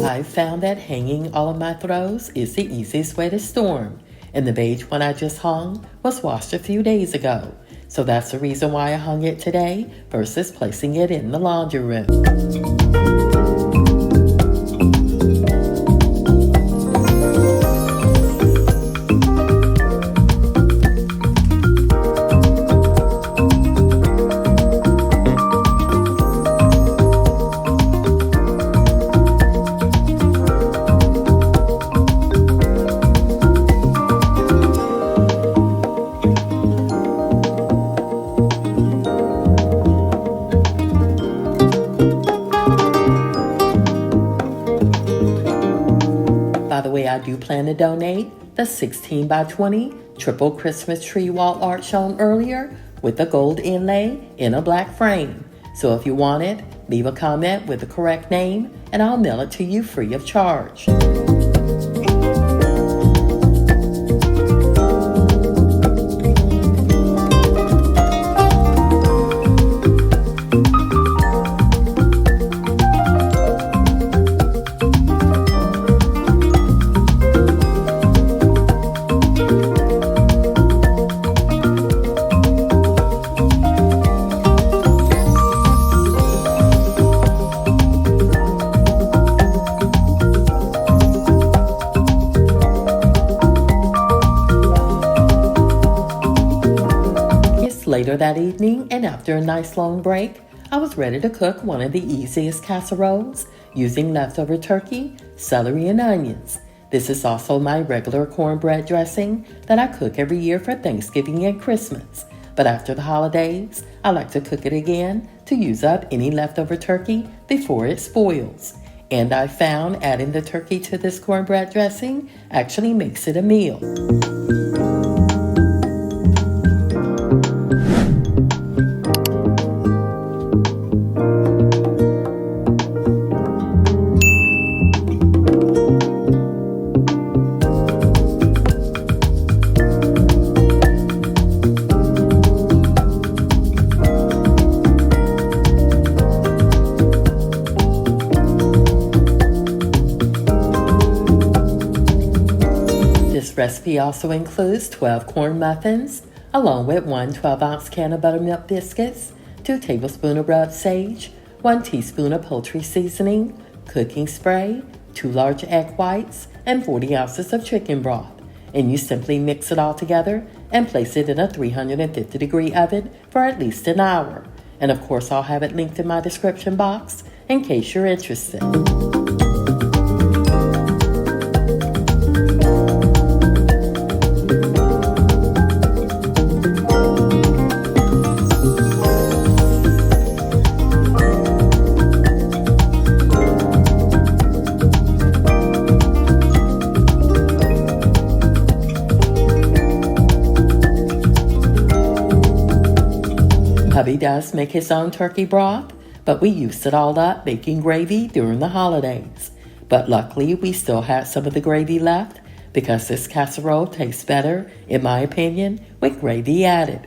I found that hanging all of my throws is the easiest way to store them, and the beige one I just hung was washed a few days ago, so that's the reason why I hung it today versus placing it in the laundry room. By the way, I do plan to donate the 16 by 20 triple Christmas tree wall art shown earlier with a gold inlay in a black frame. So if you want it, leave a comment with the correct name and I'll mail it to you free of charge. Later that evening, and after a nice long break, I was ready to cook one of the easiest casseroles using leftover turkey, celery, and onions. This is also my regular cornbread dressing that I cook every year for Thanksgiving and Christmas. But after the holidays, I like to cook it again to use up any leftover turkey before it spoils. And I found adding the turkey to this cornbread dressing actually makes it a meal. This recipe also includes 12 corn muffins, along with 1 12-ounce can of buttermilk biscuits, 2 tablespoons of rubbed sage, 1 teaspoon of poultry seasoning, cooking spray, 2 large egg whites, and 40 ounces of chicken broth. And you simply mix it all together and place it in a 350-degree oven for at least an hour. And of course, I'll have it linked in my description box in case you're interested. Hubby does make his own turkey broth, but we used it all up making gravy during the holidays. But luckily, we still had some of the gravy left because this casserole tastes better, in my opinion, with gravy added.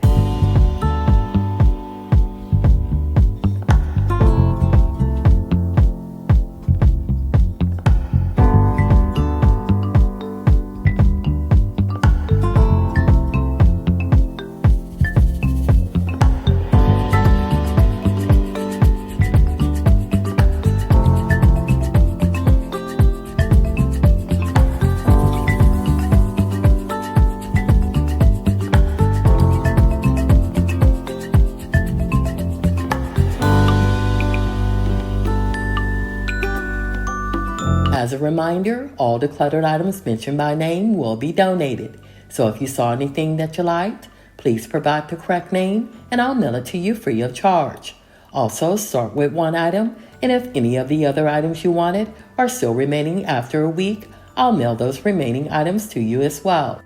As a reminder, all decluttered items mentioned by name will be donated. So if you saw anything that you liked, please provide the correct name and I'll mail it to you free of charge. Also, start with one item, and if any of the other items you wanted are still remaining after a week, I'll mail those remaining items to you as well.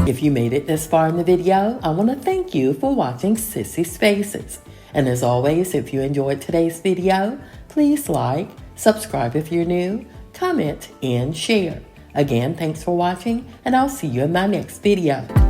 If you made it this far in the video, I want to thank you for watching Sissy Spaces. And as always, if you enjoyed today's video, please like, subscribe if you're new, comment, and share. Again, thanks for watching, and I'll see you in my next video.